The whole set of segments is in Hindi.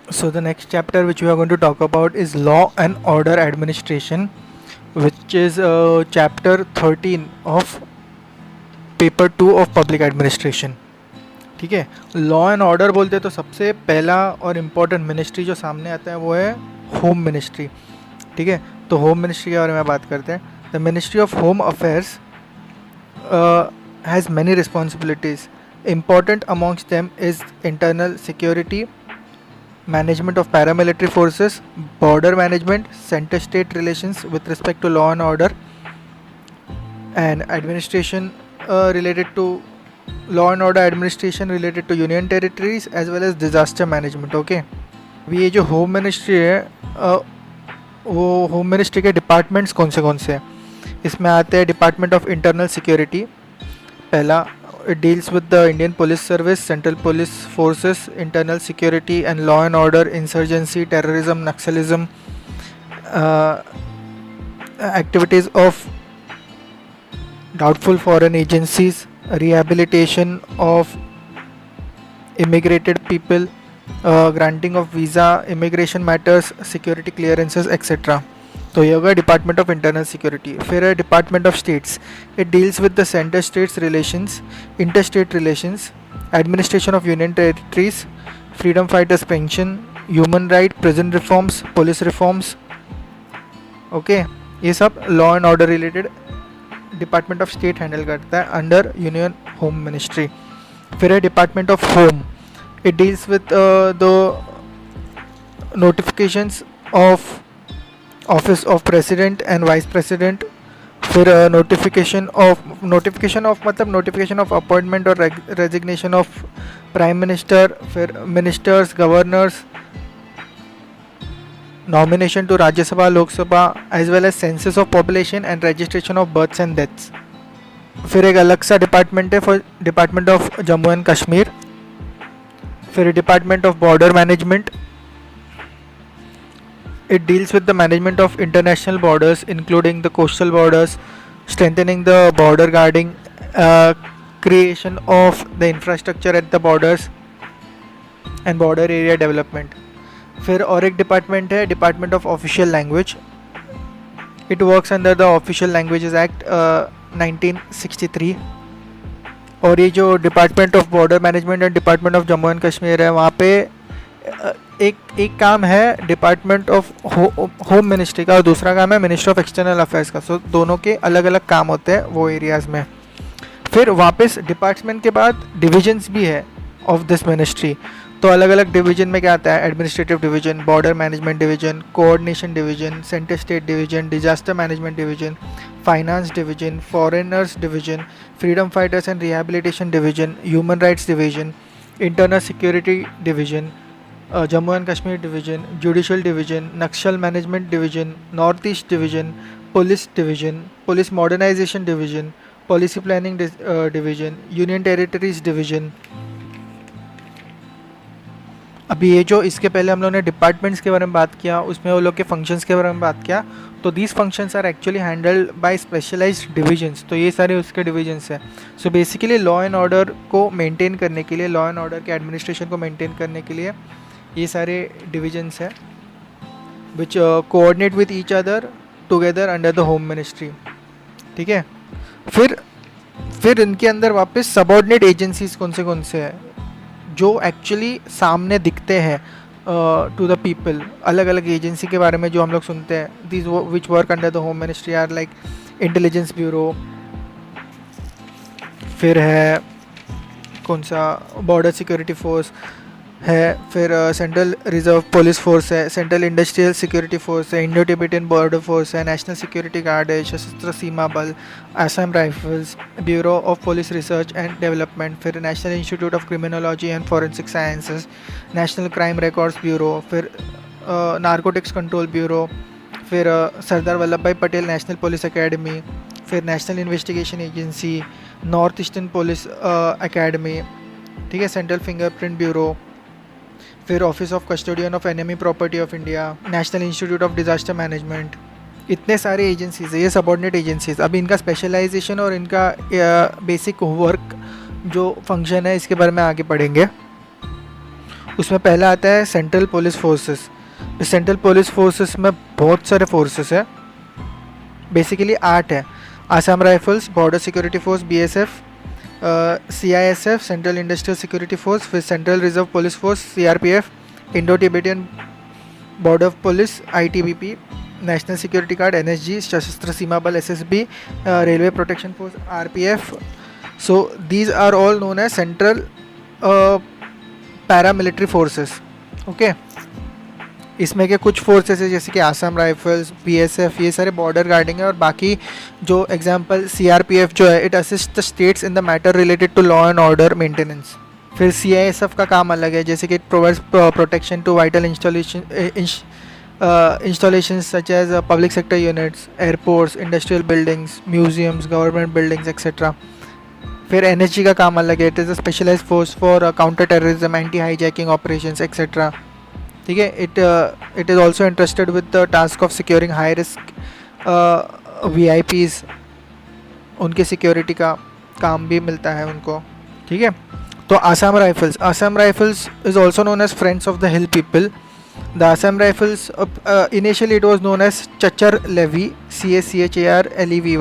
So the next chapter which we are going to talk about is Law and Order Administration, which is chapter 13 of paper 2 of Public Administration. ठीक है, लॉ एंड ऑर्डर बोलते हैं तो सबसे पहला और इम्पोर्टेंट मिनिस्ट्री जो सामने आता है वो है होम मिनिस्ट्री. ठीक है, तो होम मिनिस्ट्री के बारे में बात करते हैं. The ministry of home affairs has many responsibilities. Important amongst them is internal security, management of paramilitary forces, border management, center-state relations with respect to law and order, and administration related to law and order administration related to union territories as well as disaster management. Okay, अभी ये जो होम मिनिस्ट्री है वो होम मिनिस्ट्री के डिपार्टमेंट्स कौन से हैं. इसमें आते हैं डिपार्टमेंट ऑफ इंटरनल सिक्योरिटी. पहला, it deals with the Indian Police Service, Central Police Forces, internal security and law and order, insurgency, terrorism, Naxalism, activities of doubtful foreign agencies, rehabilitation of immigrated people, granting of visa, immigration matters, security clearances, etc. तो ये होगा डिपार्टमेंट ऑफ इंटरनल सिक्योरिटी. फिर है department of states. It deals with the centre states relations, inter state relations, administration of union territories, freedom fighters pension, human right, prison reforms, police reforms. Okay, ये सब law and order related department of state handle करता है अंडर यूनियन होम मिनिस्ट्री. फिर है department of home. It deals with the notifications of office of president and vice president. फिर नोटिफिकेशन ऑफ मतलब नोटिफिकेशन ऑफ अपॉइंटमेंट और रेजिग्नेशन ऑफ प्राइम मिनिस्टर. फिर ministers, governors, nomination to Rajya Sabha, Lok Sabha, as well as census of population and registration of births and deaths. फिर एक अलग सा डिपार्टमेंट है for department of Jammu and Kashmir. फिर department of border management. It deals with the management of international borders, including the coastal borders, strengthening the border guarding, creation of the infrastructure at the borders, and border area development. फिर और एक डिपार्टमेंट है department of official language. It works under the official languages act 1963. और ये जो department of border management and department of Jammu and Kashmir है वहाँ पे एक काम है डिपार्टमेंट ऑफ होम मिनिस्ट्री का और दूसरा काम है मिनिस्ट्री ऑफ एक्सटर्नल अफेयर्स का. सो दोनों के अलग अलग काम होते हैं वो एरियाज़ में. फिर वापस डिपार्टमेंट के बाद डिविजन्स भी है ऑफ दिस मिनिस्ट्री. तो अलग अलग डिवीजन में क्या आता है, administrative division, border management division, coordination division, centre state division, disaster management division, finance division, foreigners division, freedom fighters and rehabilitation division, human rights division, internal security division, Jammu and Kashmir division, judicial division, Naxal management division, north east division, police modernisation division, policy planning division, union territories division. अभी ये जो इसके पहले हम लोगों ने डिपार्टमेंट्स के बारे में बात किया उसमें वो लोग के फंक्शंस के बारे में बात किया. तो these functions are actually handled by specialised divisions. तो ये सारे उसके डिविजन्स हैं. So basically law and order को मेंटेन करने के लिए, लॉ एंड ऑर्डर के एडमिनिस्ट्रेशन को मेंटेन करने के लिए ये सारे डिविजन्स हैं which coordinate with each other together under the home ministry. ठीक है, फिर इनके अंदर वापस सबऑर्डिनेट एजेंसीज कौन से हैं जो एक्चुअली सामने दिखते हैं टू द पीपल. अलग अलग एजेंसी के बारे में जो हम लोग सुनते हैं, these which work under the home ministry are like intelligence bureau. फिर है कौन सा, बॉर्डर सिक्योरिटी फोर्स है. फिर सेंट्रल रिजर्व पुलिस फोर्स है, सेंट्रल इंडस्ट्रियल सिक्योरिटी फोर्स है, इंडो टिबेटियन बॉर्डर फोर्स है, नेशनल सिक्योरिटी गार्ड है, Sashastra Seema Bal, Assam rifles, bureau of police research and development. फिर national institute of criminology and forensic sciences, national crime records bureau. फिर नारकोटिक्स कंट्रोल ब्यूरो. फिर सरदार वल्लभ भाई पटेल नेशनल पुलिस अकेडमी. फिर national investigation agency, north eastern police academy. ठीक है, सेंट्रल फिंगरप्रिंट ब्यूरो. फिर office of custodian of enemy property of India, national institute of disaster management. इतने सारे एजेंसीज है, ये सबऑर्डिनेट एजेंसीज. अभी इनका स्पेशलाइजेशन और इनका बेसिक वर्क जो फंक्शन है इसके बारे में आगे पढ़ेंगे. उसमें पहला आता है सेंट्रल पुलिस फोर्सेस। इस सेंट्रल पुलिस फोर्सेस में बहुत सारे फोर्सेस है, बेसिकली 8 है। Assam rifles, border security force BSF, CISF central industrial security force, फिर central reserve police force CRPF, Indo Tibetan border police ITBP, national security guard NSG, Sashastra Seema Bal SSB, railway protection force RPF. So these are all known as central paramilitary forces. Okay, इसमें के कुछ फोर्सेस है जैसे कि आसाम राइफल्स, BSF, ये सारे बॉर्डर गार्डिंग है। और बाकी जो एग्जांपल CRPF जो है, it assist the states in the matter related to law and order maintenance. फिर CISF का काम अलग है, जैसे कि it provides protection to vital installations such as public sector units, airports, industrial buildings, museums, government buildings, etc. फिर NSG का काम अलग है, it is a specialised force for counter terrorism, anti hijacking operations etcetera. ठीक है, it is also interested with the task of securing high risk VIPs, उनके सिक्योरिटी का काम भी मिलता है उनको। ठीक है, तो Assam rifles is also known as friends of the hill people. The Assam Rifles, initially it was known as Chachar Levy, CHARLEVY,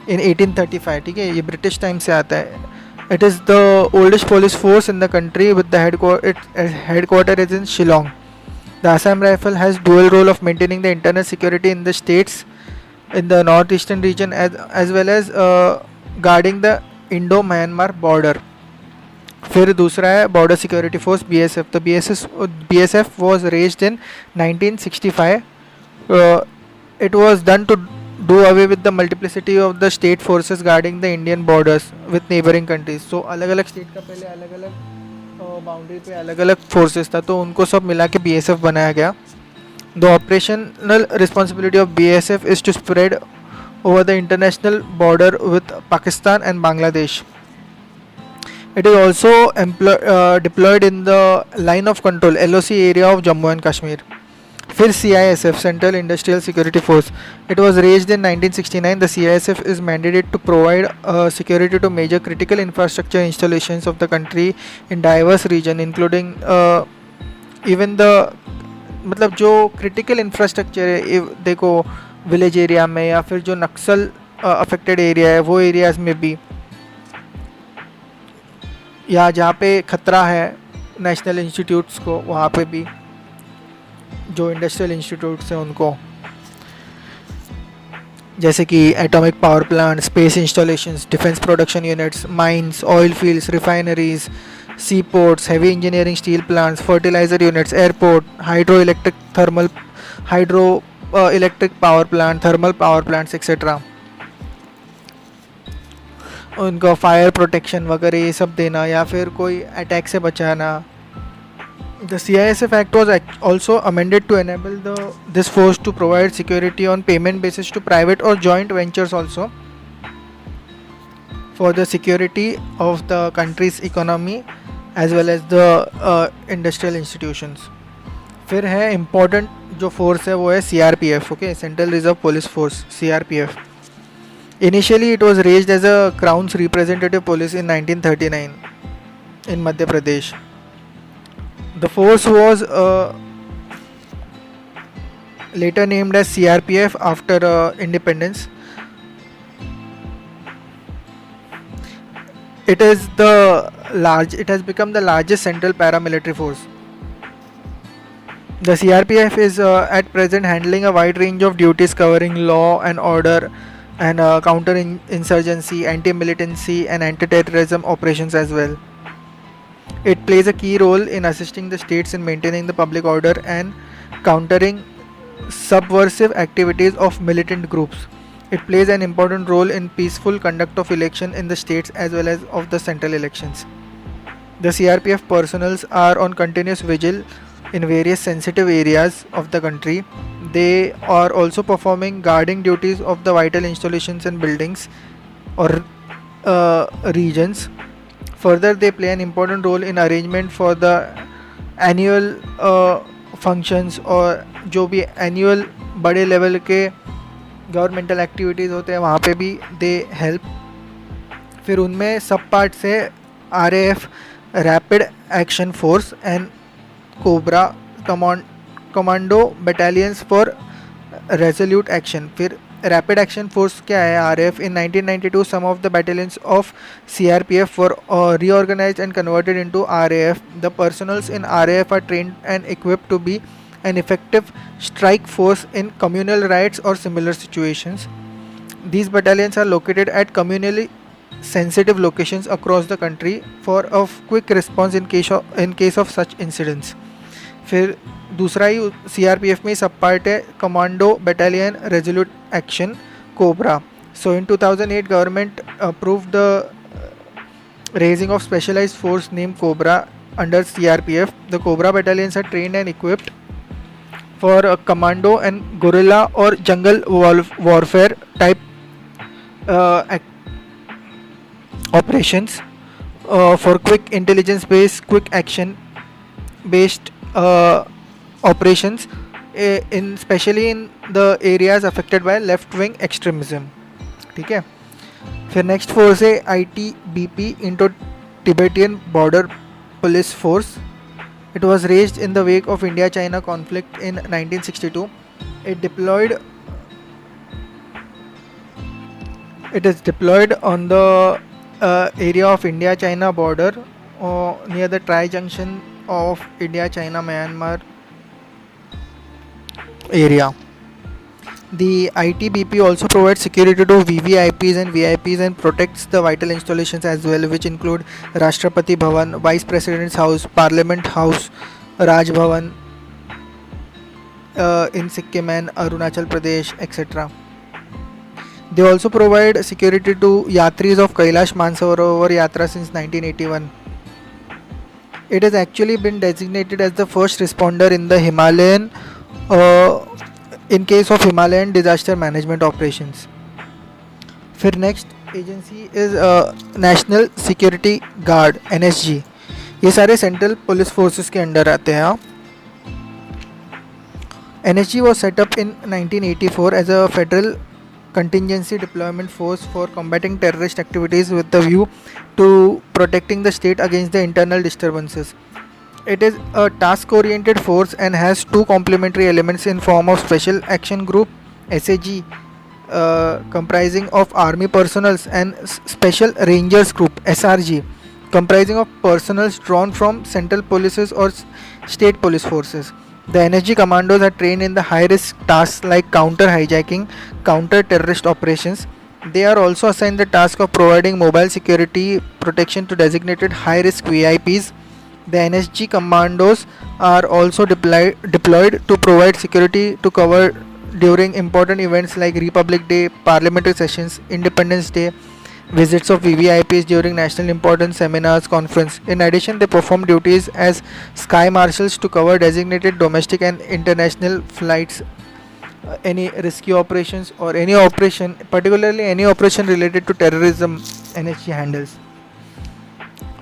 in 1835. ठीक है, ये ब्रिटिश टाइम से आता है। It is the oldest police force in the country with the headquarter is in Shillong. The Assam Rifle has dual role of maintaining the internal security in the states in the northeastern region as well as guarding the Indo-Myanmar border. फिर दूसरा है बॉर्डर सिक्योरिटी फोर्स BSF। तो BSF was raised in 1965. It was done to do away with the multiplicity of the state forces guarding the Indian borders with neighbouring countries. So अलग अलग स्टेट का पहले अलग अलग बाउंड्री पे अलग अलग फोर्सेस था, तो उनको सब मिला के BSF बनाया गया। The operational responsibility of BSF is to spread over the international border with Pakistan and Bangladesh. It is also deployed in the line of control LOC area of Jammu and Kashmir. फिर CISF Central Industrial Security Force. It was raised in 1969. The CISF is mandated to provide security to major critical infrastructure installations of the country in diverse region, including even the मतलब जो critical infrastructure है, देखो विलेज एरिया में या फिर जो नक्सल अफेक्टेड एरिया है वो एरियाज में भी, या जहाँ पे ख़तरा है नेशनल इंस्टीट्यूट्स को, वहाँ पे भी जो इंडस्ट्रियल इंस्टीट्यूट्स हैं उनको, जैसे कि atomic power plant, space installations, defence production units, mines, oil fields, refineries, sea ports, heavy engineering steel plants, fertiliser units, airport, hydro electric power plant, thermal power plants etcetera, उनको फायर प्रोटेक्शन वगैरह ये सब देना या फिर कोई अटैक से बचाना. The CISF Act was also amended to enable this force to provide security on payment basis to private or joint ventures also for the security of the country's economy as well as the industrial institutions. फिर है important जो force है वो है CRPF, okay, Central Reserve Police Force, CRPF. Initially it was raised as a Crown's representative police in 1939 in Madhya Pradesh. The force was later named as CRPF after independence. It has become the largest central paramilitary force. The CRPF is at present handling a wide range of duties covering law and order and counter-insurgency, anti-militancy and anti-terrorism operations as well. It plays a key role in assisting the states in maintaining the public order and countering subversive activities of militant groups. It plays an important role in peaceful conduct of election in the states as well as of the central elections. The CRPF personnel are on continuous vigil in various sensitive areas of the country. They are also performing guarding duties of the vital installations and buildings or regions. Further, they play an important role in arrangement for the annual functions और जो भी annual बड़े level के governmental activities होते हैं वहाँ पे भी they help. फिर उनमें सब पार्ट से RAF Rapid Action Force and cobra commando battalions for resolute action. फिर रैपिड एक्शन फोर्स क्या है RAF? In 1992 some of the battalions of CRPF were reorganized and converted into RAF. The personals in RAF are trained and equipped to be an effective strike force in communal riots or similar situations. These battalions are located at communally sensitive locations across the country for a quick response in case of such incidents. फिर दूसरा ही CRPF में सब पार्ट है commando battalion resolute action cobra. So in 2008 government approved the raising of specialized force named Cobra under CRPF. The Cobra battalions are trained and equipped for commando and guerrilla or jungle warfare type operations, for quick intelligence based quick action based operations, in especially in the areas affected by left wing extremism. ठीक है. फिर नेक्स्ट फोर्स है ITBP Indo Tibetan border police force. It was raised in the wake of India-China conflict in 1962. It is deployed on the area of India-China border near the tri-junction of India-China-Myanmar area. The ITBP also provides security to VVIPs and VIPs and protects the vital installations as well, which include Rashtrapati Bhavan, Vice President's House, Parliament House, Raj Bhavan in Sikkim and Arunachal Pradesh, etc. They also provide security to Yatris of Kailash Mansarovar Yatra since 1981. It has actually been designated as the first responder in the Himalayan in case of Himalayan disaster management operations. फिर next agency is national security guard NSG. ये सारे सेंट्रल पुलिस फोर्सेस के अंडर आते हैं. NSG was set up in 1984 as a federal contingency deployment force for combating terrorist activities with the view to protecting the state against the internal disturbances. It is a task-oriented force and has two complementary elements in form of Special Action Group SAG comprising of Army personals and Special Rangers Group SRG comprising of personals drawn from central polices or state police forces. The NSG commandos are trained in the high-risk tasks like counter-hijacking, counter-terrorist operations. They are also assigned the task of providing mobile security protection to designated high-risk VIPs. The NSG commandos are also deployed to provide security to cover during important events like Republic Day, parliamentary sessions, Independence Day, visits of VVIPs during national importance seminars, conference. In addition, they perform duties as sky marshals to cover designated domestic and international flights, any rescue operations or any operation, particularly any operation related to terrorism, NSG handles.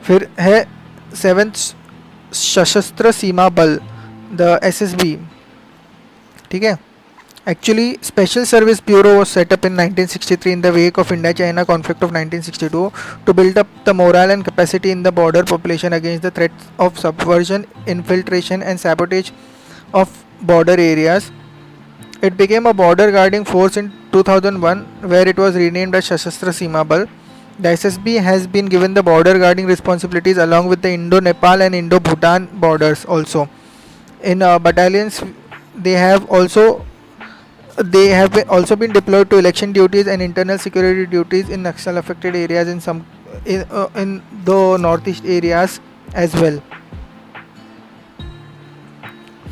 फिर है 7th सशस्त्र सीमा बल, the SSB. ठीक है. Actually, Special Service Bureau was set up in 1963 in the wake of India-China conflict of 1962 to build up the morale and capacity in the border population against the threats of subversion, infiltration and sabotage of border areas. It became a border guarding force in 2001 where it was renamed as Sashastra Seema Bal. The SSB has been given the border guarding responsibilities along with the Indo-Nepal and Indo-Bhutan borders also. In battalions, they have also been deployed to election duties and internal security duties in Naxal affected areas in the northeast areas as well.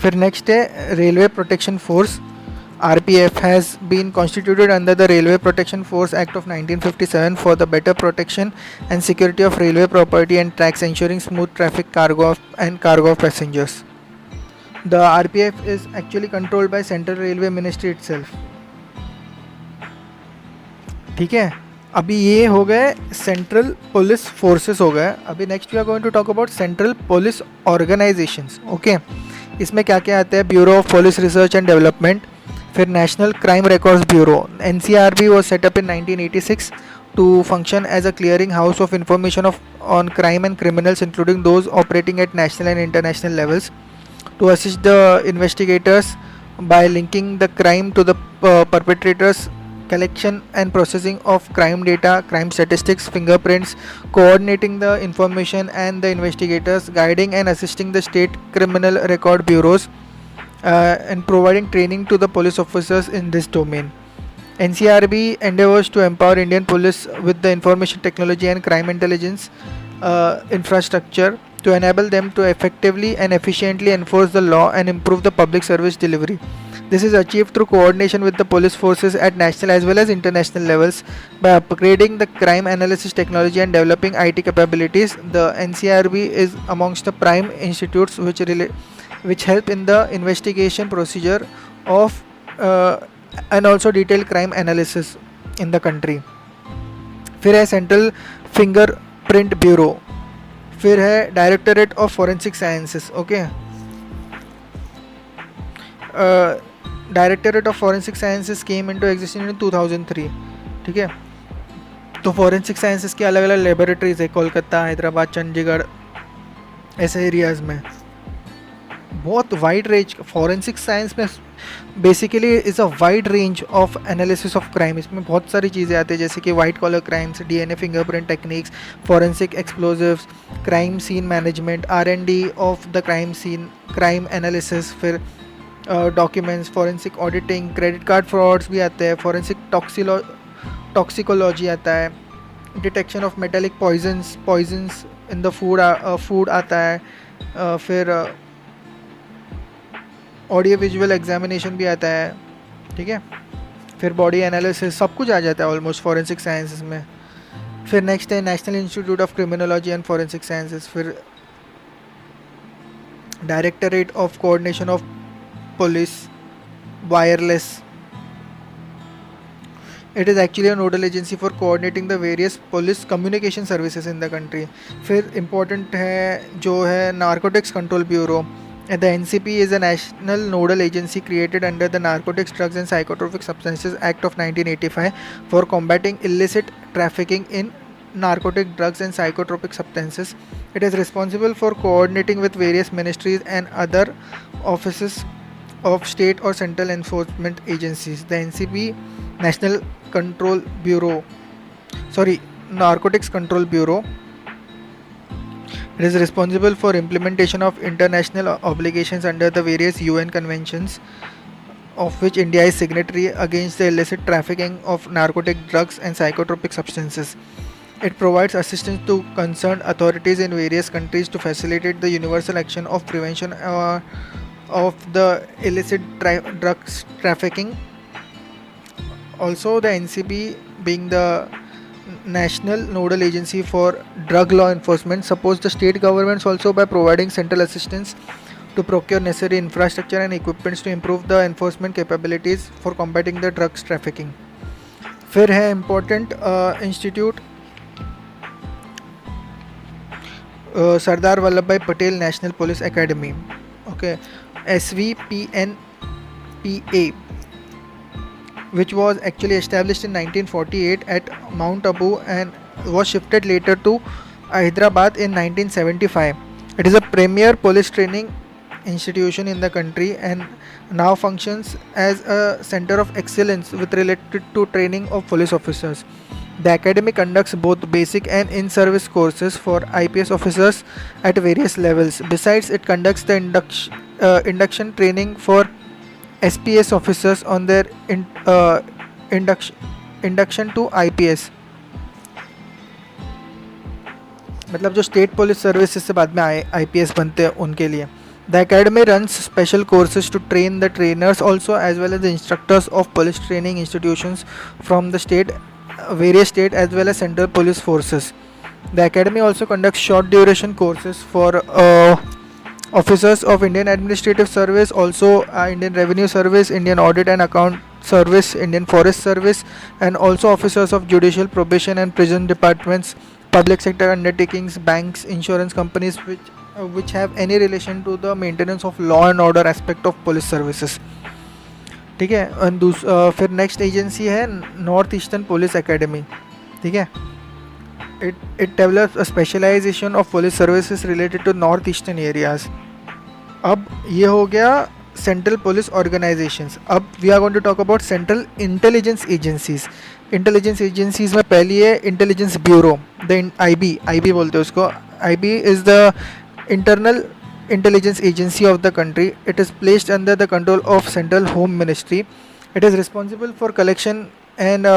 फिर next है Railway Protection Force. RPF has been constituted under the Railway Protection Force Act of 1957 for the better protection and security of railway property and tracks, ensuring smooth traffic cargo of passengers. The RPF is actually controlled by Central Railway Ministry itself. ठीक है. अभी ये हो गए सेंट्रल पुलिस फोर्सेस हो गए. अभी next we are going to talk about central police organisations. Okay, इसमें क्या क्या आता है? Bureau of police research and development, फिर national crime records bureau. NCRB was set up in 1986 to function as a clearing house of information on crime and criminals, including those operating at national and international levels. to assist the investigators by linking the crime to the perpetrators, collection and processing of crime data, crime statistics, fingerprints, coordinating the information and the investigators, guiding and assisting the state criminal record bureaus, and providing training to the police officers in this domain. NCRB endeavors to empower Indian police with the information technology and crime intelligence infrastructure to enable them to effectively and efficiently enforce the law and improve the public service delivery. This is achieved through coordination with the police forces at national as well as international levels by upgrading the crime analysis technology and developing IT capabilities. The NCRB is amongst the prime institutes which help in the investigation procedure of and also detailed crime analysis in the country. फिर है सेंट्रल फिंगरप्रिंट ब्यूरो, फिर है directorate of forensic sciences. Okay, directorate of forensic sciences came into existence इन 2003. ठीक है, तो फॉरेंसिक साइंसेस की अलग अलग लेबोरेटरीज है कोलकाता, हैदराबाद, चंडीगढ़, ऐसे एरियाज़ में. बहुत वाइड रेंज फॉरेंसिक साइंस में basically is a wide range of analysis of crime. इसमें बहुत सारी चीज़ें आती हैं जैसे कि white collar crimes, DNA fingerprint techniques, forensic explosives, crime scene management, R&D of the crime scene, crime analysis, फिर documents, forensic auditing, credit card frauds भी आते हैं, फॉरेंसिक टॉक्सिकोलॉजी आता है, detection of metallic poisons in the food आता है, फिर ऑडियो विजुअल एग्जामिनेशन भी आता है. ठीक है, फिर बॉडी एनालिसिस, सब कुछ आ जाता है ऑलमोस्ट फॉरेंसिक साइंसेस में. फिर नेक्स्ट है national institute of criminology and forensic sciences, फिर directorate of coordination of police wireless. It is actually a nodal agency for coordinating the various police communication services in the country. फिर important है जो है narcotics control bureau. The NCP is a national nodal agency created under the Narcotics, Drugs and Psychotropic Substances Act of 1985 for combating illicit trafficking in narcotic drugs and psychotropic substances. It is responsible for coordinating with various ministries and other offices of state or central enforcement agencies. The NCP National Control Bureau, Narcotics Control Bureau. It is responsible for implementation of international obligations under the various UN conventions of which India is signatory against the illicit trafficking of narcotic drugs and psychotropic substances. It provides assistance to concerned authorities in various countries to facilitate the universal action of prevention of the illicit drugs trafficking. Also, the NCB being the national nodal agency for drug law enforcement supports the state governments also by providing central assistance to procure necessary infrastructure and equipments to improve the enforcement capabilities for combating the drugs trafficking. फिर है important institute सरदार वल्लभ भाई Patel national police academy. Okay, SVPNPA, which was actually established in 1948 at Mount Abu and was shifted later to Hyderabad in 1975. It is a premier police training institution in the country and now functions as a center of excellence with related to training of police officers. The academy conducts both basic and in-service courses for IPS officers at various levels. Besides, it conducts the induction training for SPS officers on their induction to IPS. मतलब जो स्टेट पुलिस सर्विसेज से बाद में IPS बनते हैं उनके लिए. The academy runs special courses to train the trainers also as well as the instructors of police training institutions from the various state as well as central police forces. The academy also conducts short duration courses for officers of Indian Administrative Service, also Indian Revenue Service, Indian Audit and Account Service, Indian Forest Service, and also officers of Judicial, Probation and Prison Departments, public sector undertakings, banks, insurance companies which have any relation to the maintenance of law and order aspect of police services. ठीक है, फिर नेक्स्ट एजेंसी है नॉर्थ ईस्टर्न पुलिस एकेडमी. ठीक है, it develops a specialization of police services related to northeastern areas. अब ये हो गया सेंट्रल पुलिस ऑर्गेनाइजेशंस. अब we are going to talk about central intelligence agencies. Intelligence agencies में पहली है इंटेलिजेंस ब्यूरो, द आईबी बोलते हैं उसको. IB is the internal intelligence agency of the country. It is placed under the control of Central Home Ministry. It is responsible for collection and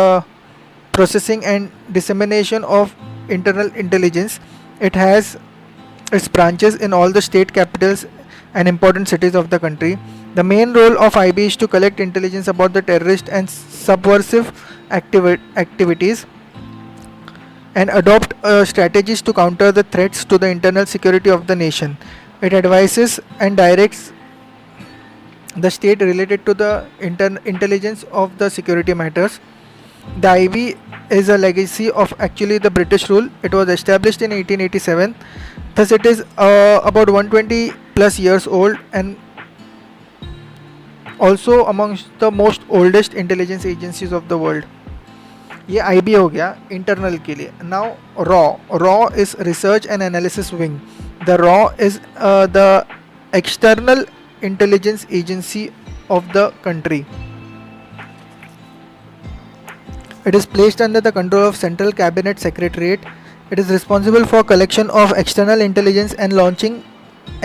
processing and dissemination of internal intelligence. It has its branches in all the state capitals and important cities of the country. The main role of IB is to collect intelligence about the terrorist and subversive activities and adopt strategies to counter the threats to the internal security of the nation. It advises and directs the state related to the intelligence of the security matters. The IB is a legacy of actually the British rule. It was established in 1887. Thus, it is about 120 plus years old and also amongst the most oldest intelligence agencies of the world. ये IB हो गया इंटरनल के लिए. Now raw is research and analysis wing. The raw is the external intelligence agency of the country. It is placed under the control of Central Cabinet Secretariat. It is responsible for collection of external intelligence and launching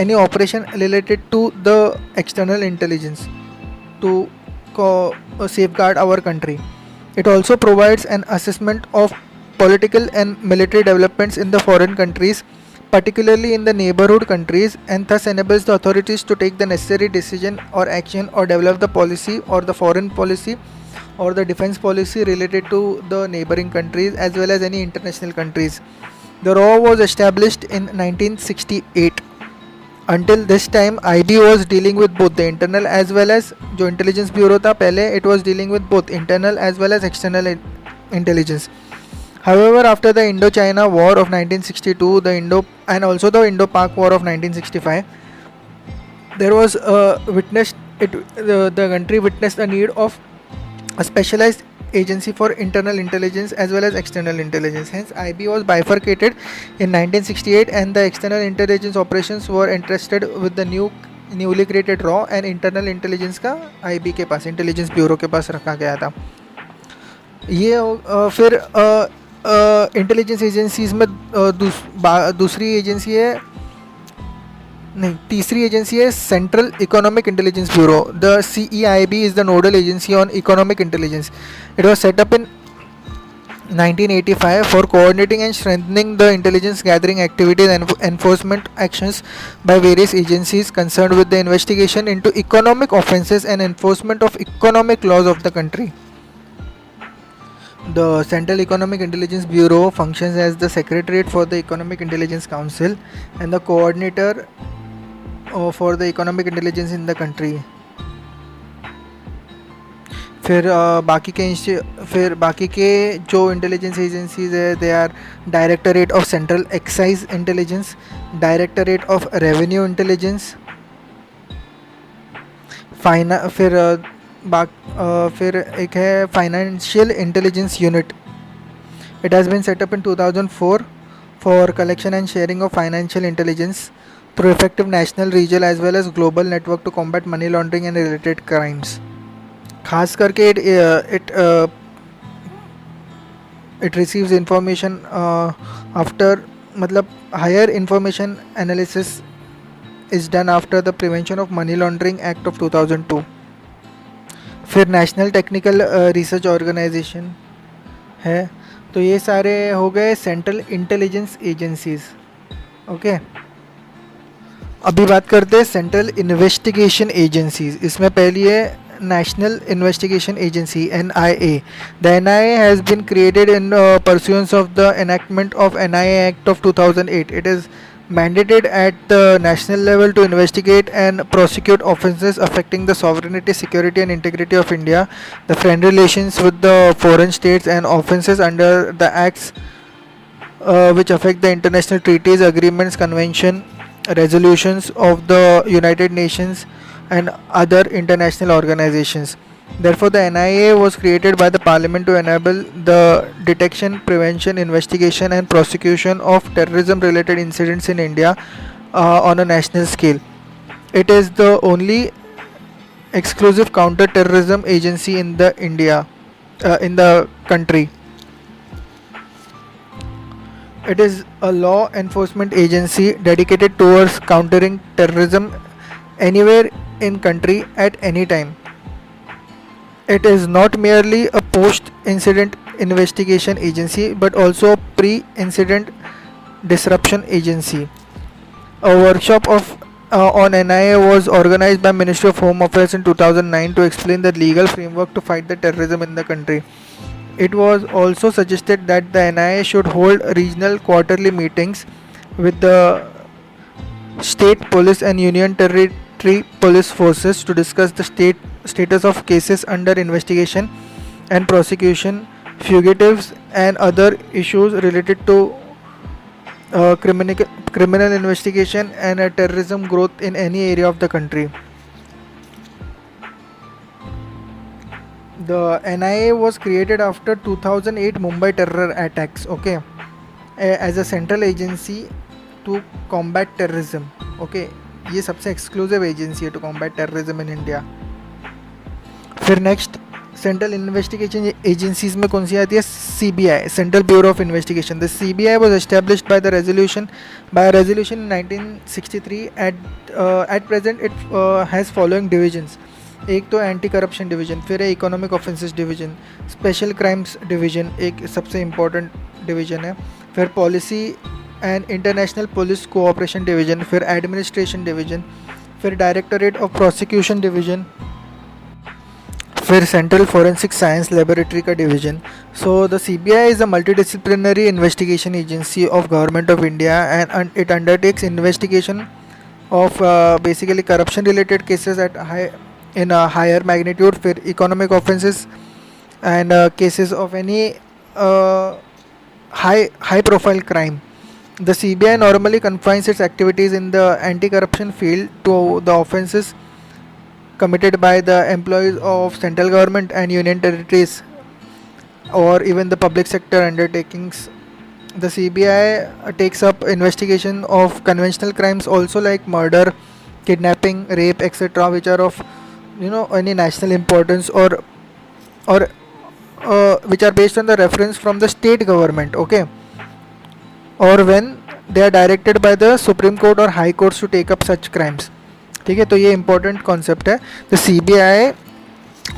any operation related to the external intelligence to safeguard our country. It also provides an assessment of political and military developments in the foreign countries, particularly in the neighborhood countries, and thus enables the authorities to take the necessary decision or action or develop the policy or the foreign policy or the defense policy related to the neighboring countries as well as any international countries. The RAW was established in 1968. Until this time, IB was dealing with both the internal as well as जो intelligence bureau था पहले, it was dealing with both internal as well as external intelligence. However, after the Indo-China War of 1962, and also the Indo-Pak War of 1965, there was the country witnessed a need of a specialized agency for internal intelligence as well as external intelligence. Hence, IB was bifurcated in 1968, and the external intelligence operations were entrusted with the newly created RAW, and internal intelligence का IB के पास, इंटेलिजेंस ब्यूरो के पास रखा गया था. ये फिर इंटेलिजेंस एजेंसीज में दूसरी एजेंसी है, नहीं तीसरी एजेंसी है central economic intelligence bureau. The CEIB is the nodal agency on economic intelligence. It was set up in 1985 for coordinating and strengthening the intelligence gathering activities and enforcement actions by various agencies concerned with the investigation into economic offences and enforcement of economic laws of the country. The Central Economic Intelligence Bureau functions as the secretariat for the Economic Intelligence Council and the coordinator for the economic intelligence in the country. फिर बाकी के जो इंटेलिजेंस एजेंसीज है, they are directorate of central excise intelligence, directorate of revenue intelligence, फिर एक है financial intelligence unit. It has been set up in 2004 for collection and sharing of financial intelligence through effective national, regional as well as global network to combat money laundering and related crimes. खास करके इट रिसीव्स इंफॉर्मेशन आफ्टर, मतलब higher information analysis is done after the prevention of money laundering act of 2002. फिर नेशनल टेक्निकल रिसर्च ऑर्गेनाइजेशन है. तो ये सारे हो गए सेंट्रल इंटेलिजेंस एजेंसीज. ओके, अभी बात करते हैं सेंट्रल इन्वेस्टिगेशन एजेंसीज. इसमें पहली है National Investigation Agency NIA. The NIA has been created in pursuance of the enactment of NIA Act of 2008. It is mandated at the national level to investigate and prosecute offences affecting the sovereignty, security and integrity of India, the friend relations with the foreign states and offences under the acts which affect the international treaties, agreements, convention, resolutions of the United Nations and other international organizations. Therefore, the NIA was created by the Parliament to enable the detection, prevention, investigation and prosecution of terrorism related incidents in India on a national scale. It is the only exclusive counter-terrorism agency in the in the country. It is a law enforcement agency dedicated towards countering terrorism anywhere in country at any time. It is not merely a post-incident investigation agency but also a pre-incident disruption agency. A workshop on NIA was organized by Ministry of Home Affairs in 2009 to explain the legal framework to fight the terrorism in the country. It was also suggested that the NIA should hold regional quarterly meetings with the state police and union territory police forces to discuss the status of cases under investigation and prosecution, fugitives, and other issues related to criminal investigation and terrorism growth in any area of the country. The NIA was created after 2008 Mumbai terror attacks, okay, as a central agency to combat terrorism. Okay, ये सबसे एक्सक्लूसिव एजेंसी है to combat terrorism in India. फिर नेक्स्ट सेंट्रल इन्वेस्टिगेशन एजेंसीज में कौन सी आती है? CBI, central bureau of investigation. The CBI was established by a resolution in 1963. At present it has following divisions. एक तो एंटी करप्शन डिवीजन, फिर है economic offences division, special crimes division एक सबसे इम्पोर्टेंट डिवीजन है, फिर policy and international police cooperation division, फिर एडमिनिस्ट्रेशन डिवीजन, फिर डायरेक्टरेट ऑफ प्रोसिक्यूशन डिवीजन, फिर सेंट्रल फॉरेंसिक साइंस लेबोरेटरी का division. So the CBI is a multidisciplinary investigation agency of government of India and it undertakes investigation of basically corruption related cases at in a higher magnitude, for economic offenses and cases of any high profile crime. The CBI normally confines its activities in the anti-corruption field to the offenses committed by the employees of central government and union territories or even the public sector undertakings. The CBI takes up investigation of conventional crimes also, like murder, kidnapping, rape, etc., which are of any national importance or which are based on the reference from the state government, okay, or when they are directed by the Supreme Court or High Courts to take up such crimes. ठीक है, तो ये important concept है. The CBI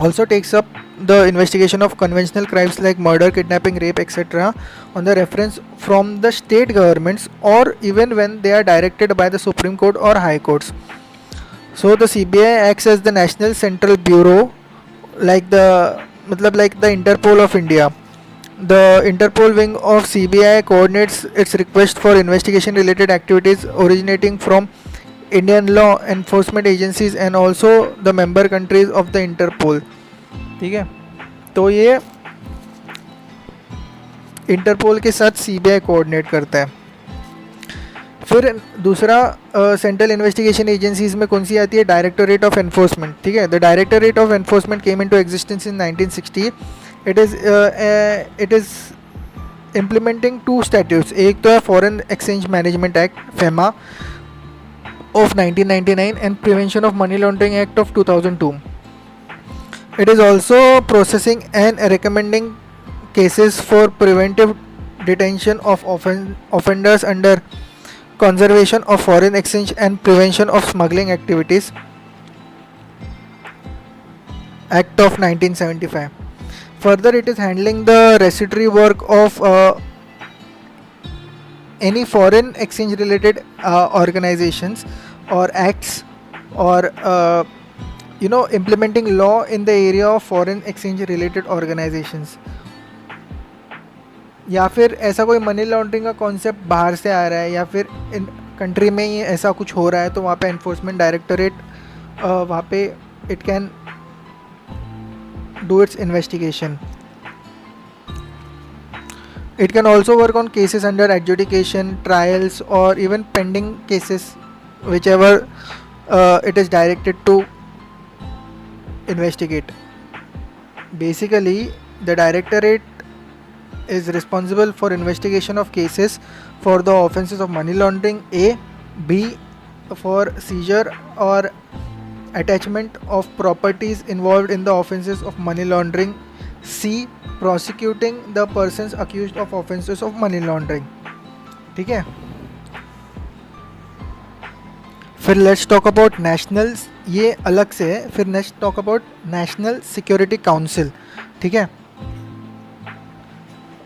also takes up the investigation of conventional crimes like murder, kidnapping, rape, etc. on the reference from the state governments or even when they are directed by the Supreme Court or High Courts. So the CBI acts as the National Central Bureau, like the Interpol of India. The Interpol wing of CBI coordinates its request for investigation related activities originating from Indian law enforcement agencies and also the member countries of the Interpol. ठीक है, तो ये इंटरपोल के साथ CBI कोऑर्डिनेट करता है. फिर दूसरा सेंट्रल इन्वेस्टिगेशन एजेंसीज में कौन सी आती है? Directorate of enforcement. ठीक है, the directorate of enforcement came into existence in 1960. It is implementing two statutes. एक तो है foreign exchange management act FEMA of 1999 and Prevention of Money Laundering Act of 2002. It is also processing and recommending cases for preventive detention of offenders under Conservation of Foreign Exchange and Prevention of Smuggling Activities Act of 1975. Further, it is handling the restitutory work of any foreign exchange related organizations or acts or implementing law in the area of foreign exchange related organizations. या फिर ऐसा कोई मनी लॉन्ड्रिंग का कॉन्सेप्ट बाहर से आ रहा है या फिर इन कंट्री में ही ऐसा कुछ हो रहा है तो वहाँ पे एनफोर्समेंट डायरेक्टोरेट वहाँ पे it can do it's investigation. It can also work on cases under adjudication, trials, or even pending cases, whichever it is directed to investigate. Basically, the directorate is responsible for investigation of cases for the offences of money laundering A, B, for seizure or attachment of properties involved in the offences of money laundering. C. Prosecuting the persons accused of offences of money laundering. ठीक है. फिर लेट्स टॉक अबाउट नेशनल, ये अलग से है. फिर next talk about national security council. ठीक है.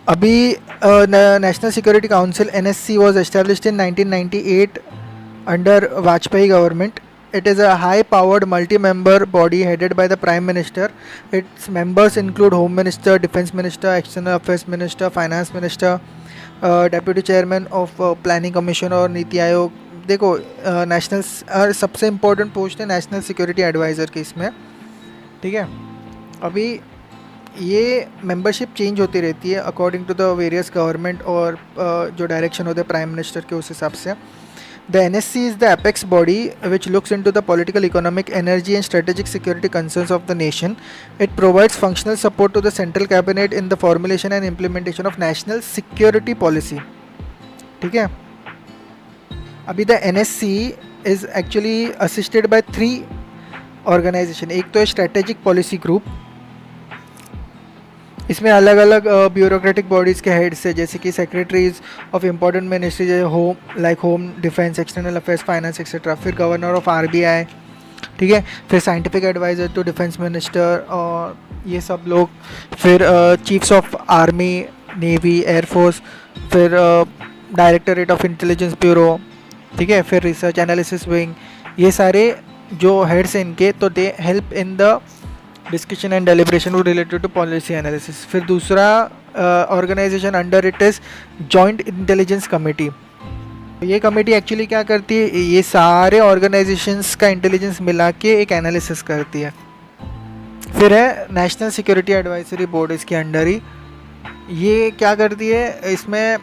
अभी national security council NSC was established in 1998 under Vajpayee government. It is a high-powered multi-member body headed by the Prime Minister. Its members include Home Minister, Defence Minister, External Affairs Minister, Finance Minister, Deputy Chairman of Planning Commission और नीति आयोग. देखो नेशनल सबसे इम्पोर्टेंट पोस्ट है नेशनल सिक्योरिटी एडवाइज़र की इसमें. ठीक है. अभी ये मेंबरशिप चेंज होती रहती है according to the various government और जो डायरेक्शन होते हैं प्राइम मिनिस्टर के उस हिसाब से. The NSC is the apex body which looks into the political, economic, energy and strategic security concerns of the nation. It provides functional support to the central cabinet in the formulation and implementation of national security policy. ठीक है. अभी the NSC is actually assisted by 3 organization. एक तो है strategic policy group. इसमें अलग अलग ब्यूरोक्रेटिक बॉडीज़ के हेड्स है जैसे कि सेक्रेटरीज ऑफ इम्पोर्टेंट मिनिस्ट्री जैसे home defence external affairs finance etcetera. फिर गवर्नर ऑफ RBI. ठीक है. फिर scientific adviser to defence minister और ये सब लोग. फिर chiefs of army, navy, air force. फिर डायरेक्टरेट ऑफ इंटेलिजेंस ब्यूरो. ठीक है. फिर रिसर्च एनालिसिस विंग. ये सारे जो हेड्स हैं इनके, तो they help in the discussion and deliberation related to policy analysis. फिर दूसरा organisation under it is joint intelligence committee. ये कमेटी एक्चुअली क्या करती है, ये सारे ऑर्गेनाइजेशंस का इंटेलिजेंस मिला के एक एनालिसिस करती है. फिर है नेशनल सिक्योरिटी एडवाइजरी बोर्ड, इसके अंडर ही. ये क्या करती है, इसमें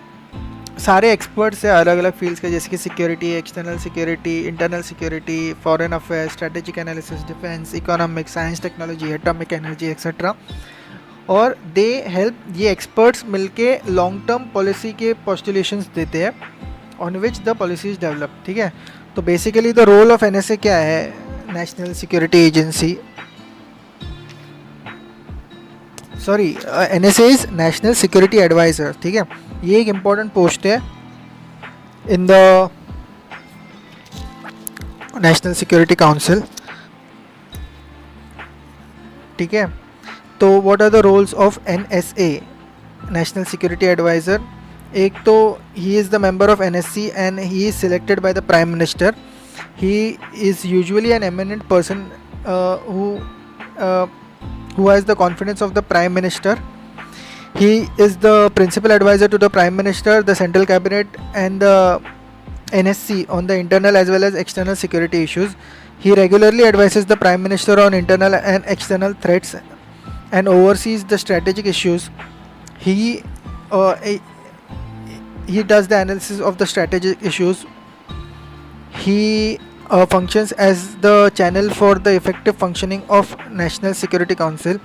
सारे एक्सपर्ट्स हैं अलग अलग फील्ड्स के जैसे कि security, external security, internal security, foreign affairs, strategic analysis, defence, economics, science, technology, atomic energy etcetera. और दे हेल्प, ये एक्सपर्ट्स मिलके लॉन्ग टर्म पॉलिसी के पोस्टुलेशंस देते हैं on which the policy is develop. ठीक है. तो basically the role of NSA क्या है, national security agency, sorry NSA is national security adviser. ठीक है. ये एक इम्पॉर्टेंट पोस्ट है in the national security council. ठीक है. तो what are the roles of NSA, national security adviser? एक तो he is the member of NSC and he is selected by the prime minister. He is usually an eminent person who has the confidence of the Prime Minister. He is the principal advisor to the Prime Minister, the Central Cabinet and the NSC on the internal as well as external security issues. He regularly advises the Prime Minister on internal and external threats and oversees the strategic issues. He does the analysis of the strategic issues. He functions as the channel for the effective functioning of National Security Council.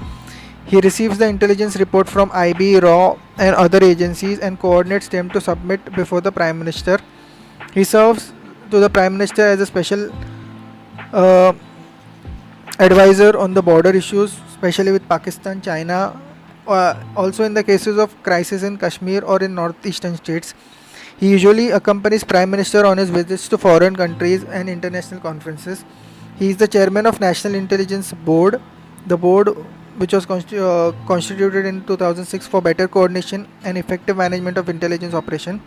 He receives the intelligence report from IB, RAW and other agencies and coordinates them to submit before the Prime Minister. He serves to the Prime Minister as a special advisor on the border issues, especially with Pakistan, China, also in the cases of crisis in Kashmir or in northeastern states. He usually accompanies Prime Minister on his visits to foreign countries and international conferences. He is the chairman of National Intelligence Board, the board which was constituted in 2006 for better coordination and effective management of intelligence operation.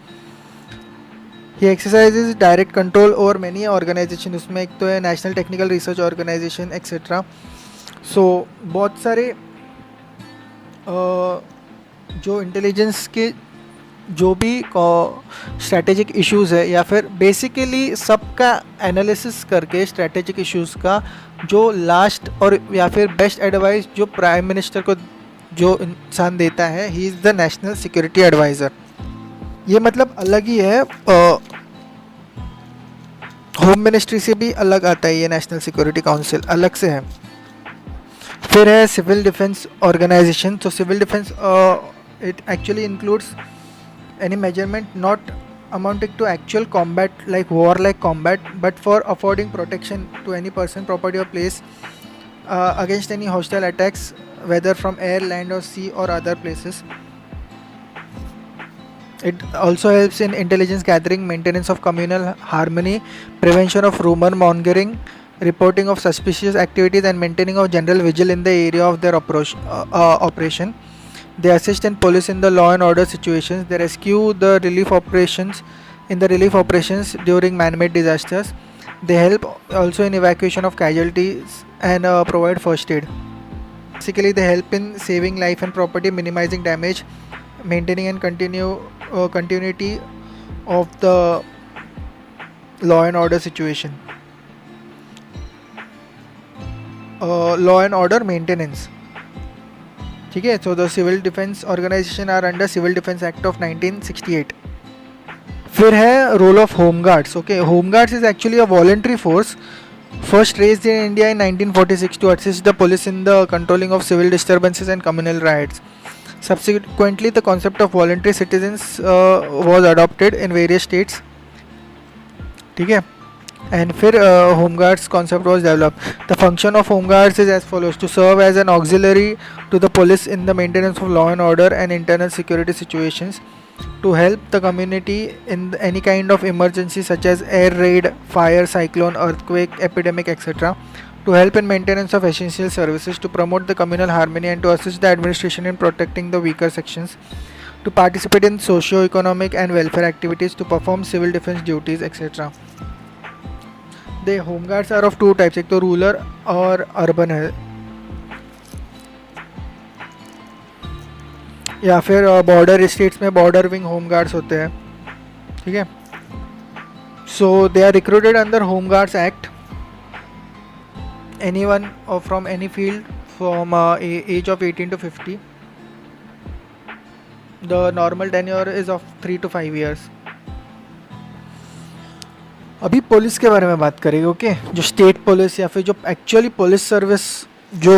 He exercises direct control over many organizations. उसमें एक तो है National Technical Research Organization etc. So बहुत सारे जो इंटेलिजेंस के जो भी स्ट्रैटेजिक इश्यूज़ है या फिर बेसिकली सबका एनालिसिस करके स्ट्रैटेजिक इश्यूज़ का जो लास्ट और या फिर बेस्ट एडवाइस जो प्राइम मिनिस्टर को जो इंसान देता है, he is the national security adviser. ये मतलब अलग ही है, होम मिनिस्ट्री से भी अलग आता है ये नेशनल सिक्योरिटी काउंसिल, अलग से है. फिर है सिविल डिफेंस ऑर्गेनाइजेशन. तो civil defence it actually includes any measurement not amounting to actual combat, like warlike combat, but for affording protection to any person, property or place against any hostile attacks, whether from air, land or sea or other places. It also helps in intelligence gathering, maintenance of communal harmony, prevention of rumor mongering, reporting of suspicious activities, and maintaining of general vigil in the area of their operation. They assist in police in the law and order situations. They rescue the relief operations during man-made disasters. They help also in evacuation of casualties and provide first aid. Basically, they help in saving life and property, minimizing damage, maintaining and continuity of the law and order situation. Law and order maintenance. ठीक है, so the civil defense organization are under Civil Defense Act of 1968. फिर है role of home guards. Okay, home guards is actually a voluntary force first raised in India in 1946 to assist the police in the controlling of civil disturbances and communal riots. Subsequently, the concept of voluntary citizens was adopted in various states. ठीक है, and फिर home guards concept was developed. The function of home guards is as follows: to serve as an auxiliary to the police in the maintenance of law and order and internal security situations, to help the community in any kind of emergency such as air raid, fire, cyclone, earthquake, epidemic, etc., to help in maintenance of essential services, to promote the communal harmony, and to assist the administration in protecting the weaker sections, to participate in socio-economic and welfare activities, to perform civil defense duties, etc. The home guards are of two types, एक तो रूरल और अर्बन है, या फिर बॉर्डर स्टेट्स में बॉर्डर विंग होम गार्ड्स होते हैं. ठीक है, so they are recruited under home guards act. anyone from any field from age of 18 to 50. The normal tenure is of 3 to 5 years. अभी पुलिस के बारे में बात करेंगे. ओके, जो स्टेट पुलिस या फिर जो एक्चुअली पुलिस सर्विस जो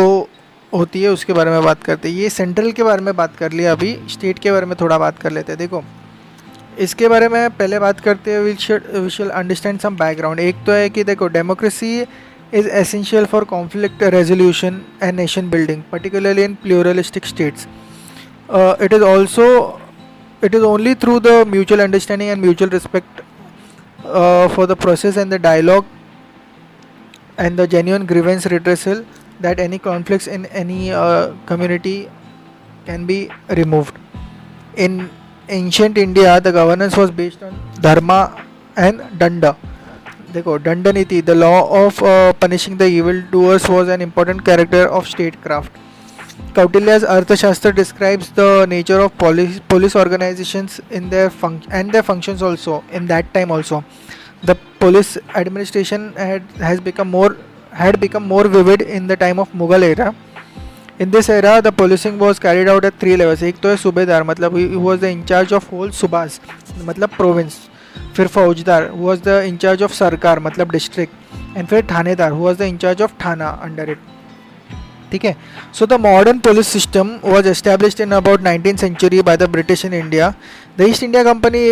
होती है उसके बारे में बात करते हैं. ये सेंट्रल के बारे में बात कर लिया, अभी स्टेट के बारे में थोड़ा बात कर लेते हैं. देखो, इसके बारे में पहले बात करते हैं. We should understand some background. एक तो है कि देखो, democracy is essential for conflict resolution and nation building, particularly in pluralistic states. It is only through the mutual understanding and mutual respect for the process and the dialogue and the genuine grievance redressal that any conflicts in any community can be removed. In ancient India, the governance was based on dharma and danda. देखो, दंडनीति, the law of punishing the evil doers was an important character of state craft. Kautilya's Arthashastra describes the nature of police organizations in their functions also. In that time also, the police administration had become more vivid in the time of Mughal era. In this era, the policing was carried out at 3 levels. एक तो है सूबेदार, मतलब he was the in charge of whole subas, मतलब province. फिर फौजदार, who was the in charge of सरकार, मतलब डिस्ट्रिक्ट. एंड फिर थानेदार, who was the in charge of थाना अंडर इट. ठीक है, so the modern police system was established in about 19th century by the British in India. The East India Company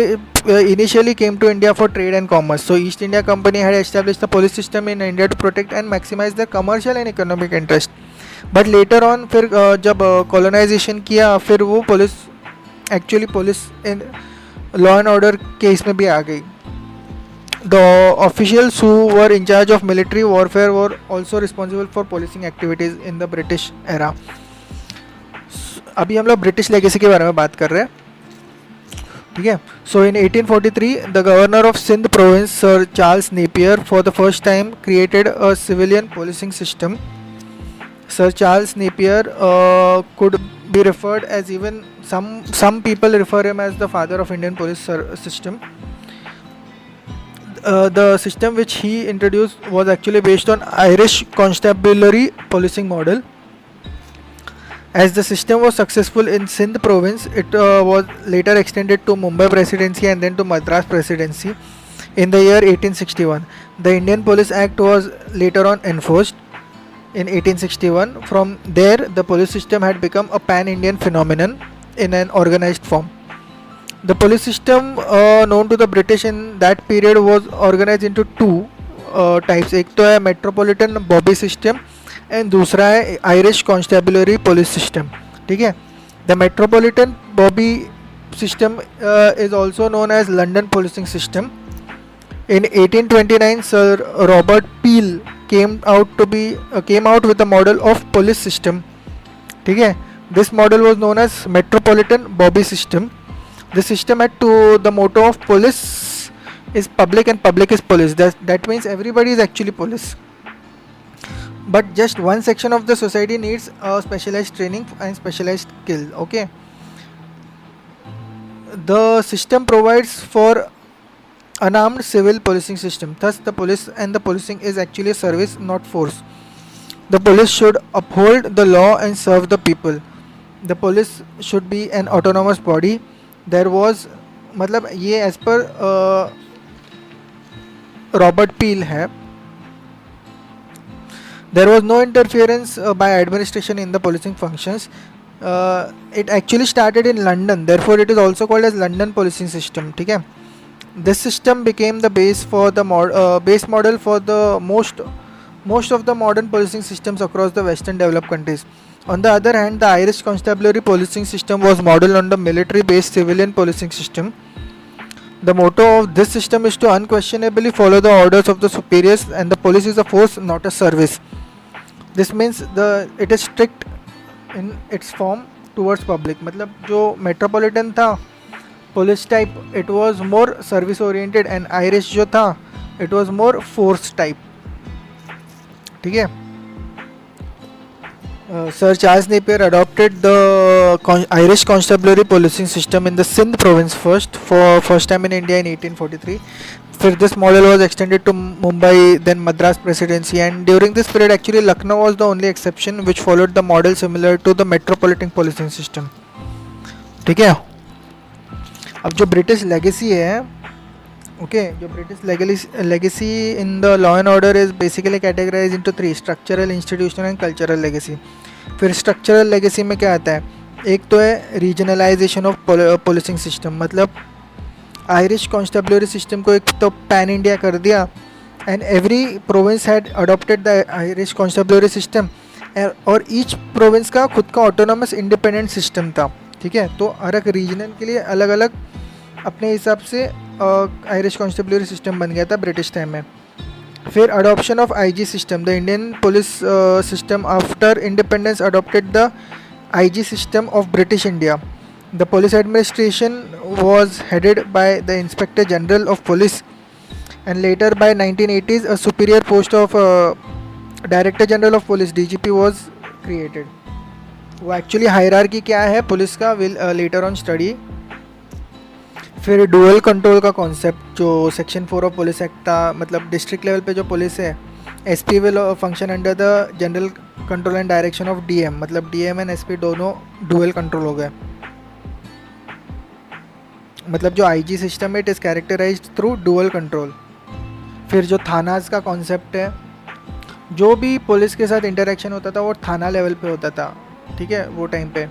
initially came to India for trade and commerce. So East India Company had established the police system in India to protect and maximize their commercial and economic interest. But later on, फिर जब colonization किया, फिर वो police in law and order के इसमें भी आ गई. The officials who were in charge of military warfare were also responsible for policing activities in the British era. अभी हम लोग ब्रिटिश लेगेसी के बारे में बात कर रहे हैं. ठीक है, so in 1843 the governor of Sindh province sir Charles Napier for the first time created a civilian policing system. Sir Charles Napier could be referred as, even some people refer him as the father of Indian police system. The system which he introduced was actually based on Irish constabulary policing model. As the system was successful in Sindh province, it was later extended to Mumbai presidency and then to Madras presidency in the year 1861. The Indian Police Act was later on enforced in 1861. From there, the police system had become a pan-Indian phenomenon in an organized form. The police system known to the British in that period was organized into two types. एक तो है मेट्रोपॉलिटन बॉबी सिस्टम एंड दूसरा है आयरिश कॉन्स्टेबुलरी पुलिस सिस्टम. ठीक है. The metropolitan Bobby system is also known as London policing system. In 1829, Sir Robert Peel came out with a model of police system. ठीक है. This model was known as Metropolitan Bobby system. The system had the motto of police is public and public is police. That means everybody is actually police. But just one section of the society needs a specialized training and specialized skill. Okay. The system provides for unarmed civil policing system. Thus, the police and the policing is actually a service, not force. The police should uphold the law and serve the people. The police should be an autonomous body. There was मतलब ये as per Robert Peel है. There was no interference by administration in the policing functions. It actually started in London, therefore it is also called as London policing system. ठीक है. This system became the base model for the most of the modern policing systems across the Western developed countries. On the other hand, the Irish constabulary policing system was modeled on the military-based civilian policing system. The motto of this system is to unquestionably follow the orders of the superiors, and the police is a force, not a service. This means it is strict in its form towards public. मतलब जो metropolitan था police type, it was more service oriented, and Irish जो था it was more force type. ठीक है. Sir Charles Napier adopted the Irish constabulary policing system in the Sindh province first time in India in 1843. This model was extended to Mumbai, then Madras Presidency, and during this period actually Lucknow was the only exception which followed the model similar to the metropolitan policing system. ठीक है. अब जो ब्रिटिश लेगेसी है, जो British legacy in the law and order is basically categorise into 3: structural, institutional and cultural legacy. फिर स्ट्रक्चरल लेगेसी में क्या आता है? एक तो है रीजनलाइजेशन ऑफ पुलिसिंग सिस्टम. मतलब आयरिश कॉन्स्टेबुलरी सिस्टम को एक तो पैन इंडिया कर दिया, and every province had adopted the Irish constabulary system, और ईच प्रोविंस का खुद का ऑटोनोमस इंडिपेंडेंट सिस्टम था. ठीक है. तो हर एक रीजन के लिए अलग अलग अपने हिसाब से आयरिश कॉन्स्टेबुलरी सिस्टम बन गया था ब्रिटिश टाइम में. फिर adoption of IG system. The Indian police system after independence adopted the IG system of British India. The police administration was headed by the Inspector General of Police, and later by 1980s a superior post of Director General of Police DGP was created. वो एक्चुअली हायरार्की क्या है पुलिस का विल लेटर ऑन स्टडी. फिर डुअल कंट्रोल का कॉन्सेप्ट जो सेक्शन 4 ऑफ पुलिस एक्ट था. मतलब डिस्ट्रिक्ट लेवल पे जो पुलिस है, SP will function under the general control and direction of DM. मतलब डीएम एंड एसपी दोनों डुअल कंट्रोल हो गए. मतलब जो आईजी सिस्टम है it is characterised through dual control. फिर जो थानाज का कॉन्सेप्ट है, जो भी पुलिस के साथ इंटरेक्शन होता था वो थाना लेवल पे होता था. ठीक है. वो टाइम पे.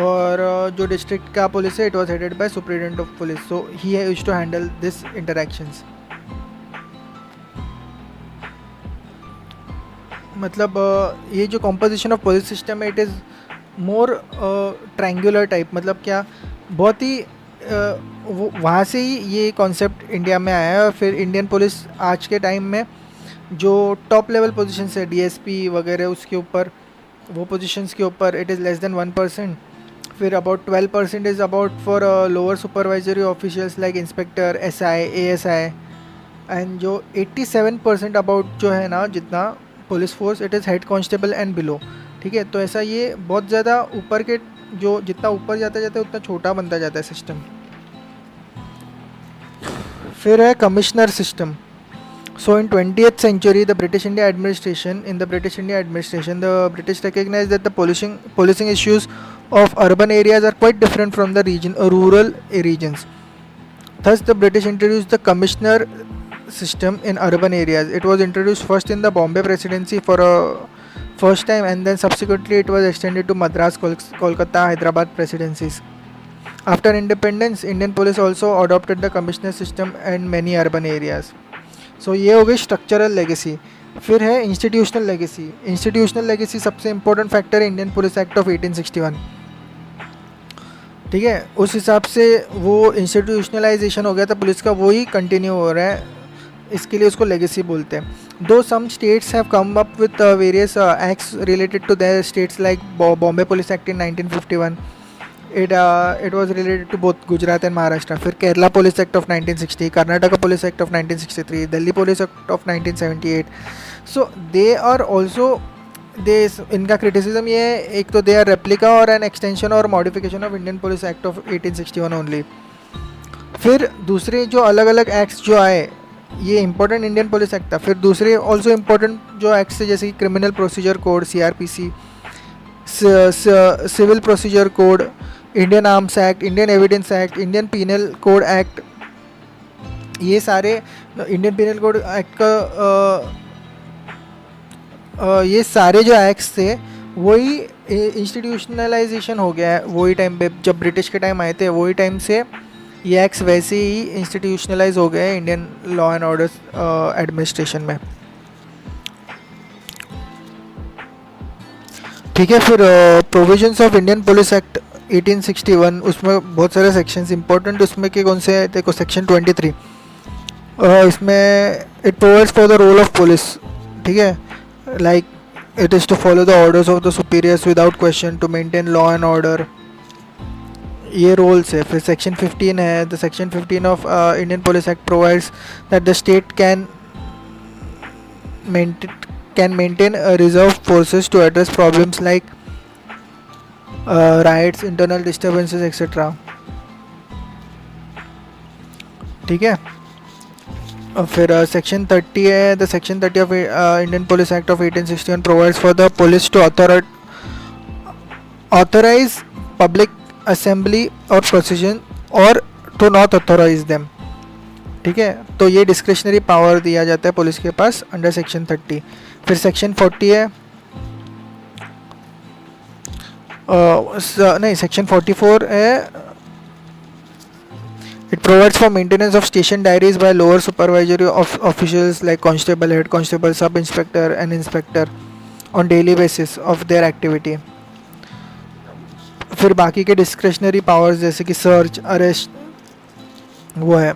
और जो डिस्ट्रिक्ट का पुलिस है it was headed by superintendent of police, so he used to handle this interactions. मतलब ये जो कॉम्पोजिशन ऑफ पुलिस सिस्टम है it is more triangular type. मतलब क्या, बहुत ही वहाँ से ही ये कॉन्सेप्ट इंडिया में आया है. और फिर इंडियन पुलिस आज के टाइम में जो टॉप लेवल पोजीशंस है डीएसपी वगैरह, उसके ऊपर वो पोजीशंस के ऊपर इट इज़ लेस देन 1%. फिर about 12% is about for lower supervisory officials like inspector, SI, ASI, and जो 87% अबाउट जो है ना जितना police force it is head constable and below. ठीक है. तो ऐसा ये बहुत ज़्यादा ऊपर के, जो जितना ऊपर जाता जाता है उतना छोटा बनता जाता है सिस्टम. फिर है commissioner system. So in 20th century, the British India administration, the British recognized that the policing issues of urban areas are quite different from the rural regions. Thus, the British introduced the commissioner system in urban areas. It was introduced first in the Bombay Presidency for a first time, and then subsequently it was extended to Madras, Kolkata, Hyderabad presidencies. After independence Indian police also adopted the commissioner system and many urban areas. So ये हो गई स्ट्रक्चरल लेगेसी. फिर है इंस्टीट्यूशनल लेगेसी. इंस्टीट्यूशनल लेगेसी सबसे इंपॉर्टेंट फैक्टर है इंडियन पुलिस एक्ट ऑफ 1861. ठीक है, उस हिसाब से वो इंस्टीट्यूशनलाइजेशन हो गया था पुलिस का, वही कंटिन्यू हो रहा है, इसके लिए उसको लेगेसी बोलते हैं. Though some states have come up with various acts related to their states like Bombay police act in 1951. It was related to both Gujarat and Maharashtra. फिर Kerala police act of 1960, Karnataka police act of 1963, Delhi police act of 1978. So they are also इनका क्रिटिसिज्म ये है, एक तो दे आर रेप्लिका और एन एक्सटेंशन और modification of Indian police act of 1861 only. फिर दूसरे जो अलग अलग एक्ट्स जो आए, ये इंपॉर्टेंट इंडियन पुलिस एक्ट था. फिर दूसरे ऑल्सो इंपॉर्टेंट जो एक्ट्स थे जैसे कि criminal procedure code CRPC, civil procedure code, Indian arms act, Indian evidence act, Indian penal code act, ये सारे इंडियन पीनल कोड एक्ट का ये सारे जो एक्ट्स थे वही इंस्टीट्यूशनलाइजेशन हो गया है. वही टाइम पे जब ब्रिटिश के टाइम आए थे, वही टाइम से ये एक्ट्स वैसे ही इंस्टीट्यूशनलाइज हो गए Indian law and order administration में. ठीक है, फिर provisions of Indian police act 1861, उसमें बहुत सारे सेक्शंस इंपॉर्टेंट उसमें के कौन से हैं, देखो सेक्शन 23. इसमें it provides for the role of police. ठीक है, like it is to follow the orders of the superiors without question, to maintain law and order, ये रोल्स है. फिर सेक्शन 15 है, the section 15 of Indian police act provides that the state can maintain reserve forces to address problems like riots, internal disturbances, etc. ठीक है, और फिर सेक्शन 30 है, the section 30 of Indian police act of 1861 provides for the police to authorise public assembly और प्रोसीजन और टू नॉट ऑथराइज देम. ठीक है, तो ये डिस्क्रिशनरी पावर दिया जाता है पुलिस के पास अंडर सेक्शन 30. फिर सेक्शन 40 है, नहीं सेक्शन 44 है, it provides for maintenance of station diaries by lower supervisory officials like constable, head constable, sub inspector and inspector on daily basis of their activity. फिर बाकी के डिस्क्रिशनरी पावर्स जैसे कि सर्च, अरेस्ट, वो है.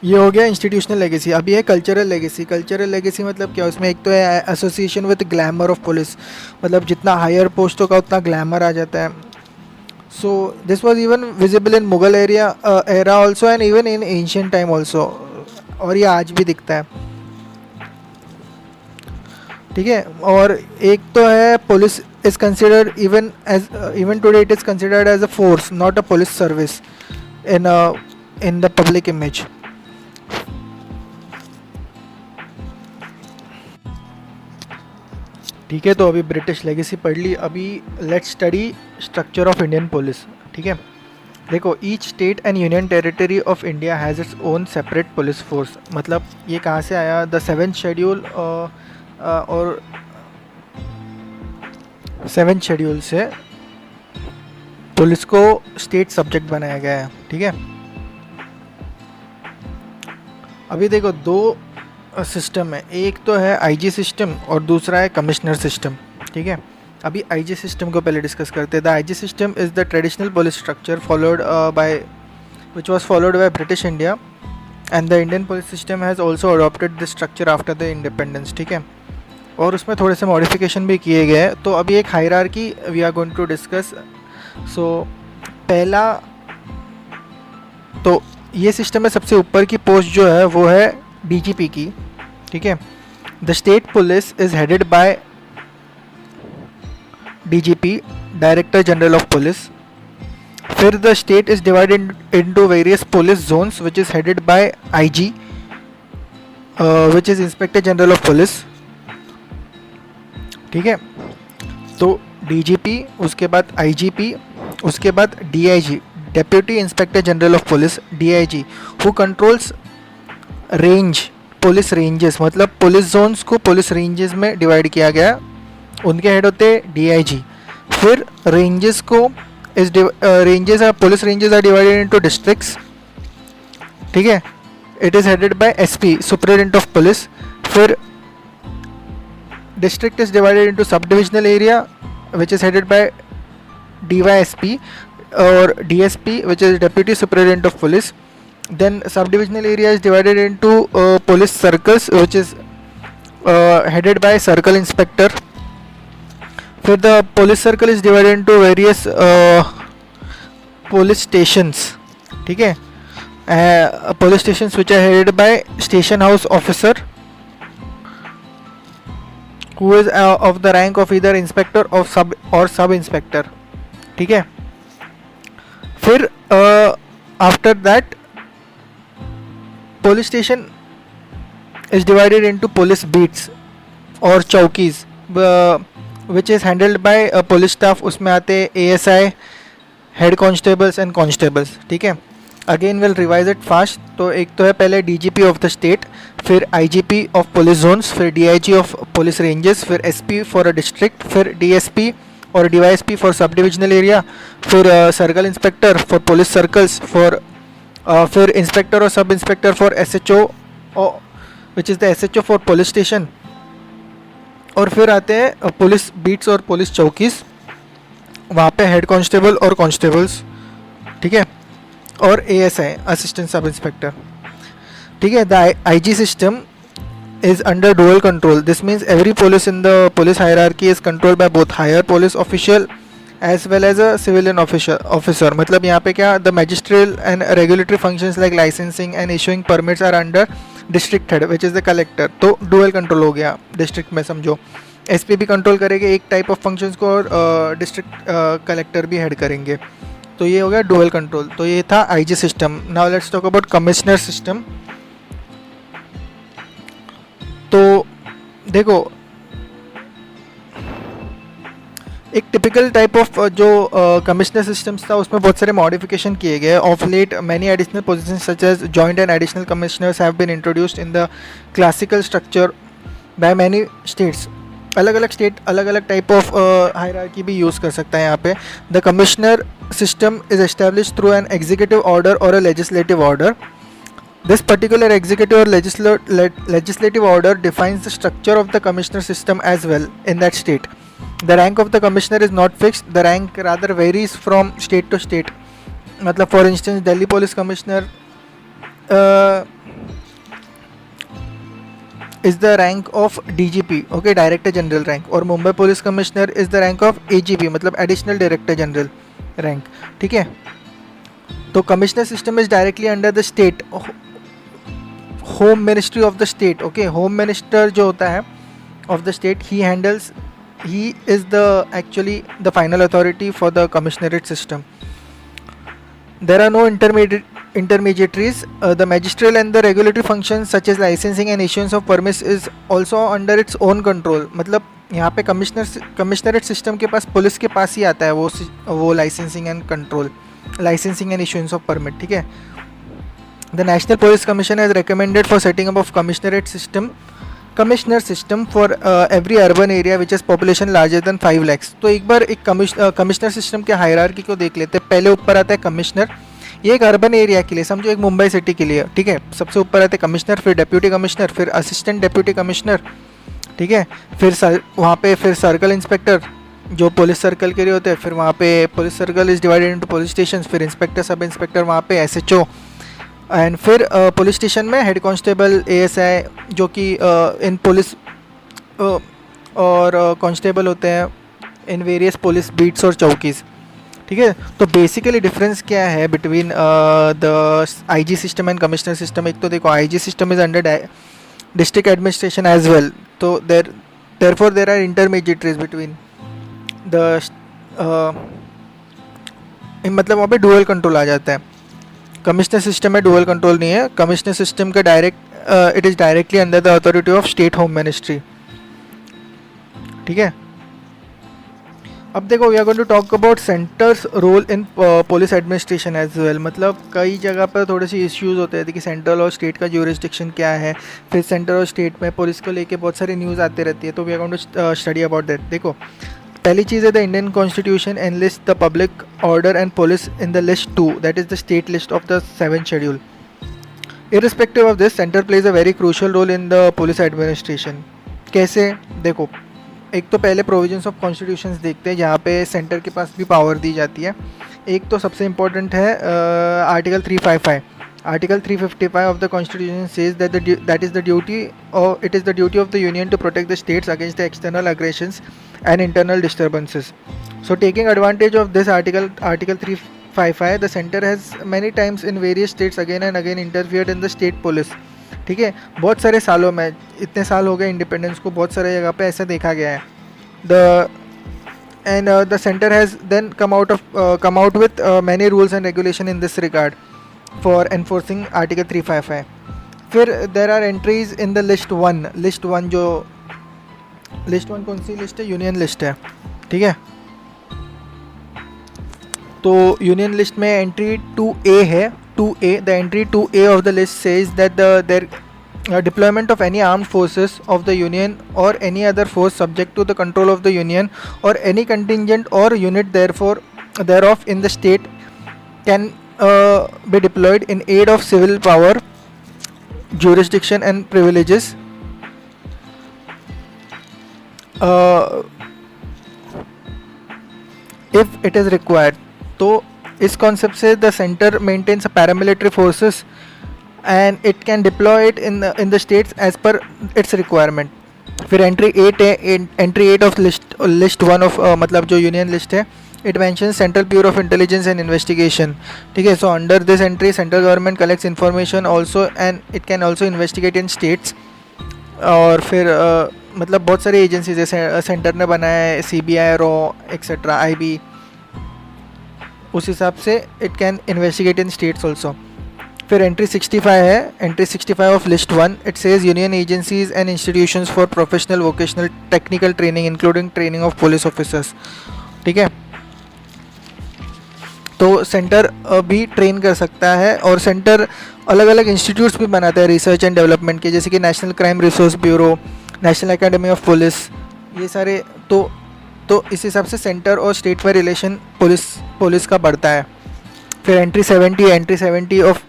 ये हो गया इंस्टीट्यूशनल लेगेसी. अभी है कल्चरल लेगेसी. कल्चरल लेगेसी मतलब क्या, उसमें एक तो है association with glamour of police, मतलब जितना हायर पोस्ट होगा उतना ग्लैमर आ जाता है. So this was even visible in Mughal era also and even in ancient time also, और ये आज भी दिखता है. ठीक है, और एक तो है police is considered even today it is considered as a force, not a police service in the public image. ठीक है, तो अभी ब्रिटिश लेगेसी पढ़ ली. अभी let's study structure of Indian police. ठीक है, देखो each state and union territory of India has its own separate police force. मतलब ये कहाँ से आया, द 7th शेड्यूल और 7th शेड्यूल से पुलिस को स्टेट सब्जेक्ट बनाया गया है. ठीक है, अभी देखो दो सिस्टम है, एक तो है IG सिस्टम और दूसरा है कमिश्नर सिस्टम. ठीक है, अभी IG सिस्टम को पहले डिस्कस करते हैं. The IG system is the traditional police structure followed by which was followed by British India and the Indian police system has also adopted this structure after the independence. ठीक है, और उसमें थोड़े से मॉडिफिकेशन भी किए गए हैं. तो अभी एक hierarchy we are going to discuss. So पहला तो ये सिस्टम में सबसे ऊपर की पोस्ट जो है वो है DGP की. ठीक है, the state police is headed by DGP, director general of police. फिर the state is divided into various police zones which is headed by IG, which is inspector general of police. ठीक है, तो DGP, उसके बाद IGP, उसके बाद DIG, deputy inspector general of police, DIG, who controls range, police ranges, मतलब पुलिस जोन्स को पुलिस रेंजेस में डिवाइड किया गया. उनके हेड होते DIG. फिर रेंजेस को is ranges are police ranges are divided into districts. ठीक है, it is headed by SP, Superintendent of Police. फिर district is divided into subdivisional area which is headed by DYSP or DSP, which is Deputy Superintendent of Police. Then subdivisional area is divided into police circles, which is headed by Circle Inspector. फिर the police circle is divided into various police stations. ठीक है, police stations which are headed by Station House Officer, who is of the rank of either inspector or sub inspector. ठीक है, फिर after that police station is divided into police beats or चौकीज, which is handled by police staff. उसमें आते ASI, head constables and constables. ठीक है, again will revise it fast. तो एक तो है पहले DGP ऑफ द स्टेट, फिर IGP ऑफ पुलिस जोन्स, फिर DIG ऑफ पुलिस रेंजेस, फिर SP फॉर अ डिस्ट्रिक्ट, फिर DSP और DYSP for sub divisional area, फिर circle inspector for police circles, फिर इंस्पेक्टर और sub inspector for SHO which is the SHO for police station. और फिर आते हैं पुलिस बीट्स और पुलिस चौकीज़, वहाँ पे हेड कांस्टेबल और कांस्टेबल्स. ठीक है, और ASI असिस्टेंट सब इंस्पेक्टर. ठीक है, the IG system is under dual control. This means every police in the police hierarchy is controlled by both higher police official as well as a civilian officer. मतलब यहाँ पे क्या, the magisterial and regulatory functions like licensing and issuing permits are under district head which is the collector. तो dual control हो गया district में, समझो. SP भी कंट्रोल करेंगे एक टाइप ऑफ फंक्शंस को और डिस्ट्रिक्ट कलेक्टर भी हेड करेंगे. तो ये हो गया डुअल कंट्रोल. तो ये था IG system. Now let's talk about commissioner system. तो देखो, एक टिपिकल टाइप ऑफ जो कमिश्नर सिस्टम्स था उसमें बहुत सारे मॉडिफिकेशन किए गए. Of late many additional positions such as joint and additional commissioners have been introduced in the classical structure by many states. अलग अलग स्टेट अलग अलग टाइप ऑफ हायरार्की भी यूज़ कर सकता है यहाँ पे. The commissioner system is established through an executive order or a legislative order. This particular executive or legislative order defines the structure of the commissioner system as well in that state. The rank of the commissioner is not fixed. The rank rather varies from state to state. मतलब for instance Delhi Police Commissioner is the rank of DGP, okay, Director General rank, और Mumbai Police Commissioner is the rank of AGP, मतलब Additional Director General रैंक. ठीक है, तो commissioner system is directly under the state home ministry of the state. Okay, home minister जो होता है of the state, he is the actually the final authority for the commissionerate system. There are no intermediaries. The magisterial and the regulatory functions such as licensing and issuance of permits is also under its own control. मतलब यहाँ पे कमिश्नरेट सिस्टम के पास, पुलिस के पास ही आता है वो licensing and control, licensing and issuance of permit. ठीक है, the national police commission has recommended for setting up of commissioner system for every urban area which is population larger than 5 lakhs. तो एक बार एक कमिश्नर सिस्टम के हायरार्की को देख लेते हैं. पहले ऊपर आता है कमिश्नर, ये एक अर्बन एरिया के लिए, समझो एक मुंबई सिटी के लिए. ठीक है, सबसे ऊपर आते हैं कमिश्नर, फिर डिप्यूटी कमिश्नर, फिर असिस्टेंट डिप्यूटी कमिश्नर. ठीक है, फिर वहाँ पे फिर सर्कल इंस्पेक्टर जो पुलिस सर्कल के लिए होते हैं. फिर वहाँ पे police circle is divided into police station. फिर इंस्पेक्टर सब इंस्पेक्टर वहाँ पे SHO. एंड फिर पुलिस स्टेशन में हेड कांस्टेबल ASI जो कि इन पुलिस और कांस्टेबल होते हैं इन वेरियस पुलिस बीट्स और चौकीज़. ठीक है, तो बेसिकली डिफरेंस क्या है between the IG system and commissioner system. एक तो देखो IG system is under district administration as well. तो therefore there are intermediaries between the मतलब वहाँ पे डुअल कंट्रोल आ जाता है. कमिश्नर सिस्टम में डुअल कंट्रोल नहीं है. कमिश्नर सिस्टम का it is directly under the authority of state home ministry. ठीक है, अब देखो we are going to talk about centre's role in police administration as well. मतलब कई जगह पर थोड़े से इश्यूज होते हैं कि सेंट्रल और स्टेट का ज्यूरिसडिक्शन क्या है. फिर सेंट्रल और स्टेट में पुलिस को लेके बहुत सारी न्यूज़ आती रहती है. तो we are going to study about that. देखो पहली चीज़ है the Indian constitution enlist the public order and police in the list 2, that is the state list of the 7th schedule. Irrespective of this, centre plays a very crucial role in the police administration. कैसे? देखो, एक तो पहले प्रोविजंस ऑफ कॉन्स्टिट्यूशंस देखते हैं जहाँ पे सेंटर के पास भी पावर दी जाती है. एक तो सबसे इम्पोर्टेंट है article 355. Article 355 of the Constitution says that it is the duty of the Union to protect the states against the external aggressions and internal disturbances. So, taking advantage of this article 355, the center has many times in various states again and again interfered in the state police. ठीक है, बहुत सारे सालों में, इतने साल हो गए इंडिपेंडेंस को, बहुत सारे जगह पे ऐसा देखा गया है. The center has then come out with many rules and regulation in this regard for enforcing article 355. फिर there are entries in the list 1. list 1 जो list 1 कौन सी लिस्ट है? यूनियन लिस्ट है. ठीक है, तो यूनियन लिस्ट में एंट्री 2A है. 2A, the entry 2A of the list says that the deployment of any armed forces of the union or any other force subject to the control of the union or any contingent or unit thereof in the state can be deployed in aid of civil power, jurisdiction and privileges if it is required. तो इस कॉन्सेप्ट से the centre maintains paramilitary forces and it can deploy it in the states as per its requirement. फिर एंट्री 8 है. एंट्री 8 ऑफ लिस्ट 1 ऑफ मतलब जो यूनियन लिस्ट है, it mentions Central Bureau of Intelligence and Investigation. ठीक है, so under this entry central government collects information also and it can also investigate in states. और फिर मतलब बहुत सारी एजेंसीज है सेंटर ने बनाया है, CBI, RAW एक्सेट्रा, IB. उस हिसाब से it can investigate in states also. फिर एंट्री 65 है. Entry 65 of list 1, it says union agencies and institutions for professional vocational technical training including training of police officers. ठीक है, तो सेंटर भी ट्रेन कर सकता है और सेंटर अलग अलग इंस्टीट्यूट्स भी बनाता है रिसर्च एंड डेवलपमेंट के, जैसे कि national crime resource bureau, national academy of police, ये सारे. तो इस हिसाब से सेंटर और स्टेट में रिलेशन पुलिस का बढ़ता है. फिर एंट्री 70 ऑफ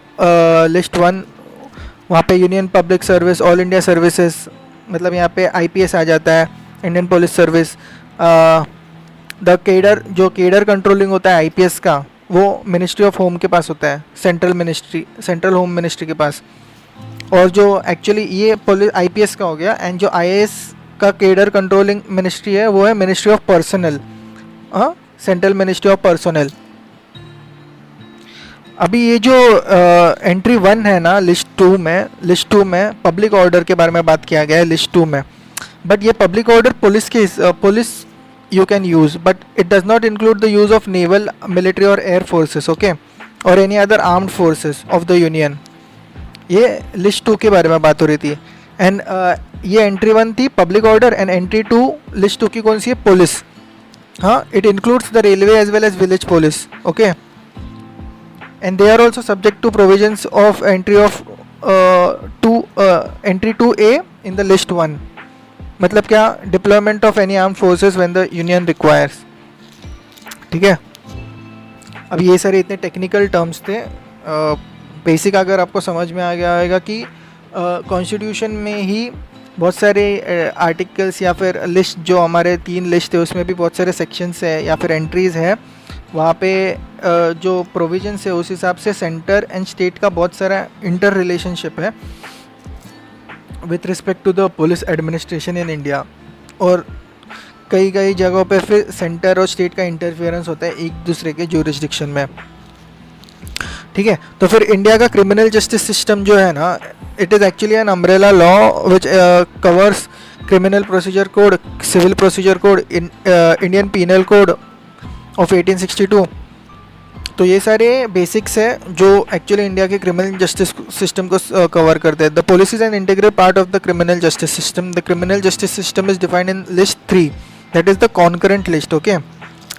लिस्ट 1, वहाँ पे union public service, all India services, मतलब यहाँ पे IPS आ जाता है, Indian police service. The cadre controlling होता है IPS का, वो मिनिस्ट्री ऑफ होम के पास होता है, सेंट्रल होम मिनिस्ट्री के पास. और जो एक्चुअली ये IPS का हो गया, एंड जो IAS का केडर कंट्रोलिंग मिनिस्ट्री है वो है ministry of personal, central ministry of personal. अभी ये जो एंट्री 1 है ना लिस्ट 2 में पब्लिक ऑर्डर के बारे में बात किया गया है लिस्ट 2 में. बट ये public order police you can use, but it does not include the use of naval, military or air forces, okay, or any other armed forces of the union. ये लिस्ट 2 के बारे में बात हो रही थी. एंड ये एंट्री 1 थी public order, and entry 2 list 2 की कौन सी है? पुलिस. हाँ, it includes the railway as well as village police, okay. And they are also subject to provisions of entry 2A in the list 1. मतलब क्या? Deployment of any armed forces when the union requires. ठीक है, अब ये सारे इतने टेक्निकल टर्म्स थे. बेसिक अगर आपको समझ में आ गया होगा कि कॉन्स्टिट्यूशन में ही बहुत सारे आर्टिकल्स या फिर लिस्ट, जो हमारे 3 लिस्ट है उसमें भी बहुत सारे सेक्शंस है या फिर एंट्रीज़ है, वहाँ पे जो प्रोविजंस है उस हिसाब से सेंटर एंड स्टेट का बहुत सारा इंटर रिलेशनशिप है with respect to the police administration in India. और कई जगहों पे फिर सेंटर और स्टेट का इंटरफेरेंस होता है एक दूसरे के ज्यूरिसडिक्शन में. ठीक है, तो फिर इंडिया का क्रिमिनल जस्टिस सिस्टम जो है ना, it is actually an umbrella law which covers criminal procedure code, civil procedure code, Indian penal code of 1862. तो ये सारे बेसिक्स है जो एक्चुअली इंडिया के क्रिमिनल जस्टिस सिस्टम को कवर करते हैं. The police is an integral part of the criminal justice system. The criminal justice system is defined in list 3, that is the concurrent list, okay.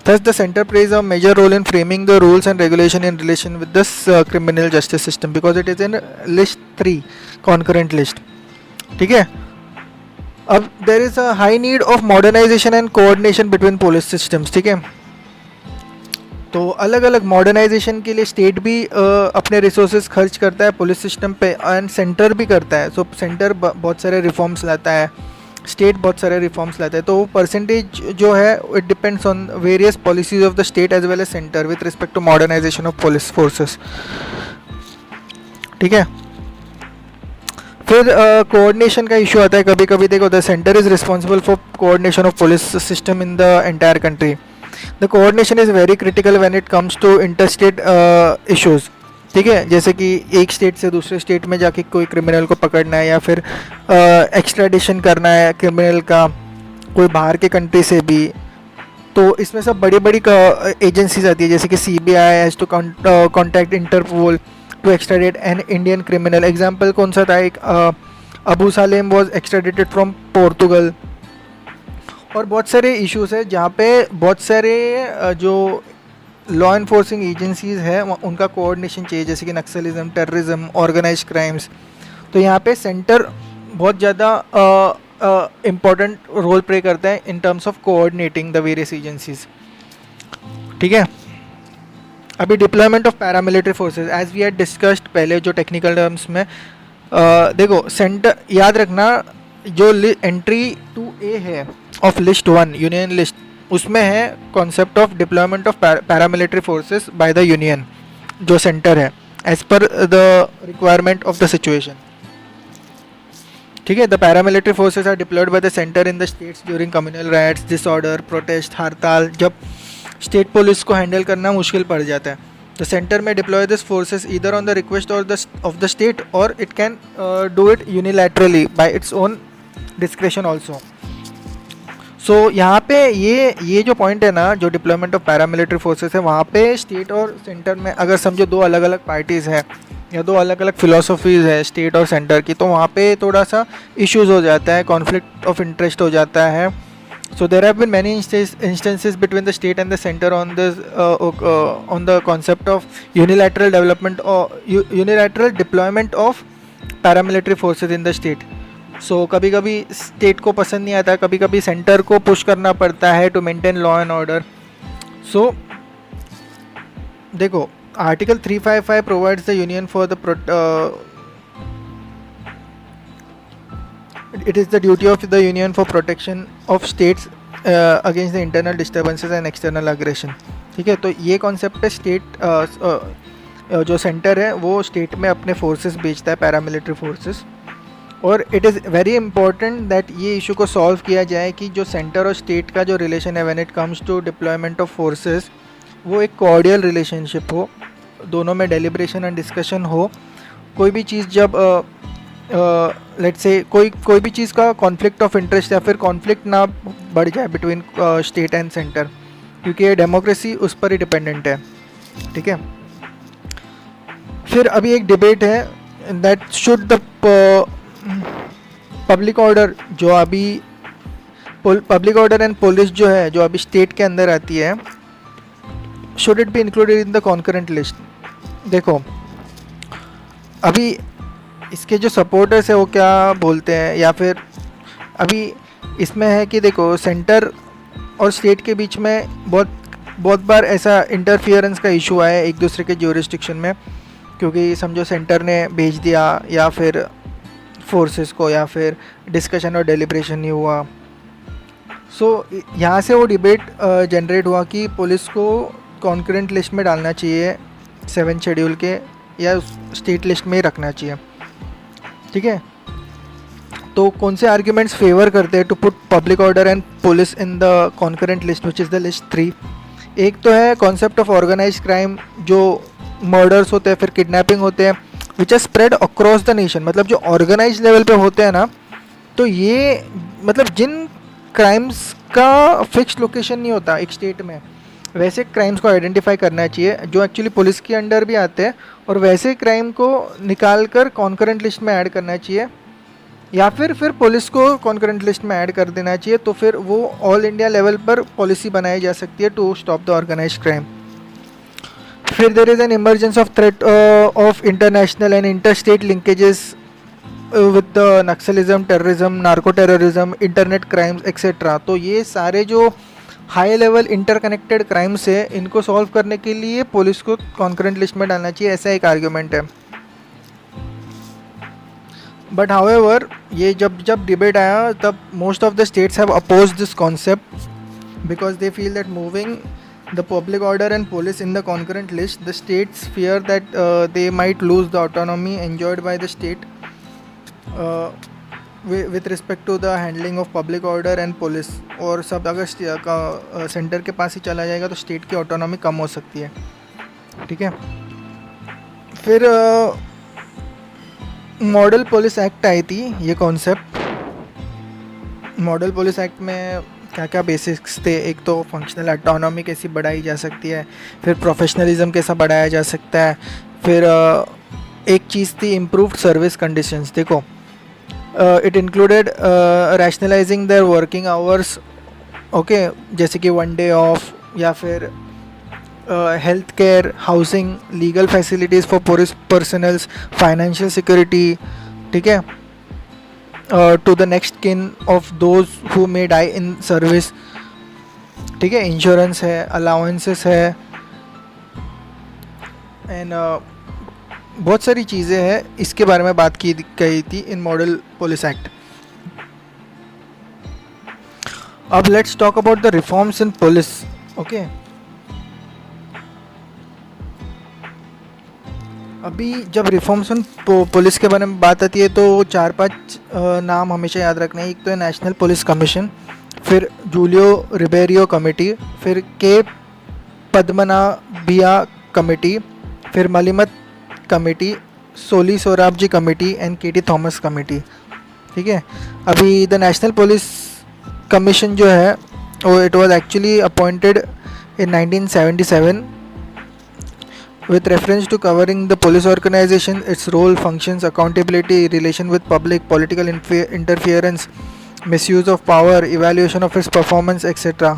Thus, the center plays a major role in framing the rules and regulation in relation with this criminal justice system because it is in list 3, concurrent list. ठीक है, अब there is a high need of modernisation and coordination between police systems, ठीक है। तो अलग अलग मॉडर्नाइजेशन के लिए स्टेट भी अपने रिसोर्सेज खर्च करता है पुलिस सिस्टम पे, एंड सेंटर भी करता है। सो सेंटर बहुत सारे रिफॉर्म्स लाता है, स्टेट बहुत सारे रिफॉर्म्स लाता है। तो वो परसेंटेज जो है it depends on various policies of the state as well as centre with respect to modernisation of police forces, ठीक है। फिर कोऑर्डिनेशन का इशू आता है कभी कभी। देखो, the centre is responsible for coordination of police system in the entire country. The coordination is very critical when it comes to interstate issues, ठीक है। जैसे कि एक स्टेट से दूसरे स्टेट में जाके कोई क्रिमिनल को पकड़ना है, या फिर एक्स्ट्राडिशन करना है क्रिमिनल का कोई बाहर के कंट्री से भी। तो इसमें सब बड़ी बड़ी एजेंसीज आती है, जैसे कि CBI has to contact Interpol to extradite an Indian criminal. Example कौन सा था, एक Abu Salem was extradited from Portugal. और बहुत सारे इश्यूज है जहाँ पे बहुत सारे जो लॉ इन्फोर्सिंग एजेंसीज हैं उनका कोऑर्डिनेशन चाहिए, जैसे कि नक्सलिज्म, टेररिज्म, ऑर्गेनाइज क्राइम्स। तो यहाँ पे सेंटर बहुत ज़्यादा इम्पोर्टेंट रोल प्ले करता है in terms of coordinating the various agencies, ठीक है। अभी deployment of paramilitary forces as we had discussed पहले जो टेक्निकल टर्म्स में, देखो सेंटर याद रखना, जो एंट्री 2A है ऑफ लिस्ट 1 यूनियन लिस्ट, उसमें है concept of deployment of paramilitary forces by the union, जो सेंटर है as per the requirement of the situation, ठीक है। The paramilitary forces are deployed by the centre in the states during communal riots, disorder, protest, हड़ताल, जब स्टेट पुलिस को हैंडल करना मुश्किल पड़ जाता है। द सेंटर में deploy this forces either on the request of the state, और it can do it unilaterally by its own discretion also. So यहाँ पे ये जो पॉइंट है ना, जो डिप्लॉयमेंट ऑफ पैरामिलिट्री फोर्सेस है, वहाँ पे स्टेट और सेंटर में अगर समझो दो अलग अलग पार्टीज़ हैं या दो अलग अलग फिलोसफीज़ है स्टेट और सेंटर की, तो वहाँ पे थोड़ा सा इश्यूज़ हो जाता है, कॉन्फ्लिक्ट ऑफ इंटरेस्ट हो जाता है। So there have been many instances between the state and the center on this on the concept of unilateral development or unilateral deployment of paramilitary forces in the state. So कभी कभी स्टेट को पसंद नहीं आता, कभी कभी सेंटर को पुश करना पड़ता है to maintain law and order. So देखो, article 355 provides the union for the it is the duty of the union for protection of states against the internal disturbances and external aggression, ठीक है। तो ये कॉन्सेप्ट पे स्टेट जो सेंटर है वो स्टेट में अपने फोर्सेस भेजता है, पैरामिलिट्री फोर्सेस। और it is very important that ये इशू को सॉल्व किया जाए कि जो सेंटर और स्टेट का जो रिलेशन है when it comes to deployment of forces, वो एक कॉर्डियल रिलेशनशिप हो, दोनों में डेलिब्रेशन एंड डिस्कशन हो। कोई भी चीज़ जब लेट्स से कोई भी चीज़ का कॉन्फ्लिक्ट ऑफ इंटरेस्ट या फिर कॉन्फ्लिक्ट ना बढ़ जाए बिटवीन स्टेट एंड सेंटर, क्योंकि ये डेमोक्रेसी उस पर ही डिपेंडेंट है, ठीक है। फिर अभी एक डिबेट है that should the public order, जो अभी पब्लिक ऑर्डर एंड पुलिस जो है, जो अभी स्टेट के अंदर आती है, should it be included in the concurrent list. देखो, अभी इसके जो सपोर्टर्स है वो क्या बोलते हैं, या फिर अभी इसमें है कि देखो सेंटर और स्टेट के बीच में बहुत बार ऐसा इंटरफियरेंस का इशू आया है एक दूसरे के ज्यूरिस्डिक्शन में, क्योंकि समझो सेंटर ने भेज दिया या फिर फोर्सेस को, या फिर डिस्कशन और डेलिब्रेशन नहीं हुआ। सो यहाँ से वो डिबेट जनरेट हुआ कि पुलिस को कॉन्करेंट लिस्ट में डालना चाहिए 7 शेड्यूल के, या स्टेट लिस्ट में ही रखना चाहिए, ठीक है। तो कौन से आर्ग्यूमेंट्स फेवर करते हैं to put public order and police in the concurrent list which is the list 3। एक तो है कॉन्सेप्ट ऑफ ऑर्गेनाइज क्राइम, जो मर्डर्स होते हैं, फिर किडनैपिंग होते हैं, which are spread across the nation, मतलब जो ऑर्गेनाइज लेवल पे होते हैं ना, तो ये मतलब जिन क्राइम्स का फिक्स लोकेशन नहीं होता एक स्टेट में, वैसे क्राइम्स को आइडेंटिफाई करना चाहिए जो एक्चुअली पुलिस के अंडर भी आते हैं, और वैसे क्राइम को निकाल कर कॉन्करेंट लिस्ट में ऐड करना चाहिए, या फिर पुलिस को कॉन्करेंट लिस्ट में ऐड कर देना चाहिए। तो फिर वो ऑल इंडिया लेवल पर पॉलिसी बनाई जा सकती है to stop the organised crime. फिर there is an emergence of threat of international and inter state linkages with the naxalism, terrorism, narco terrorism, internet crimes etcetera. तो ये सारे जो हाई लेवल इंटरकनेक्टेड क्राइम्स है, इनको सॉल्व करने के लिए पुलिस को कॉन्करेंट लिस्ट में डालना चाहिए, ऐसा एक आर्ग्यूमेंट है। बट हाउएवर ये जब डिबेट आया तब most of the states have oppose this concept because they feel that moving the public order and police in the concurrent list, the states fear that they might lose the autonomy enjoyed by the state with respect to the handling of public order and police। और सब अगर सेंटर के पास ही चला जाएगा तो स्टेट की ऑटोनॉमी कम हो सकती है, ठीक है। फिर मॉडल पुलिस एक्ट आई थी। ये कॉन्सेप्ट मॉडल पुलिस एक्ट में क्या क्या बेसिक्स थे, एक तो फंक्शनल ऑटोनॉमी कैसी बढ़ाई जा सकती है, फिर प्रोफेशनलिज्म कैसा बढ़ाया जा सकता है, फिर एक चीज़ थी इम्प्रूव्ड सर्विस कंडीशंस। देखो it included rationalising their working hours, okay, जैसे कि 1 डे ऑफ, या फिर health care, housing, legal facilities for police personnels, financial security, ठीक है, to the next kin of those who may die in service, ठीक है, इंश्योरेंस है, अलाउंसेस है, एंड बहुत सारी चीज़ें हैं, इसके बारे में बात की गई थी इन मॉडल पुलिस एक्ट। अब let's talk about the reforms in police, okay. अभी जब रिफॉर्म्स इन पुलिस के बारे में बात आती है तो 4-5 नाम हमेशा याद रखना है। एक तो है नेशनल पुलिस कमीशन, फिर जूलियो रिबेरियो कमेटी, फिर के पद्मनाभिया कमेटी, फिर Malimath committee, Soli Sorabjee committee and K T Thomas committee, ठीक है। अभी द नेशनल पुलिस कमीशन जो है वो it was actually appointed in 1977 with reference to covering the police organization, its role, functions, accountability, relation with public, political interference, misuse of power, evaluation of its performance, etc.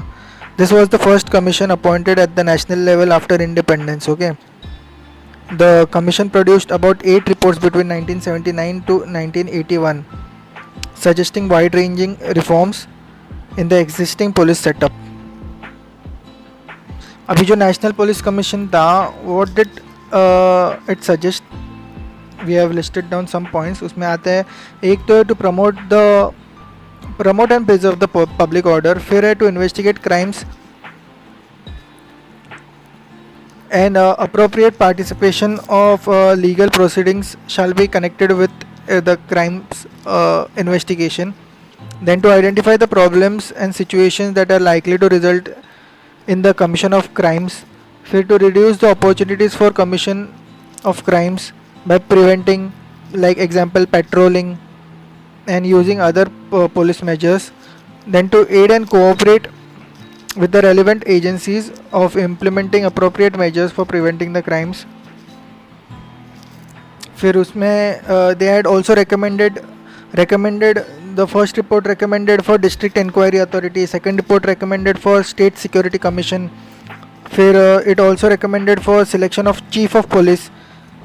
This was the first commission appointed at the national level after independence, okay. The commission produced about 8 reports between 1979 to 1981 suggesting wide-ranging reforms in the existing police setup। अभी जो नेशनल पुलिस कमीशन था, what did it suggest, we have listed down some points. उसमें आते हैं, एक तो है to promote and preserve the public order, फिर है to investigate crimes and appropriate participation of legal proceedings shall be connected with the crimes investigation, then to identify the problems and situations that are likely to result in the commission of crimes, फिर to reduce the opportunities for commission of crimes by preventing, like example, patrolling and using other police measures, then to aid and cooperate with the relevant agencies of implementing appropriate measures for preventing the crimes। फिर उसमें they had also recommended the first report recommended for district inquiry authority, second report recommended for state security commission, फिर it also recommended for selection of chief of police,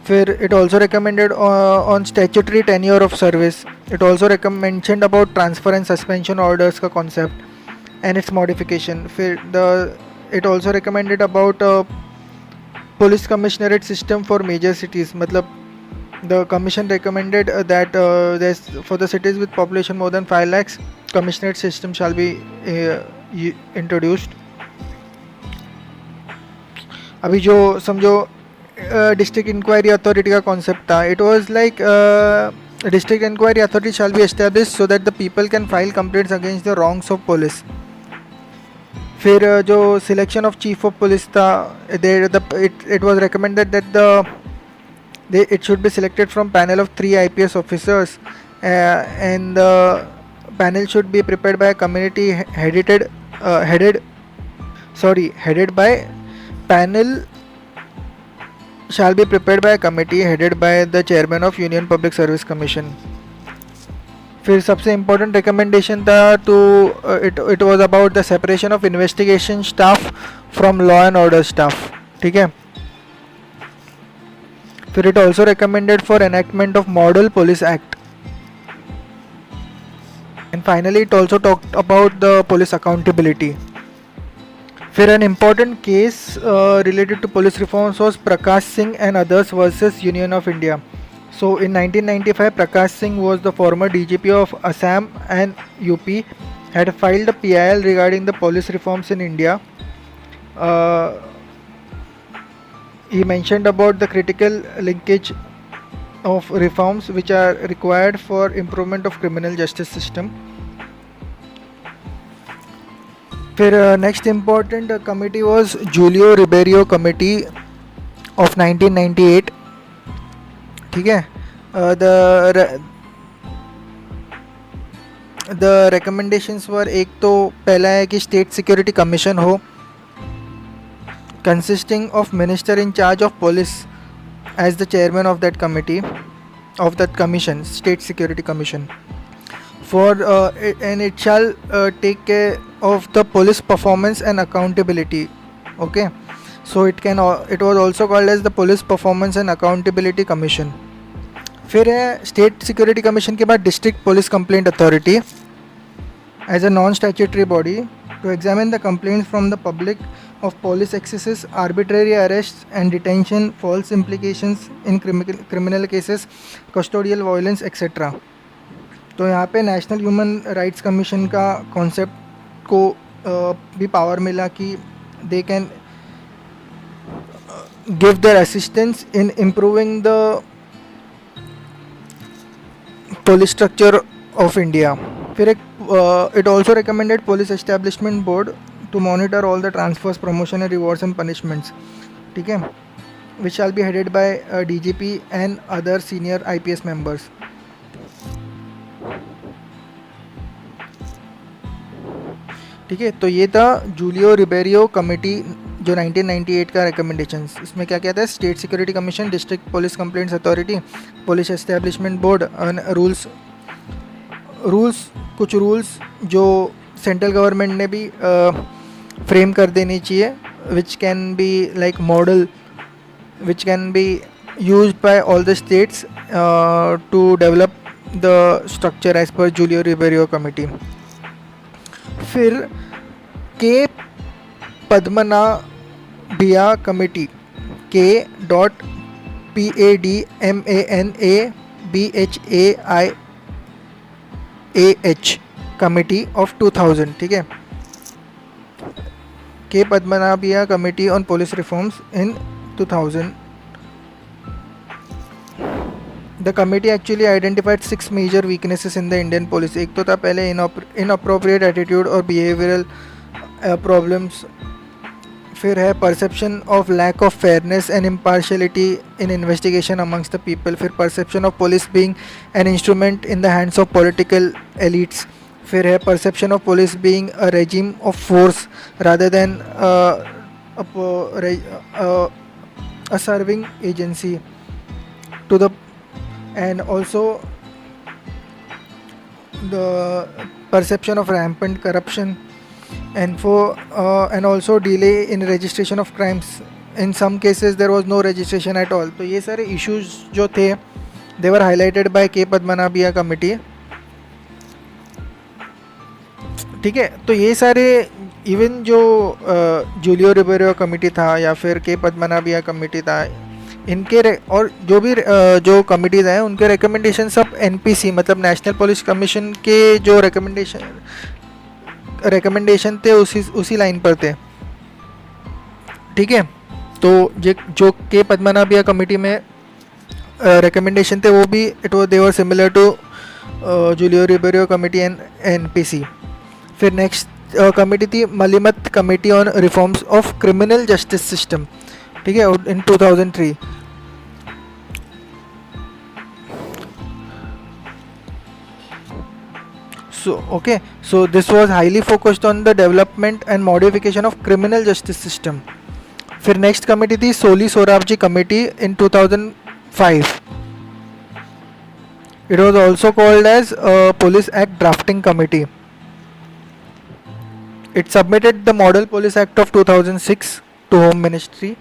फिर it also recommended on statutory tenure of service, it also mentioned about transfer and suspension orders का concept and its modification, फिर it also recommended about police commissionerate system for major cities। मतलब the commission recommended that for the cities with population more than 5 lakhs, commissionerate system shall be introduced। अभी जो समझो डिस्ट्रिक्ट इंक्वायरी अथॉरिटी का कॉन्सेप्ट था, it was like district inquiry authority shall be established so that the people can file complaints against the wrongs of police. फिर जो selection of chief of police था, it was recommended that it should be selected from panel of 3 IPS officers and the panel should be prepared by a committee headed by panel shall be prepared by a committee headed by the chairman of Union Public Service Commission। फिर सबसे इम्पोर्टेंट रिकमेंडेशन था it was about the separation of investigation staff from law and order staff, ठीक है। फिर it also recommended for enactment of model police act, and finally it also talked about the police accountability. फिर an important case related to police reforms was Prakash Singh and others versus Union of India. So in 1995, Prakash Singh was the former DGP of Assam and UP, had filed a PIL regarding the police reforms in India. He mentioned about the critical linkage of reforms which are required for improvement of criminal justice system. फिर next important committee was Julio Ribeiro Committee of 1998. ठीक है. The recommendations were, एक तो पहला है कि स्टेट सिक्योरिटी कमीशन हो consisting of minister in charge of police as the chairman of that committee, of that commission, state security commission, for and it shall take care of the police performance and accountability. Okay, so it was also called as the police performance and accountability commission. फिर है स्टेट सिक्योरिटी कमीशन के बाद district police complaint authority as a non statutory body to examine the complaints from the public of police excesses, arbitrary arrests and detention, false implications in criminal cases, custodial violence, etc. तो यहाँ पे नेशनल ह्यूमन राइट्स कमीशन का कॉन्सेप्ट को भी पावर मिला कि they can give their assistance in improving the police structure of India. फिर एक it also recommended police establishment board to monitor all the transfers, promotion and rewards and punishments. ठीक है, which shall be headed by DGP and other senior IPS members. ठीक है, तो ये था जूलियो रिबेरियो कमेटी जो 1998 का रिकमेंडेशंस. इसमें क्या क्या था? State security commission, district police complaints authority, police establishment board, rules कुछ रूल्स जो सेंट्रल गवर्नमेंट ने भी फ्रेम कर देनी चाहिए, which can be like model which can be used by all the states to develop the structure as per Julio Ribeiro committee. फिर K Padmanabhaiah committee, KPADMANABHAIAH committee of 2000. ठीक है, K Padmanabhaiah committee on police reforms in 2000. The committee actually identified 6 major weaknesses in the Indian police. एक तो था पहले inappropriate attitude और behavioral problems. फिर है perception of lack of fairness and impartiality in investigation amongst the people. फिर perception of police being an instrument in the hands of political elites. फिर है perception of police being a regime of force rather than a serving agency to the, and also the perception of rampant corruption and also delay in registration of crimes. In some cases there was no registration at all. तो ये सारे issues जो थे they were highlighted by के पद्मनाभिया कमेटी. ठीक है, तो ये सारे इवन जो जूलियो रिबेरो कमेटी था या फिर के पद्मनाभिया कमेटी था, इनके और जो भी जो कमिटीज़ हैं उनके रिकमेंडेशन सब एनपीसी मतलब नेशनल पुलिस कमीशन के जो रिकमेंडेशन थे उसी लाइन पर थे. ठीक है, तो जो के पद्मनाभिया कमेटी में रिकमेंडेशन थे वो भी they were similar to Julio Ribeiro committee and NPC. फिर नेक्स्ट कमेटी थी Malimath committee on reforms of criminal justice system. ठीक है, in 2003. So this was highly focused on the development and modification of criminal justice system. फिर नेक्स्ट कमेटी थी Soli Sorabjee committee in 2005. It was also called as Police Act Drafting Committee. It submitted the Model Police Act of 2006 to Home Ministry.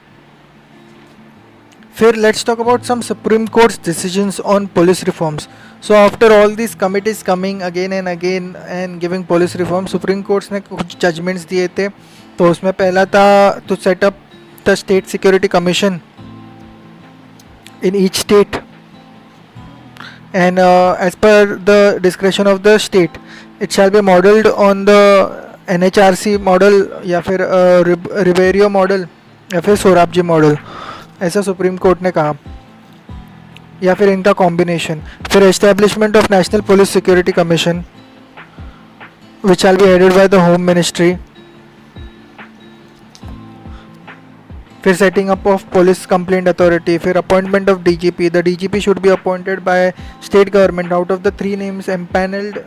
फिर let's talk about some Supreme Court's decisions on police reforms. So after all these committees coming again and again and giving police reform, Supreme Courts ने कुछ judgments दिए थे. तो उसमें पहला था to set up the State Security Commission in each state, and as per the discretion of the state, it shall be modeled on the NHRC model या फिर रिबेरियो मॉडल या फिर सोराबजी मॉडल, ऐसा सुप्रीम कोर्ट ने कहा, या फिर इनका कॉम्बिनेशन. फिर establishment of national police security commission which shall be headed by the home ministry. फिर setting up of police complaint authority. फिर appointment of DGP. The DGP should be appointed by state government out of the 3 names empaneled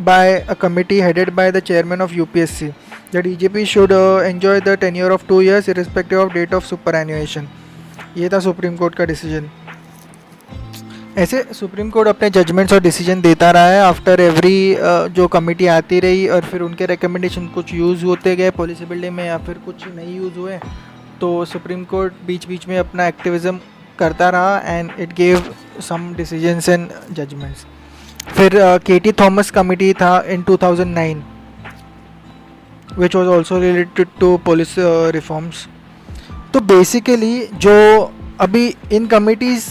by a committee headed by the chairman of UPSC. The DGP should enjoy the tenure of 2 years irrespective of date of superannuation. ये था सुप्रीम कोर्ट का डिसीजन. ऐसे सुप्रीम कोर्ट अपने जजमेंट्स और डिसीजन देता रहा है आफ्टर एवरी जो कमेटी आती रही, और फिर उनके रिकमेंडेशन कुछ यूज़ होते गए पॉलिसी बिल्डिंग में या फिर कुछ नहीं यूज़ हुए, तो सुप्रीम कोर्ट बीच बीच में अपना एक्टिविज़म करता रहा and it gave some decisions and judgments. फिर केटी थॉमस कमेटी था in 2009 which was also related to police reforms. तो बेसिकली जो अभी इन कमिटीज़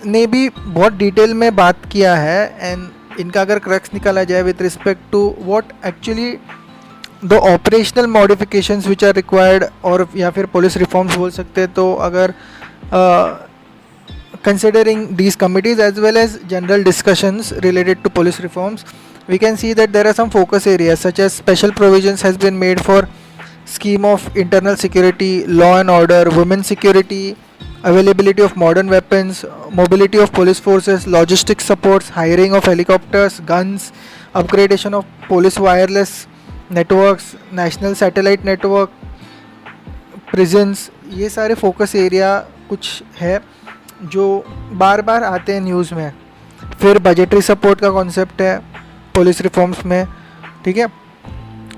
ने भी बहुत डिटेल में बात किया है, एंड इनका अगर क्रक्स निकाला जाए with respect to what actually the operational modifications which are required, और या फिर पुलिस रिफॉर्म्स बोल सकते हैं, तो अगर considering these committees as well as general discussions related to police reforms, we can see that there are some focus areas such as special provisions has been made for scheme of internal security, law and order, women security, availability of modern weapons, mobility of police forces, logistics supports, hiring of helicopters, guns, upgradation of police wireless networks, national satellite network, prisons. ये सारे फोकस एरिया कुछ है जो बार बार आते हैं न्यूज़ में. फिर बजटरी सपोर्ट का कॉन्सेप्ट है पुलिस रिफॉर्म्स में, ठीक है,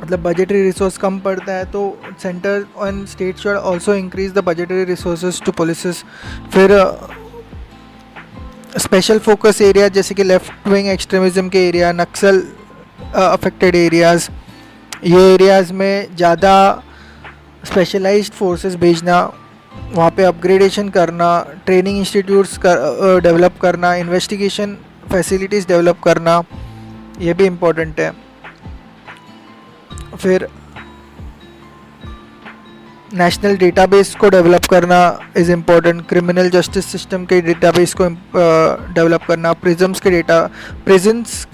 मतलब बजटरी रिसोर्स कम पड़ता है तो centre and state should also increase the budgetary resources to police. फिर स्पेशल फोकस एरिया जैसे कि लेफ्ट विंग एक्सट्रीमिज्म के एरिया, नक्सल अफेक्टेड एरियाज़, ये एरियाज़ में ज़्यादा स्पेशलाइज्ड फोर्सेस भेजना, वहाँ पे अपग्रेडेशन करना, ट्रेनिंग इंस्टीट्यूट्स डेवलप करना, इन्वेस्टिगेशन फैसिलिटीज़ डेवलप करना, ये भी इम्पोर्टेंट है. फिर नेशनल डेटाबेस को डेवलप करना is important. Criminal justice system के डेटाबेस को डेवलप करना, प्रिजन्स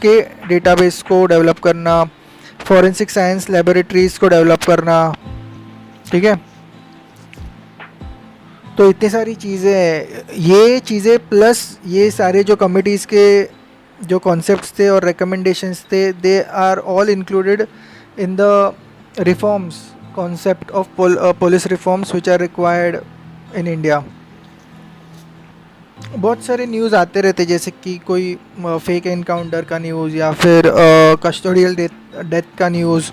के डेटाबेस को डेवलप करना, फॉरेंसिक साइंस लेबोरेटरीज़ को डेवलप करना, ठीक है. तो इतनी सारी चीज़ें हैं. ये चीज़ें प्लस ये सारे जो कमिटीज़ के जो कॉन्सेप्ट्स थे और रिकमेंडेशंस थे, they are all included in the reforms concept of police reforms which are required in India. बहुत सारे न्यूज़ आते रहते जैसे कि कोई फेक एनकाउंटर का न्यूज़ या फिर कस्टोडियल डेथ का न्यूज़.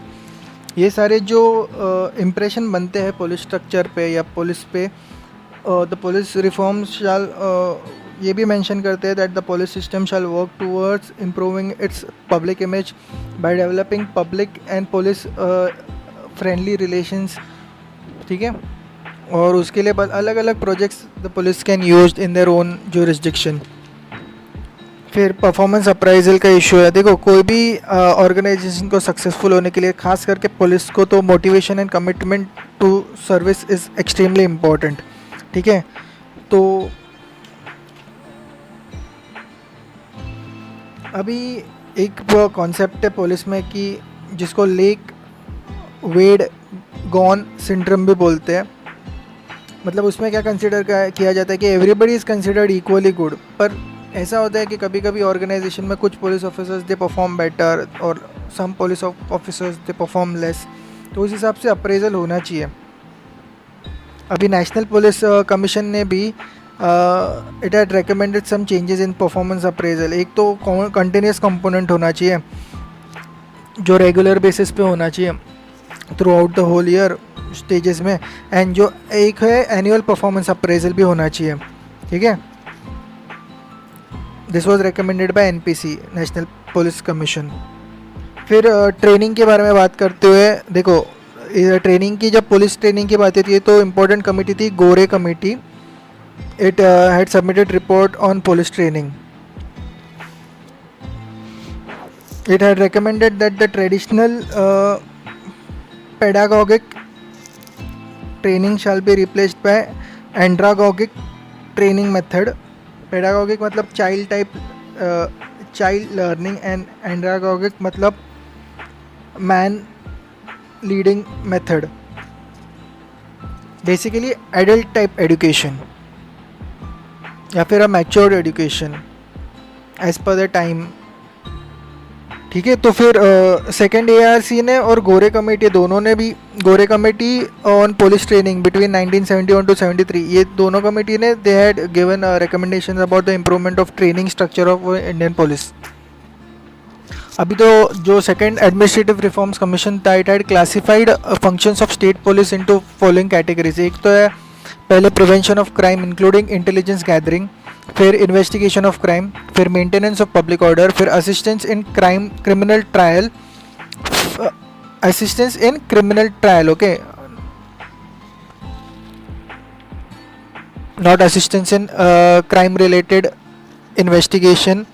ये सारे जो इम्प्रेशन बनते हैं पुलिस स्ट्रक्चर पे या पुलिस पे, द पुलिस रिफॉर्म्स शाल ये भी मेंशन करते हैं that the police system shall work towards improving it's public image by developing public and police friendly relations, ठीक है. और उसके लिए अलग अलग projects the police can use in their own jurisdiction. फिर परफॉर्मेंस अप्राइजल का इशू है. देखो कोई भी ऑर्गेनाइजेशन को सक्सेसफुल होने के लिए, खास करके पुलिस को, तो motivation and commitment to service is extremely important, ठीक है. तो अभी एक कॉन्सेप्ट है पुलिस में कि जिसको लेक वेड गॉन सिंड्रोम भी बोलते हैं. मतलब उसमें क्या कंसिडर किया जाता है कि everybody is considered equally good, पर ऐसा होता है कि कभी कभी ऑर्गेनाइजेशन में कुछ police officers they perform better और some police officers they perform less, तो उस हिसाब से अप्रेजल होना चाहिए. अभी नेशनल पुलिस कमीशन ने भी it had recommended some changes in performance appraisal. एक तो कंटिन्यूस कंपोनेंट होना चाहिए जो रेगुलर बेसिस पे होना चाहिए throughout the whole year stages में, एंड जो एक है एनुअल परफॉर्मेंस अप्रेजल भी होना चाहिए, ठीक है, this was recommended by NPC, national police commission. फिर ट्रेनिंग के बारे में बात करते हुए देखो, ट्रेनिंग की जब पुलिस ट्रेनिंग की बात होती है तो इम्पोर्टेंट कमेटी थी गोरे committee. It had submitted report on police training. It had recommended that the traditional pedagogic training shall be replaced by andragogic training method. Pedagogic मतलब child type child learning and andragogic मतलब man leading method. Basically adult type education या फिर a matured education as per the time। ठीक है, तो फिर सेकेंड ARC ने और गोरे कमेटी दोनों ने भी, Gore committee on police training between 1971 to 73, ये दोनों कमेटी ने they had given recommendations about the improvement of training structure of Indian police. अभी तो जो सेकेंड एडमिनिस्ट्रेटिव रिफॉर्म्स कमीशन था, it had classified functions of state police into following categories. एक तो है पहले prevention of crime including intelligence gathering, फिर इन्वेस्टिगेशन ऑफ क्राइम, फिर मेंटेनेंस ऑफ पब्लिक ऑर्डर, फिर assistance in crime criminal trial, assistance in criminal trial, okay, not assistance in crime related investigation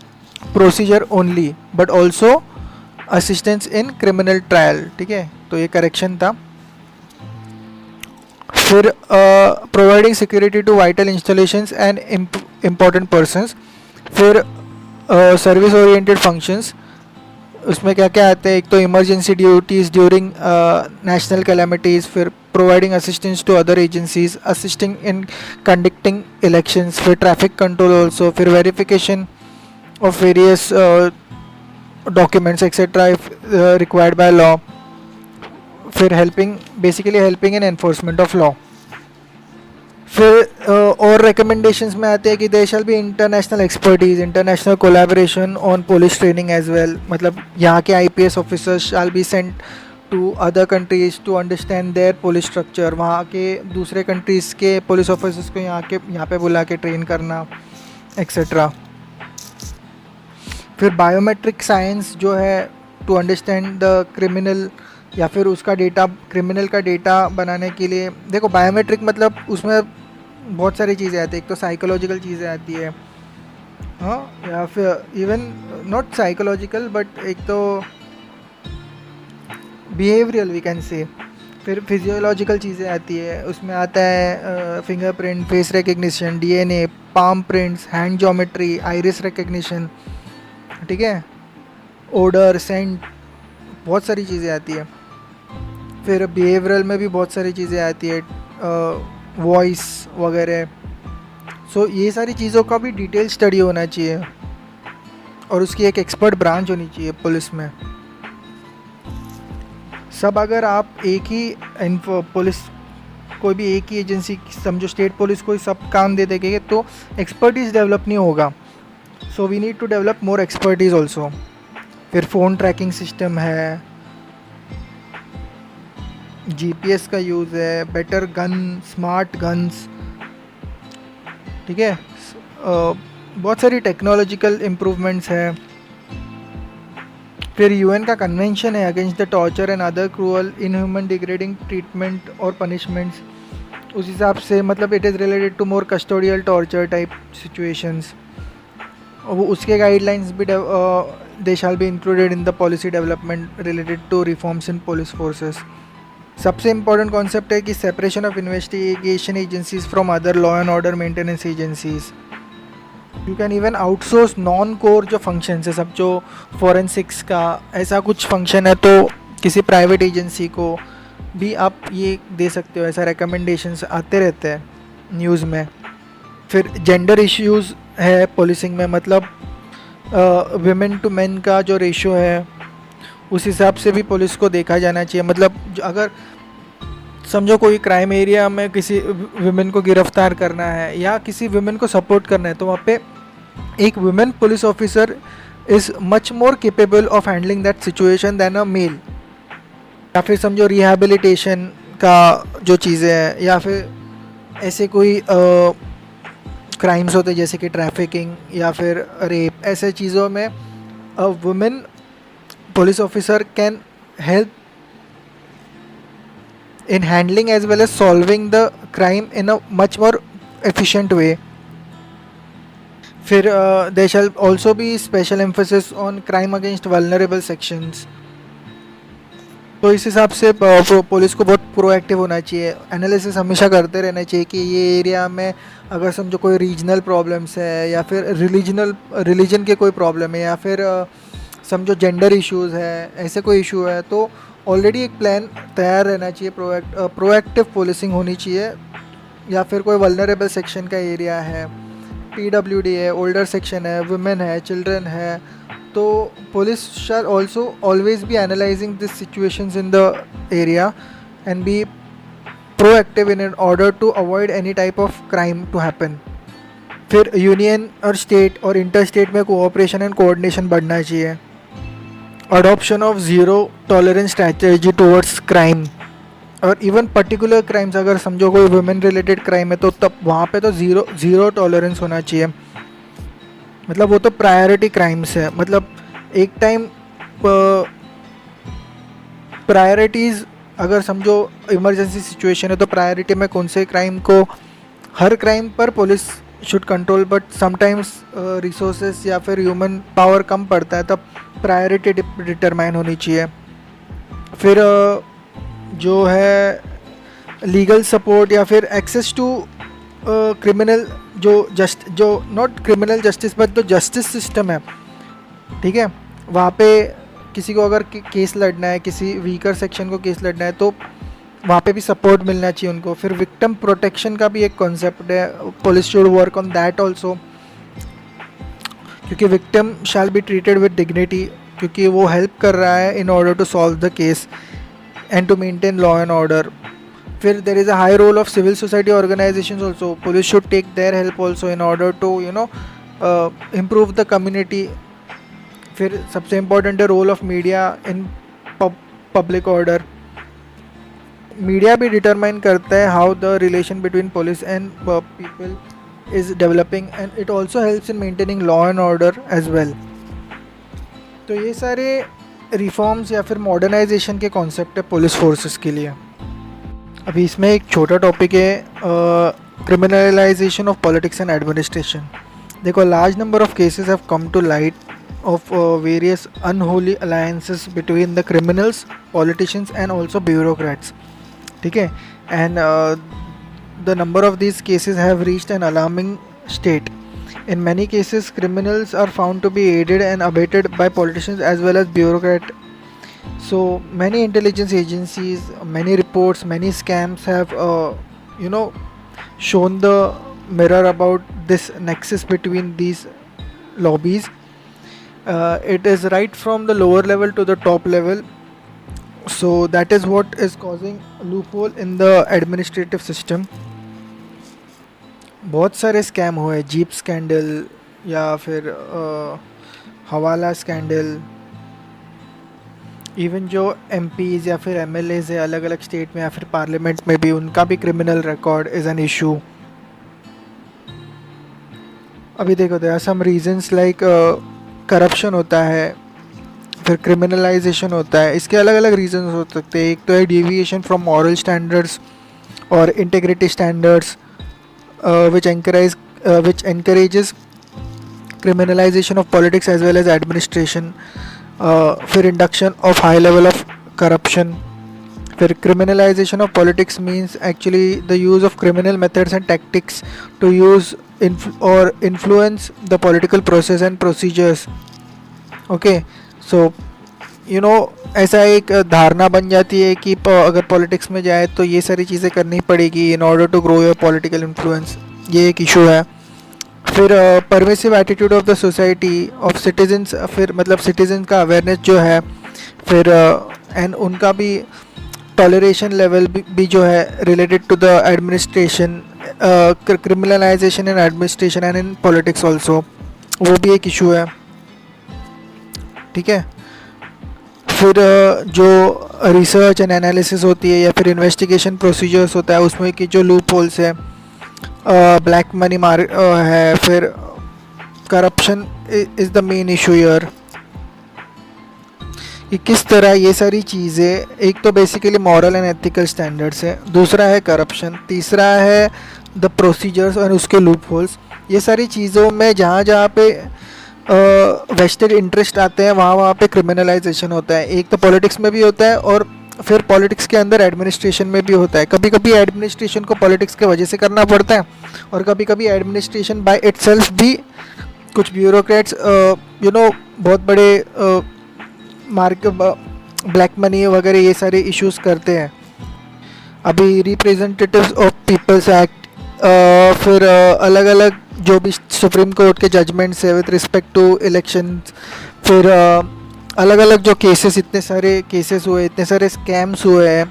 procedure only, but also assistance in criminal trial. ठीक है, तो ये करेक्शन था। फिर providing security to vital installations and important persons, फिर सर्विस ओरिएंटेड फंक्शंस, उसमें क्या क्या आते हैं, एक तो emergency duties during national calamities, फिर providing assistance to other agencies, assisting in conducting elections, फिर ट्रैफिक कंट्रोल ऑल्सो, फिर verification of various documents etcetera if required by law, फिर helping, basically helping in enforcement of law. फिर और रिकमेंडेशंस में आते हैं कि there shall be international expertise, international collaboration on police training as well, मतलब यहाँ के IPS officers shall be sent to other countries to understand their police structure, वहाँ के दूसरे कंट्रीज़ के पुलिस ऑफिसर्स को यहाँ पे बुला के ट्रेन करना एक्सेट्रा। फिर बायोमेट्रिक साइंस जो है टू अंडरस्टैंड द क्रिमिनल, या फिर उसका डेटा, क्रिमिनल का डेटा बनाने के लिए। देखो बायोमेट्रिक मतलब उसमें बहुत सारी चीज़ें आती है, एक तो साइकोलॉजिकल चीज़ें आती है, हाँ, या फिर इवन नॉट साइकोलॉजिकल बट एक तो बिहेवियरल वी कैन से। फिर फिजियोलॉजिकल चीज़ें आती है, उसमें आता है fingerprint, face recognition, DNA, palm prints, hand geometry, iris recognition, ठीक है, ओडर, सेंट, बहुत सारी चीज़ें आती है। फिर बिहेवियरल में भी बहुत सारी चीज़ें आती है, वॉइस वगैरह। सो ये सारी चीज़ों का भी डिटेल स्टडी होना चाहिए और उसकी एक एक्सपर्ट ब्रांच होनी चाहिए पुलिस में। सब अगर आप एक ही पुलिस, कोई भी एक ही एजेंसी समझो, स्टेट पुलिस को सब काम दे देंगे तो एक्सपर्टीज़ डेवलप नहीं होगा। So we need to develop more expertise also. फिर फ़ोन ट्रैकिंग सिस्टम है, GPS का यूज़ है, बेटर गन, स्मार्ट गन्स, ठीक है, बहुत सारी टेक्नोलॉजिकल इम्प्रूवमेंट्स है। फिर UN का कन्वेंशन है against the torture and other cruel, inhuman, degrading treatment और पनिशमेंट्स। उस हिसाब से मतलब it is related to more custodial torture type situations. वो उसके गाइडलाइंस भी they shall be included in the policy development related to reforms in police forces. सबसे इम्पॉर्टेंट कॉन्सेप्ट है कि separation of investigation agencies from other law and order maintenance agencies. You can even outsource non core जो फंक्शंस है, सब जो फॉरेंसिक्स का ऐसा कुछ फंक्शन है तो किसी प्राइवेट एजेंसी को भी आप ये दे सकते हो, ऐसा रिकमेंडेशंस आते रहते हैं न्यूज़ में। फिर जेंडर इश्यूज़ है पुलिसिंग में, मतलब विमेन टू मेन का जो रेशो है उस हिसाब से भी पुलिस को देखा जाना चाहिए। मतलब अगर समझो कोई क्राइम एरिया में किसी विमेन को गिरफ्तार करना है या किसी विमेन को सपोर्ट करना है तो वहाँ पे एक women police officer is much more capable of handling that situation than a male. या फिर समझो रिहैबिलिटेशन का जो चीज़ें हैं, या फिर ऐसे कोई क्राइम्स होते हैं जैसे कि ट्रैफिकिंग या फिर रेप, ऐसे चीज़ों में a women police officer can help in handling as well as solving the crime in a much more efficient way. फिर there shall also be special emphasis on crime against vulnerable sections. तो इस हिसाब से पुलिस को बहुत प्रोएक्टिव होना चाहिए, एनालिसिस हमेशा करते रहना चाहिए कि ये एरिया में अगर समझो कोई रीजनल प्रॉब्लम्स है या फिर रिलीजन के कोई प्रॉब्लम है या फिर समझो जेंडर इश्यूज़ है, ऐसे कोई इशू है, तो ऑलरेडी एक प्लान तैयार रहना चाहिए, प्रोएक्टिव पुलिसिंग होनी चाहिए. या फिर कोई वल्नरेबल सेक्शन का एरिया है, पीडब्ल्यूडी है, ओल्डर सेक्शन है, वुमेन है, चिल्ड्रन है, तो police shall also always be analysing this situations in the area and be proactive in order to avoid any type of crime to happen. फिर यूनियन और स्टेट और इंटर स्टेट में कोऑपरेशन एंड कोऑर्डिनेशन बढ़ना चाहिए. Adoption of zero tolerance strategy towards crime और इवन पर्टिकुलर क्राइम्स, अगर समझो कोई वुमेन रिलेटेड क्राइम है तो तब वहाँ पे तो ज़ीरो टॉलरेंस होना चाहिए. मतलब वो तो प्रायोरिटी क्राइम्स है, मतलब एक टाइम प्रायोरिटीज़, अगर समझो इमरजेंसी सिचुएशन है तो प्रायोरिटी में कौन से क्राइम को, हर क्राइम पर police should control, but sometimes resources या फिर ह्यूमन पावर कम पड़ता है, तब प्रायोरिटी डिटरमाइन होनी चाहिए. फिर जो है लीगल सपोर्ट या फिर एक्सेस टू क्रिमिनल जो नॉट क्रिमिनल जस्टिस बट जो जस्टिस सिस्टम है, ठीक है, वहाँ पे किसी को अगर केस लड़ना है, किसी वीकर सेक्शन को केस लड़ना है, तो वहाँ पे भी सपोर्ट मिलना चाहिए उनको. फिर विक्टिम प्रोटेक्शन का भी एक कॉन्सेप्ट है, police should work on that also, क्योंकि victim shall be treated with dignity, क्योंकि वो हेल्प कर रहा है in order to solve the case and to maintain law and order. फिर there is a high role of civil society organisations also, police should take their help also in order to improve the community. फिर सबसे इम्पोर्टेंट है role of media in public order. Media भी डिटरमाइन करता है how the relation between police and people is developing and it also helps in maintaining law and order as well. तो ये सारे रिफॉर्म्स या फिर मॉडर्नाइजेशन के कॉन्सेप्ट है पुलिस फोर्सेस के लिए. अभी इसमें एक छोटा टॉपिक है criminalisation of politics and administration. देखो, large number of cases have come to light of various unholy alliances between the criminals, politicians and also bureaucrats. ठीक है, and the number of these cases have reached an alarming state. In many cases, criminals are found to be aided and abetted by politicians as well as bureaucrats. So many intelligence agencies, many reports, many scams have shown the mirror about this nexus between these lobbies. It is right from the lower level to the top level, so that is what is causing a loophole in the administrative system. बहुत सारे स्कैम हुए, जीप स्कैंडल या फिर हवाला स्कैंडल. इवन जो MPs या फिर MLAs है अलग अलग स्टेट में या फिर पार्लियामेंट में भी, उनका भी criminal record is an issue. अभी देखो, there are some reasons like corruption होता है, फिर क्रिमिनलाइजेशन होता है. इसके अलग अलग रीजंस हो सकते हैं. एक तो है डेविएशन फ्रॉम मॉरल स्टैंडर्ड्स और integrity standards which encourages criminalization of politics as well as administration. फिर induction of high level of corruption. फिर criminalization of politics means actually the use of criminal methods and tactics to use or influence the political process and procedures. Okay, so ऐसा एक धारणा बन जाती है कि अगर पॉलिटिक्स में जाए तो ये सारी चीज़ें करनी पड़ेगी in order to grow your political influence. ये एक इशू है. फिर permissive attitude of the society of citizens, फिर मतलब सिटीजन का अवेयरनेस जो है, फिर एंड उनका भी टॉलरेशन लेवल भी जो है related to the administration, criminalisation in administration and in politics also, वो भी एक इशू है. ठीक है. फिर जो रिसर्च एंड एनालिसिस होती है या फिर इन्वेस्टिगेशन प्रोसीजर्स होता है, उसमें की जो लूप होल्स है ब्लैक मनी है, फिर corruption is the main issue year. कि किस तरह ये सारी चीज़ें, एक तो basically moral and ethical standards है, दूसरा है करप्शन, तीसरा है द प्रोसीजर्स और उसके लूप होल्स। ये सारी चीज़ों में जहाँ जहाँ पे वेस्टेड इंटरेस्ट आते हैं वहाँ वहाँ पे क्रिमिनलाइजेशन होता है। एक तो पॉलिटिक्स में भी होता है और फिर पॉलिटिक्स के अंदर एडमिनिस्ट्रेशन में भी होता है। कभी कभी एडमिनिस्ट्रेशन को पॉलिटिक्स के वजह से करना पड़ता है और कभी कभी एडमिनिस्ट्रेशन बाय इटसेल्फ भी, कुछ ब्यूरोक्रेट्स बहुत बड़े ब्लैक मनी वगैरह ये सारे इश्यूज करते हैं। अभी रिप्रेजेंटेटिव्स ऑफ पीपल्स एक्ट, फिर अलग अलग जो भी सुप्रीम कोर्ट के जजमेंट्स है विद रिस्पेक्ट टू इलेक्शन, फिर अलग अलग जो केसेस, इतने सारे केसेस हुए, इतने सारे स्कैम्स हुए हैं,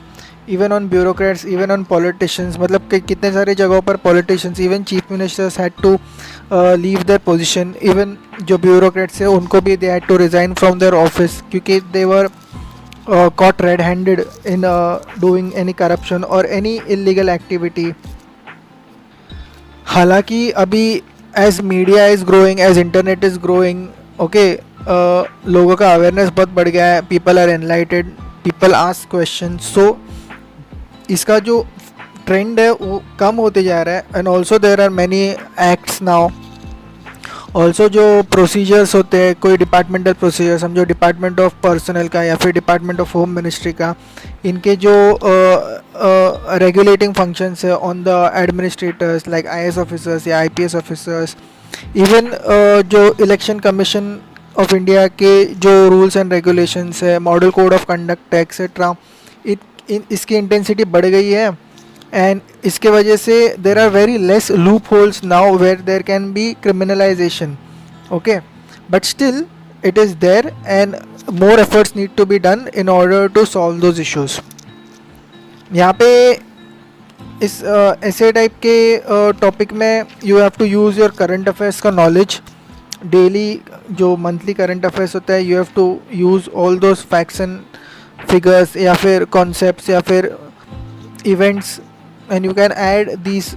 even on bureaucrats, even on politicians. मतलब कि कितने सारे जगहों पर politicians, even chief ministers had to leave their position. Even जो ब्यूरोक्रेट्स है उनको भी they had to resign from their office क्योंकि they were caught red-handed in doing any corruption or any illegal activity. हालांकि अभी as media is growing, as internet is growing, okay, लोगों का अवेयरनेस बहुत बढ़ गया है, people are enlightened, people ask question, so इसका जो ट्रेंड है वो कम होते जा रहा है। And also there are many acts now. Also जो प्रोसीजर्स होते हैं, कोई डिपार्टमेंटल प्रोसीजर समझो डिपार्टमेंट ऑफ पर्सनल का या फिर डिपार्टमेंट ऑफ होम मिनिस्ट्री का, इनके जो रेगुलेटिंग फंक्शंस है on the administrators like IAS officers या IPS ऑफिसर्स, इवन जो इलेक्शन कमीशन ऑफ इंडिया के जो रूल्स एंड रेगुलेशंस है, model code of conduct etcetera, इसकी इंटेंसिटी बढ़ गई है। एंड इसके वजह से there are very less loopholes now where there can be criminalisation, okay, but still it is there and more efforts need to be done in order to solve those issues. यहाँ पे इस ऐसे टाइप के टॉपिक में you have to use your current affairs का नॉलेज डेली। जो मंथली करंट अफेयर्स होता है, you have to use all those facts and figures या फिर कॉन्सेप्ट्स या फिर events, and you can add these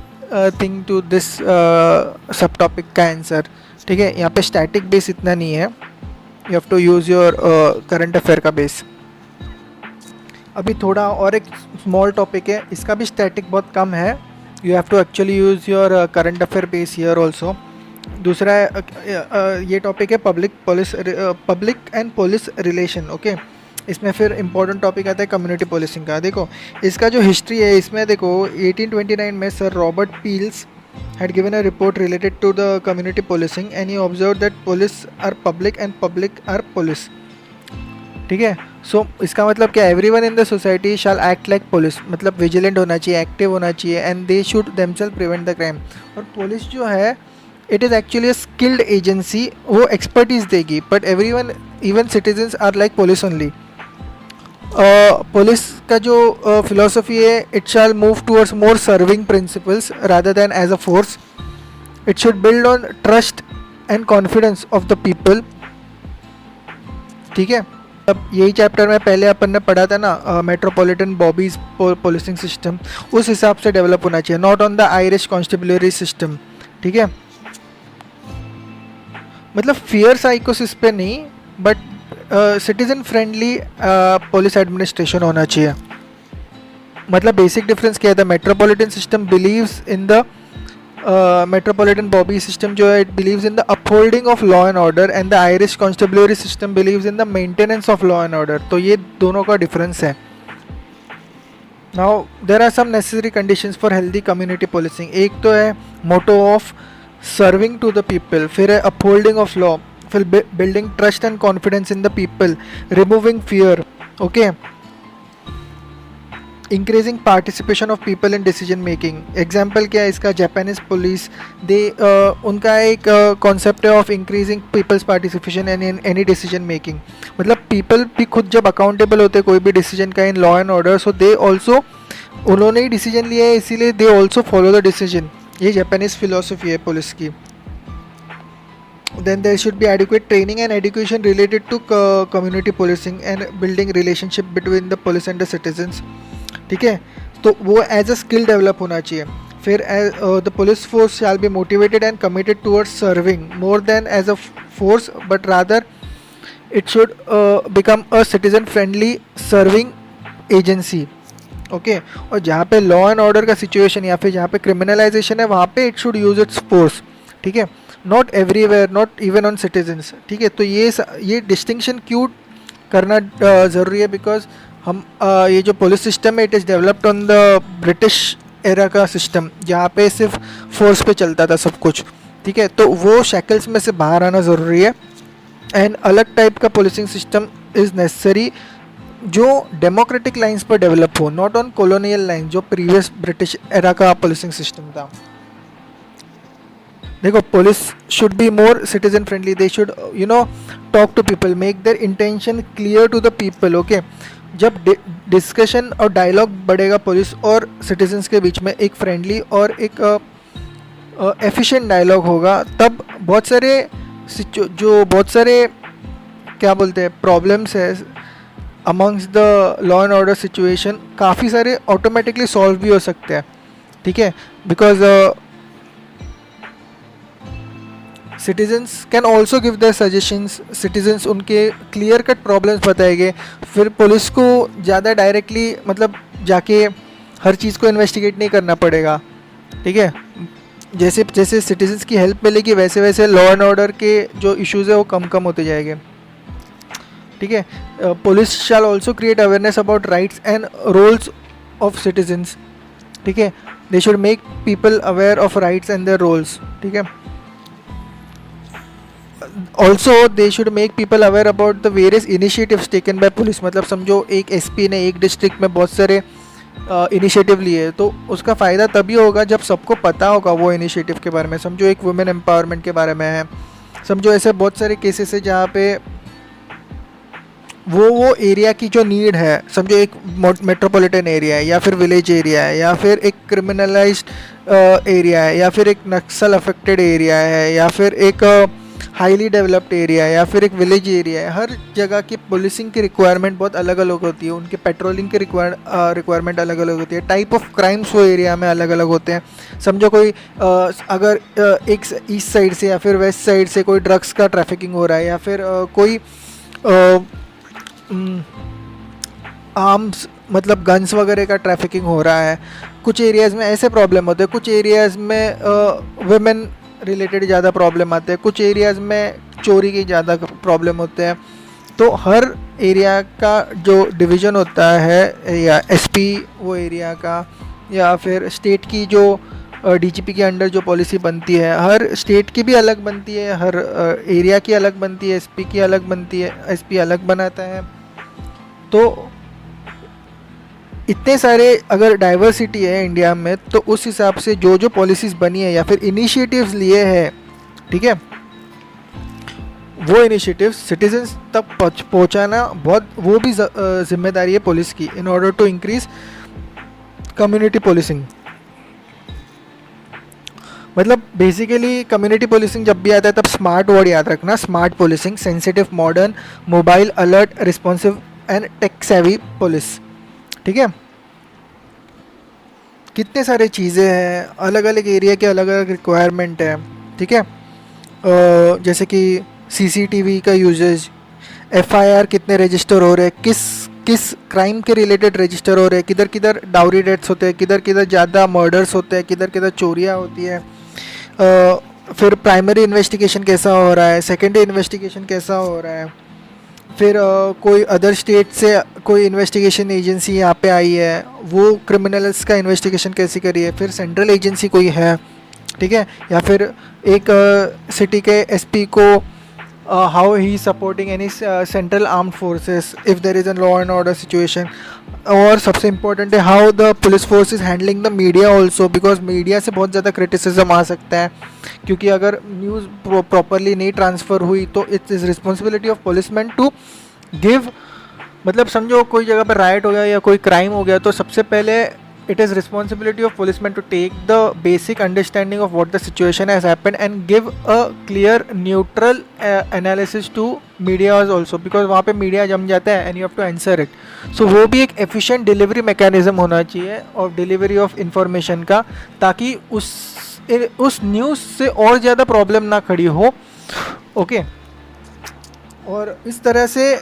thing to this सब टॉपिक का आंसर। ठीक है, यहाँ पे स्टैटिक बेस इतना नहीं है, you have to use your current affair का बेस। अभी थोड़ा और एक स्मॉल टॉपिक है, इसका भी स्टैटिक बहुत कम है, you have to actually use your current affair base here also। दूसरा ये टॉपिक है public and police relation, okay. इसमें फिर इम्पोर्टेंट टॉपिक आता है कम्युनिटी पुलिसिंग का। देखो इसका जो हिस्ट्री है, इसमें देखो 1829 में sir Robert peels had given a report related to the community policing and he observed that police are public and public are police। ठीक है, सो इसका मतलब क्या, everyone in the society shall act like police, मतलब विजिलेंट होना चाहिए, एक्टिव होना चाहिए, and they should themself prevent the crime. और पुलिस जो है it is actually a skilled agency, वो एक्सपर्टीज देगी, but everyone even citizens are like police only. Police का जो फिलोसफी है, it shall move towards more serving principles rather than as a force. It should build on trust and confidence of the people. ठीक है, अब यही चैप्टर में पहले अपन ने पढ़ा था ना, मेट्रोपॉलिटन बॉबीज पुलिसिंग सिस्टम, उस हिसाब से डेवलप होना चाहिए, not on the Irish constabulary system. ठीक है, मतलब फियर साइकोसिस पे नहीं, but citizen friendly police administration होना चाहिए। मतलब बेसिक डिफरेंस क्या है, the metropolitan system believes in the metropolitan bobby system जो है, it believes in the upholding of law and order, and the Irish constabulary system believes in the maintenance of law and order. तो ये दोनों का डिफरेंस है। Now there are some necessary conditions for healthy community policing. एक तो है motto of serving to the people, फिर है अपहोल्डिंग ऑफ लॉ, फिर building trust and confidence in the people, removing fear, okay, increasing participation of people in decision making. Example क्या है इसका, जापानीज पुलिस, दे उनका एक कॉन्सेप्ट है of increasing peoples participation in any decision making. मतलब पीपल भी खुद जब अकाउंटेबल होते हैं कोई भी डिसीजन का in law and order, so they also, उन्होंने ही डिसीजन लिया है इसीलिए they also follow the decision. ये जापानीज फिलोसफी है पुलिस की। Then there should be adequate training and education related to community policing and building relationship between the police and the citizens। ठीक है, तो वो एज अ स्किल डेवलप होना चाहिए। फिर the police force shall be motivated and committed towards serving more than as a force but rather it should become a citizen friendly serving agency. Okay और जहाँ पे लॉ एंड ऑर्डर का सिचुएशन या फिर जहाँ पे क्रिमिनलाइजेशन है वहाँ पे it should use its force. ठीक है, not everywhere, not even on citizens. ठीक है, तो ये डिस्टिंक्शन क्यों करना ज़रूरी है? बिकॉज हम ये जो पुलिस सिस्टम है it is developed on the British era का सिस्टम जहाँ पे सिर्फ फोर्स पे चलता था सब कुछ. ठीक है, तो वो शैकल्स में से बाहर आना ज़रूरी है एंड अलग टाइप का पुलिसिंग सिस्टम इज़ नेसेसरी जो डेमोक्रेटिक लाइंस पर डेवलप हो, नॉट ऑन कॉलोनियल लाइन जो प्रीवियस ब्रिटिश एरा का पुलिसिंग सिस्टम था. देखो, police should be more citizen friendly. They should talk to people, make their intention clear to the people. Okay, जब डिस्कशन और डायलॉग बढ़ेगा पुलिस और सिटीजन्स के बीच में, एक फ्रेंडली और एक एफिशिएंट डायलॉग होगा, तब बहुत सारे क्या बोलते हैं प्रॉब्लम्स है amongst the law and order situation, काफ़ी सारे ऑटोमेटिकली सॉल्व भी हो सकते हैं. ठीक है, because citizens can also give their suggestions. Citizens उनके क्लियर कट प्रॉब्लम्स बताएंगे, फिर पुलिस को ज़्यादा डायरेक्टली मतलब जाके हर चीज़ को इन्वेस्टिगेट नहीं करना पड़ेगा. ठीक है, जैसे जैसे सिटीजन्स की हेल्प मिलेगी वैसे वैसे लॉ एंड ऑर्डर के जो इश्यूज़ है वो कम होते जाएंगे. ठीक है, police shall also create awareness about rights and roles of citizens. ठीक है, they should make people aware of rights and their roles. ठीक है, also they should make people aware about the various initiatives taken by police. मतलब समझो एक एसपी ने एक डिस्ट्रिक्ट में बहुत सारे इनिशिएटिव लिए, तो उसका फ़ायदा तभी होगा जब सबको पता होगा वो इनिशिएटिव के बारे में. समझो एक वुमेन एम्पावरमेंट के बारे में है, समझो ऐसे बहुत सारे केसेस है जहाँ पे वो एरिया की जो नीड है, समझो एक मेट्रोपॉलिटन एरिया है या फिर विलेज एरिया है या फिर एक क्रिमिनलाइज्ड एरिया है या फिर एक नक्सल अफेक्टेड एरिया है या फिर एक हाईली डेवलप्ड एरिया है या फिर एक विलेज एरिया है. हर जगह की पुलिसिंग की रिक्वायरमेंट बहुत अलग अलग होती है, उनके पेट्रोलिंग की रिक्वायरमेंट अलग अलग होती है, टाइप ऑफ क्राइम्स वो एरिया में अलग अलग होते हैं. समझो कोई अगर एक ईस्ट साइड से या फिर वेस्ट साइड से कोई ड्रग्स का ट्रैफिकिंग हो रहा है या फिर कोई आर्म्स मतलब गन्स वगैरह का ट्रैफिकिंग हो रहा है. कुछ एरियाज़ में ऐसे प्रॉब्लम होते हैं, कुछ एरियाज़ में वुमेन रिलेटेड ज़्यादा प्रॉब्लम आते हैं, कुछ एरियाज़ में चोरी की ज़्यादा प्रॉब्लम होते हैं. तो हर एरिया का जो डिवीज़न होता है या एसपी वो एरिया का या फिर स्टेट की जो डीजीपी के अंडर जो पॉलिसी बनती है, हर स्टेट की भी अलग बनती है, हर एरिया की अलग बनती है, एसपी की अलग बनती है, एसपी अलग बनाता है. तो इतने सारे अगर डाइवर्सिटी है इंडिया में, तो उस हिसाब से जो जो पॉलिसीज़ बनी है या फिर इनिशिएटिव्स लिए हैं, ठीक है, वो इनिशिएटिव्स सिटीजन्स तक पहुंचाना बहुत वो भी जिम्मेदारी है पुलिस की, in order to increase community policing. मतलब बेसिकली कम्युनिटी पुलिसिंग जब भी आता है तब स्मार्ट वर्ड याद रखना, smart policing, sensitive, modern, mobile, alert, responsive and tech savvy police. ठीक है, कितने सारे चीज़ें हैं, अलग अलग एरिया के अलग अलग रिक्वायरमेंट है. ठीक है, जैसे कि सीसीटीवी का यूजेज, एफआईआर कितने रजिस्टर हो रहे हैं, किस क्राइम के रिलेटेड रजिस्टर हो रहे हैं, किधर किधर डाउरी डेथ्स होते हैं, किधर किधर ज़्यादा मर्डर्स होते हैं, किधर किधर चोरियाँ होती है. फिर प्राइमरी इन्वेस्टिगेशन कैसा हो रहा है, सेकेंडरी इन्वेस्टिगेशन कैसा हो रहा है, फिर कोई अदर स्टेट से कोई इन्वेस्टिगेशन एजेंसी यहाँ पे आई है, वो क्रिमिनल्स का इन्वेस्टिगेशन कैसी करी है, फिर सेंट्रल एजेंसी कोई है. ठीक है, या फिर एक सिटी के एसपी को how he supporting any central armed forces if there is a law and order situation. और सबसे इम्पोर्टेंट है how the police force is handling the media also, because media से बहुत ज़्यादा क्रिटिसिज्म आ सकता है, क्योंकि अगर न्यूज़ प्रॉपरली नहीं ट्रांसफ़र हुई तो its is responsibility of policeman to give. मतलब समझो कोई जगह पर राइट हो गया या कोई क्राइम हो गया, तो सबसे पहले it is responsibility of policemen to take the basic understanding of what the situation has happened and give a clear neutral analysis to media also, because वहाँ पे मीडिया जम जाता है and you have to answer it. So वो भी एक efficient delivery mechanism होना चाहिए और delivery of information का, ताकि उस न्यूज़ से और ज़्यादा प्रॉब्लम ना खड़ी हो. ओके और इस तरह से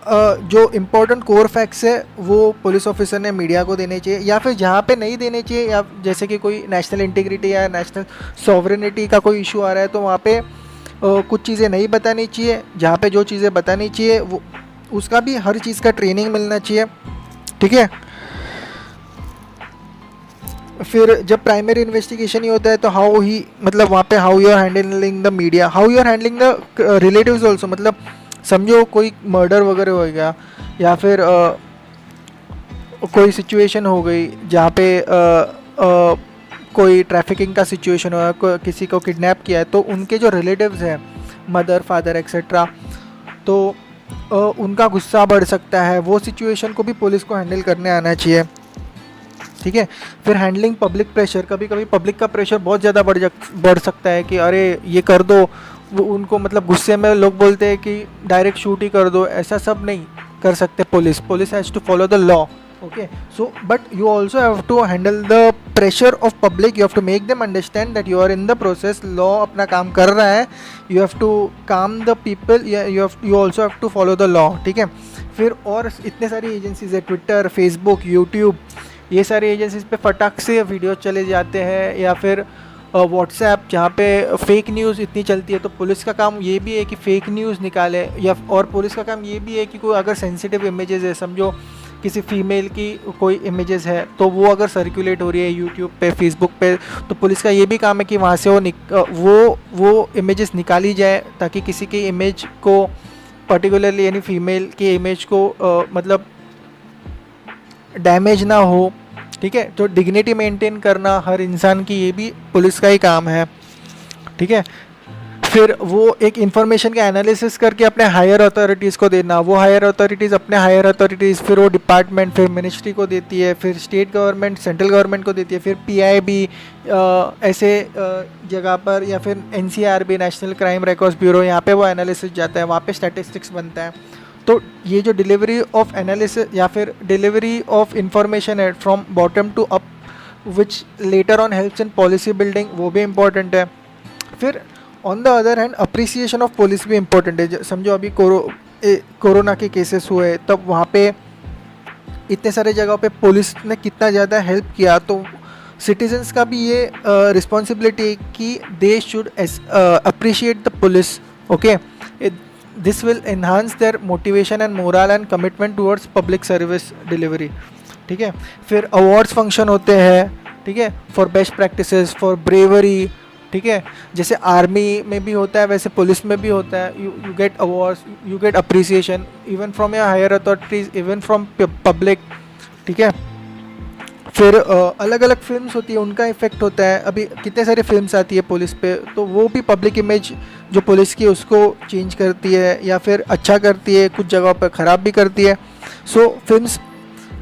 जो इम्पोर्टेंट कोर फैक्ट्स है वो पुलिस ऑफिसर ने मीडिया को देने चाहिए, या फिर जहाँ पे नहीं देने चाहिए, या जैसे कि कोई नेशनल इंटीग्रिटी या नेशनल सॉवरेनिटी का कोई इशू आ रहा है तो वहाँ पे कुछ चीज़ें नहीं बतानी चाहिए. जहाँ पे जो चीज़ें बतानी चाहिए वो उसका भी हर चीज़ का ट्रेनिंग मिलना चाहिए. ठीक है. फिर जब प्राइमरी इन्वेस्टिगेशन ही होता है तो हाउ ही मतलब वहाँ पे how you are handling the media, how you are handling the relatives also. मतलब समझो कोई मर्डर वगैरह हो गया या फिर कोई सिचुएशन हो गई जहाँ पे कोई ट्रैफिकिंग का सिचुएशन हुआ, किसी को किडनैप किया है, तो उनके जो रिलेटिव्स हैं मदर फादर एक्सेट्रा, तो उनका गुस्सा बढ़ सकता है. वो सिचुएशन को भी पुलिस को हैंडल करने आना चाहिए. ठीक है. फिर हैंडलिंग पब्लिक प्रेशर, कभी कभी पब्लिक का प्रेशर बहुत ज़्यादा बढ़ सकता है कि अरे ये कर दो, वो उनको मतलब गुस्से में लोग बोलते हैं कि डायरेक्ट शूट ही कर दो. ऐसा सब नहीं कर सकते police has to follow the law. Okay. So but you also have to handle the pressure of public. You have to make them understand that you are in the process, law अपना काम कर रहा है. You have to calm the people, you also have to follow the law. ठीक है. फिर और इतने सारी एजेंसीज है, ट्विटर, फेसबुक, यूट्यूब, ये सारी एजेंसीज पे फटाक से वीडियो चले जाते हैं, या फिर व्हाट्सएप जहाँ पे फेक न्यूज़ इतनी चलती है. तो पुलिस का काम ये भी है कि फेक न्यूज़ निकाले, या और पुलिस का काम ये भी है कि कोई अगर सेंसिटिव इमेजेस है, समझो किसी फीमेल की कोई इमेजेस है तो वो अगर सर्कुलेट हो रही है यूट्यूब पे, फेसबुक पे, तो पुलिस का ये भी काम है कि वहाँ से वो इमेजेस निकाली जाए, ताकि किसी की इमेज को पर्टिकुलरली यानी फीमेल की इमेज को मतलब डैमेज ना हो. ठीक है. तो डिग्निटी मेंटेन करना हर इंसान की, ये भी पुलिस का ही काम है. ठीक है. फिर वो एक इन्फॉर्मेशन का एनालिसिस करके अपने हायर अथॉरिटीज़ को देना, वो हायर अथॉरिटीज़ अपने हायर अथॉरिटीज़, फिर वो डिपार्टमेंट, फिर मिनिस्ट्री को देती है, फिर स्टेट गवर्नमेंट, सेंट्रल गवर्नमेंट को देती है, फिर PIB ऐसे जगह पर, या फिर NCRB national crime records bureau, यहाँ पे वो एनालिसिस जाता है, वहाँ पे स्टैटिस्टिक्स बनता है. तो ये जो डिलीवरी ऑफ एनालिसिस या फिर डिलीवरी ऑफ इंफॉर्मेशन है from bottom to up, which later on helps in policy building, वो भी इम्पोर्टेंट है. फिर on the other hand appreciation of police भी इम्पोर्टेंट है. समझो अभी कोरोना के केसेस हुए, तब वहाँ पे इतने सारे जगहों पे पुलिस ने कितना ज़्यादा हेल्प किया. तो सिटीजन्स का भी ये रिस्पॉन्सिबिलिटी है कि they should appreciate the police. Okay. This will enhance their motivation and morale and commitment towards public service delivery. ठीक है. फिर awards function होते हैं. ठीक है. for best practices, for bravery. ठीक है. जैसे आर्मी में भी होता है वैसे पुलिस में भी होता है. you get awards, you get appreciation even from your higher authorities, even from public. ठीक है. फिर अलग अलग फिल्म्स होती है, उनका इफ़ेक्ट होता है. अभी कितने सारे फिल्म्स आती है पुलिस पे, तो वो भी पब्लिक इमेज जो पुलिस की उसको चेंज करती है या फिर अच्छा करती है, कुछ जगहों पर ख़राब भी करती है. सो फिल्म्स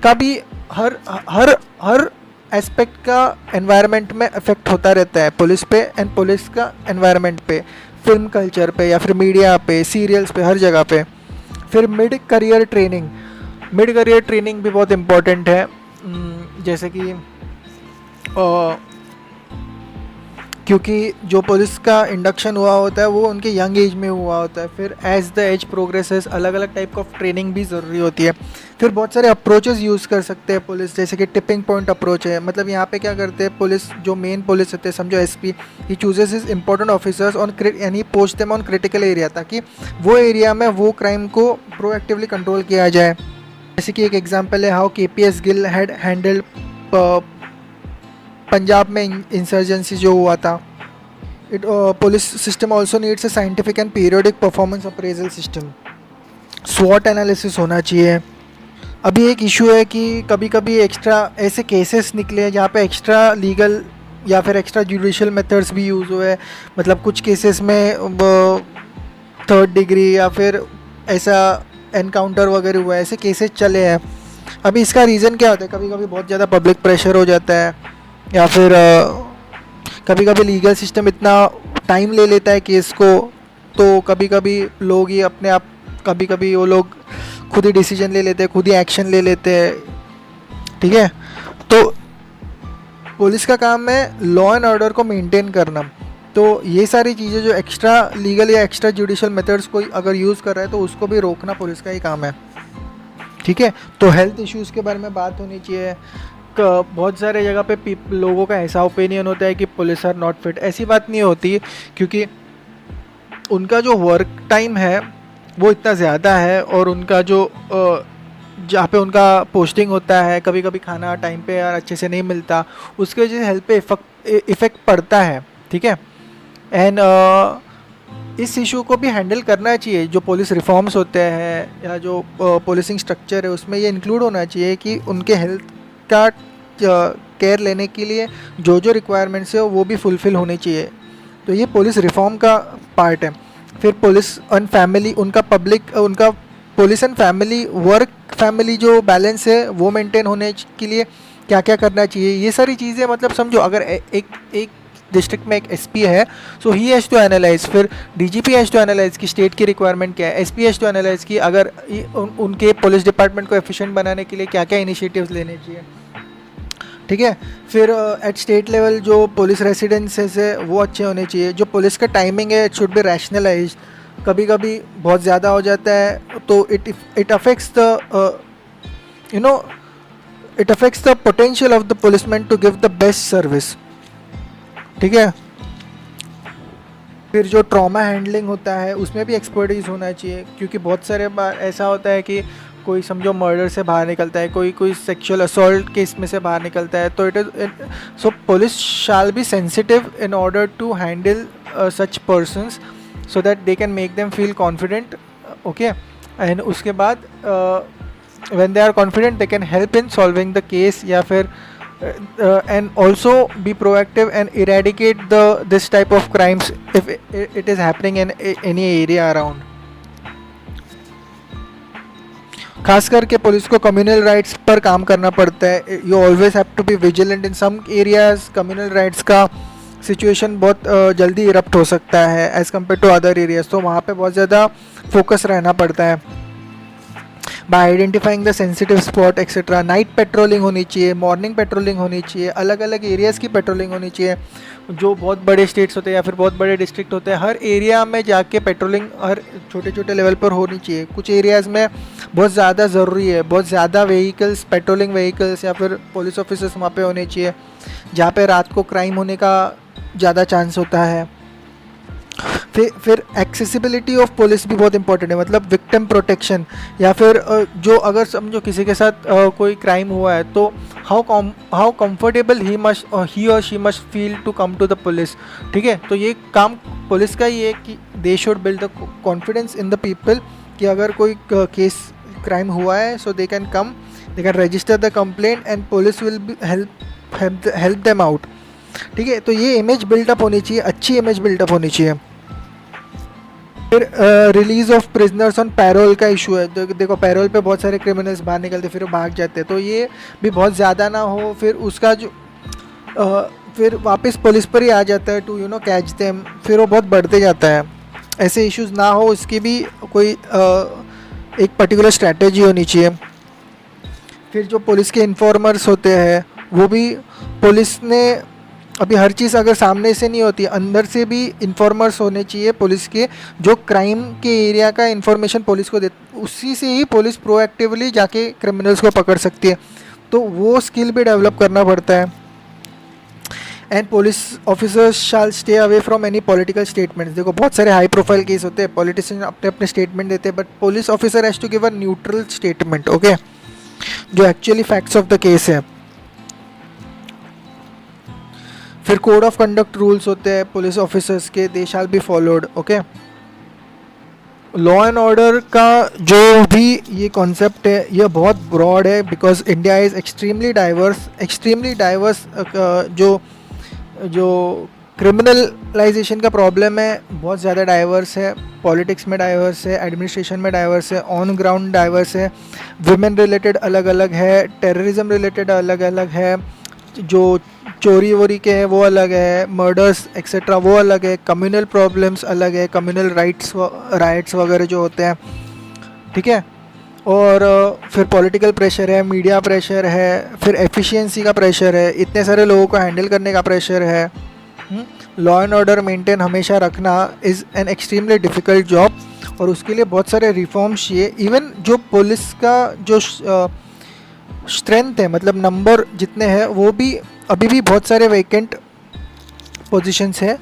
का भी हर एस्पेक्ट का एनवायरनमेंट में इफ़ेक्ट होता रहता है पुलिस पे, एंड पुलिस का एनवायरनमेंट पे, फिल्म कल्चर पे, या फिर मीडिया पे, सीरियल्स पे, हर जगह पे. फिर मिड करियर ट्रेनिंग भी बहुत इम्पोर्टेंट है. जैसे कि क्योंकि जो पुलिस का इंडक्शन हुआ होता है वो उनके यंग एज में हुआ होता है. फिर एज द एज प्रोग्रेसेस अलग अलग टाइप ऑफ ट्रेनिंग भी ज़रूरी होती है. फिर बहुत सारे अप्रोचेस यूज़ कर सकते हैं पुलिस, जैसे कि टिपिंग पॉइंट अप्रोच है. मतलब यहाँ पे क्या करते हैं पुलिस, जो मेन पुलिस होते हैं, समझो SP, ही chooses his important officers on यानी post them on critical area, ताकि वो एरिया में वो क्राइम को प्रोएक्टिवली कंट्रोल किया जाए. जैसे कि एक एग्जांपल है how KPS Gill had handled Punjab में इंसर्जेंसी जो हुआ था. Police system also needs a scientific and periodic performance appraisal system. SWOT analysis होना चाहिए. अभी एक इशू है कि कभी कभी एक्स्ट्रा ऐसे केसेस निकले हैं जहाँ पे एक्स्ट्रा लीगल या फिर एक्स्ट्रा जुडिशियल मेथड्स भी यूज़ हुए. मतलब कुछ केसेस में 3rd डिग्री या फिर ऐसा एनकाउंटर वगैरह हुआ है, ऐसे केसेस चले हैं. अभी इसका रीज़न क्या होता है, कभी कभी बहुत ज़्यादा पब्लिक प्रेशर हो जाता है, या फिर कभी कभी लीगल सिस्टम इतना टाइम ले लेता है केस को, तो कभी कभी लोग ही अपने आप, कभी कभी वो लोग खुद ही डिसीजन ले लेते हैं, खुद ही एक्शन ले लेते हैं, ठीक है। तो पुलिस का काम है लॉ एंड ऑर्डर को मेंटेन करना। तो ये सारी चीज़ें जो एक्स्ट्रा लीगल या एक्स्ट्रा जुडिशल मेथड्स कोई अगर यूज़ कर रहा है तो उसको भी रोकना पुलिस का ही काम है, ठीक है। तो हेल्थ इश्यूज़ के बारे में बात होनी चाहिए। बहुत सारे जगह पे लोगों का ऐसा ओपिनियन होता है कि पुलिस आर नॉट फिट। ऐसी बात नहीं होती, क्योंकि उनका जो वर्क टाइम है वो इतना ज़्यादा है, और उनका जो जहाँ पे उनका पोस्टिंग होता है, कभी कभी खाना टाइम पे यार अच्छे से नहीं मिलता, उसकी वजह से हेल्थ पे इफ़ेक्ट पड़ता है, ठीक है। एंड इस इशू को भी हैंडल करना चाहिए। जो पुलिस रिफॉर्म्स होते हैं या जो पुलिसिंग स्ट्रक्चर है उसमें ये इंक्लूड होना चाहिए कि उनके हेल्थ का केयर लेने के लिए जो जो रिक्वायरमेंट्स है वो भी फुलफ़िल होनी चाहिए। तो ये पुलिस रिफॉर्म का पार्ट है। फिर पुलिस एंड फैमिली, उनका police and family, work family जो बैलेंस है वो मेंटेन होने के लिए क्या क्या करना चाहिए, ये सारी चीज़ें। मतलब समझो, अगर एक डिस्ट्रिक्ट में एक एसपी है, सो ही हैज़ टू एनालाइज, फिर डीजीपी हैज़ टू एनालाइज कि स्टेट की रिक्वायरमेंट क्या है, एसपी हैज़ टू एनालाइज कि अगर उनके पुलिस डिपार्टमेंट को एफिशिएंट बनाने के लिए क्या क्या इनिशिएटिव्स लेने चाहिए, ठीक है। फिर एट स्टेट लेवल जो पुलिस रेसिडेंसेस है वो अच्छे होने चाहिए। जो पुलिस का टाइमिंग है इट शुड बी रैशनलाइज। कभी कभी बहुत ज़्यादा हो जाता है तो it affects the it affects the potential of the policeman to give the best service, ठीक है। फिर जो ट्रॉमा हैंडलिंग होता है उसमें भी एक्सपर्टीज़ होना चाहिए, क्योंकि बहुत सारे बार ऐसा होता है कि कोई समझो मर्डर से बाहर निकलता है, कोई सेक्सुअल असॉल्ट केस में से बाहर निकलता है, तो it is so police shall be sensitive in order to handle such persons so that they can make them feel confident, okay, and उसके बाद when they are confident they can help in solving the case, या फिर and also be proactive and eradicate this type of crimes if it is happening in any area around. खास करके पुलिस को कम्युनल राइट्स पर काम करना पड़ता है। You always have to be vigilant. In some areas communal riots का सिचुएशन बहुत जल्दी इरप्ट हो सकता है as compared to other areas, तो वहाँ पे बहुत ज़्यादा फोकस रहना पड़ता है by identifying the sensitive spot etcetera. Night patrolling होनी चाहिए, मॉर्निंग पेट्रोलिंग होनी चाहिए, अलग अलग एरियाज़ की पेट्रोलिंग होनी चाहिए। जो बहुत बड़े स्टेट्स होते हैं या फिर बहुत बड़े डिस्ट्रिक्ट होते हैं, हर एरिया में जाके पेट्रोलिंग हर छोटे छोटे लेवल पर होनी चाहिए। कुछ एरियाज़ में बहुत ज़्यादा ज़रूरी है, बहुत ज़्यादा व्हीकल्स, पेट्रोलिंग व्हीकल्स या फिर पुलिस ऑफिसर्स वहाँ पे होने चाहिए, जहाँ पे रात को क्राइम होने का ज़्यादा चांस होता है। फिर एक्सेसिबिलिटी ऑफ पुलिस भी बहुत इंपॉर्टेंट है, मतलब विक्टिम प्रोटेक्शन, या फिर जो अगर समझो किसी के साथ कोई क्राइम हुआ है तो हाउ कंफर्टेबल ही और she must feel to come to the police, ठीक है। तो ये काम पुलिस का ही है कि they should build the confidence in the people कि अगर कोई केस क्राइम हुआ है so they can come, they can register the complaint and police will be help them out, ठीक है। तो ये इमेज बिल्डअप होनी चाहिए, अच्छी इमेज बिल्डअप होनी चाहिए। फिर release of prisoners on parole का इशू है। देखो पैरोल पे बहुत सारे क्रिमिनल्स बाहर निकलते फिर वो भाग जाते हैं, तो ये भी बहुत ज़्यादा ना हो, फिर उसका जो फिर वापस पुलिस पर ही आ जाता है टू कैच देम, फिर वो बहुत बढ़ते जाता है। ऐसे इश्यूज ना हो इसकी भी कोई एक पर्टिकुलर स्ट्रैटेजी होनी चाहिए। फिर जो पुलिस के इन्फॉर्मर्स होते हैं वो भी पुलिस ने अभी हर चीज़ अगर सामने से नहीं होती, अंदर से भी इन्फॉर्मर्स होने चाहिए पुलिस के, जो क्राइम के एरिया का इन्फॉर्मेशन पुलिस को दे, उसी से ही पुलिस प्रोएक्टिवली जाके क्रिमिनल्स को पकड़ सकती है। तो वो स्किल भी डेवलप करना पड़ता है। And police officers shall stay away from any political statements. देखो बहुत सारे हाई प्रोफाइल केस होते हैं, पॉलिटिशियन अपने अपने स्टेटमेंट देते हैं, but police officer has to give a neutral statement, okay, जो actually facts of the case है। फिर कोड ऑफ कंडक्ट रूल्स होते हैं पुलिस ऑफिसर्स के, they shall be followed, okay. Law and order का जो भी ये कॉन्सेप्ट है ये बहुत ब्रॉड है, because India is extremely diverse जो क्रिमिनलाइजेशन का प्रॉब्लम है, बहुत ज़्यादा डाइवर्स है, पॉलिटिक्स में डाइवर्स है, एडमिनिस्ट्रेशन में डाइवर्स है, ऑन ग्राउंड डाइवर्स है, वुमेन रिलेटेड अलग अलग है, टेररिज्म रिलेटेड अलग अलग है, जो चोरी वोरी के हैं वो अलग है, मर्डर्स एक्सेट्रा वो अलग है, कम्युनल प्रॉब्लम्स अलग है, कम्युनल राइट्स वगैरह जो होते हैं, ठीक है। और फिर पॉलिटिकल प्रेशर है, मीडिया प्रेशर है, फिर एफिशिएंसी का प्रेशर है, इतने सारे लोगों को हैंडल करने का प्रेशर है। लॉ एंड ऑर्डर मेंटेन हमेशा रखना is an extremely difficult job, और उसके लिए बहुत सारे रिफॉर्म्स चाहिए। इवन जो पुलिस का जो स्ट्रेंथ है, मतलब नंबर जितने हैं, वो भी अभी भी बहुत सारे वैकेंट पोजीशंस है।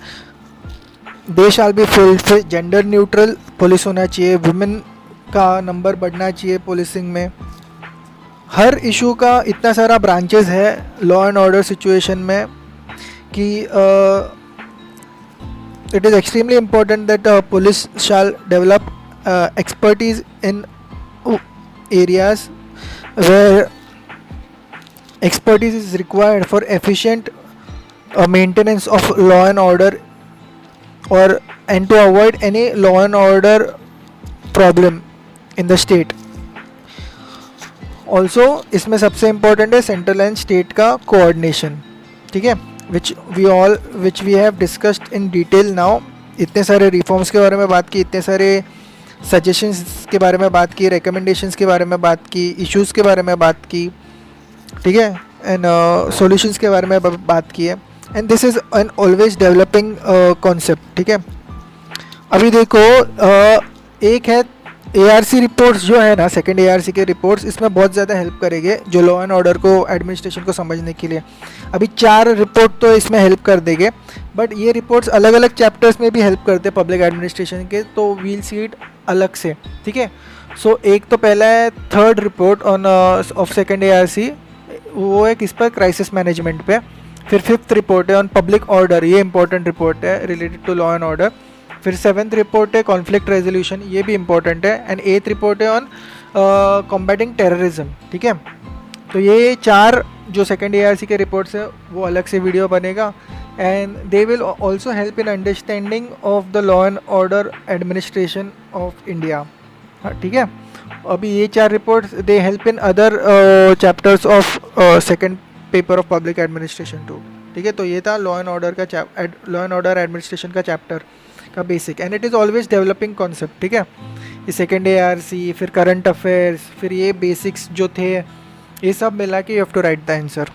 They shall be filled, gender neutral police होना चाहिए, वुमेन का नंबर बढ़ना चाहिए पुलिसिंग में। हर इशू का इतना सारा ब्रांचेस है लॉ एंड ऑर्डर सिचुएशन में कि it is extremely important that police shall develop expertise in areas where expertise is required for efficient maintenance of law and order, or and to avoid any law and order problem in the state. Also इसमें सबसे इम्पोर्टेंट है सेंट्रल एंड स्टेट का कोऑर्डिनेशन, ठीक है, which we have discussed in detail now. इतने सारे रिफॉर्म्स के बारे में बात की, इतने सारे सजेशंस के बारे में बात की, रिकमेंडेशंस के बारे में बात की, इश्यूज़ के बारे में बात की, ठीक है, एंड सॉल्यूशंस के बारे में बात की है। And this is an always developing concept, ठीक है। अभी देखो एक है ARC रिपोर्ट्स जो है ना, सेकंड ARC के रिपोर्ट्स, इसमें बहुत ज़्यादा हेल्प करेंगे जो लॉ एंड ऑर्डर को, एडमिनिस्ट्रेशन को समझने के लिए। अभी 4 रिपोर्ट तो इसमें हेल्प कर देंगे, बट ये रिपोर्ट्स अलग अलग चैप्टर्स में भी हेल्प करते हैं पब्लिक एडमिनिस्ट्रेशन के, तो वील सी इट अलग से, ठीक है। सो एक तो पहला है third report on off second ARC, वो है किस पर, क्राइसिस मैनेजमेंट पे। फिर 5th रिपोर्ट है ऑन पब्लिक ऑर्डर, ये इंपॉर्टेंट रिपोर्ट है related to law and order. फिर 7th रिपोर्ट है कॉन्फ्लिक्ट रेजोल्यूशन, ये भी इंपॉर्टेंट है। एंड 8th रिपोर्ट है ऑन कॉम्बैटिंग टेररिज्म, ठीक है। तो ये 4 जो सेकंड ARC के रिपोर्ट्स है वो अलग से वीडियो बनेगा, and they will also help in understanding of the law and order administration of India, ठीक है। अभी ये 4 reports they help in other chapters of second paper of public administration too, ठीक है। तो ये था लॉ एंड ऑर्डर का लॉ एंड ऑर्डर एडमिनिस्ट्रेशन का चैप्टर का basic, and it is always developing concept, ठीक है। ये सेकेंड ARC, फिर करंट अफेयर्स, फिर ये बेसिक्स जो थे, ये सब मिला के you have to write the answer.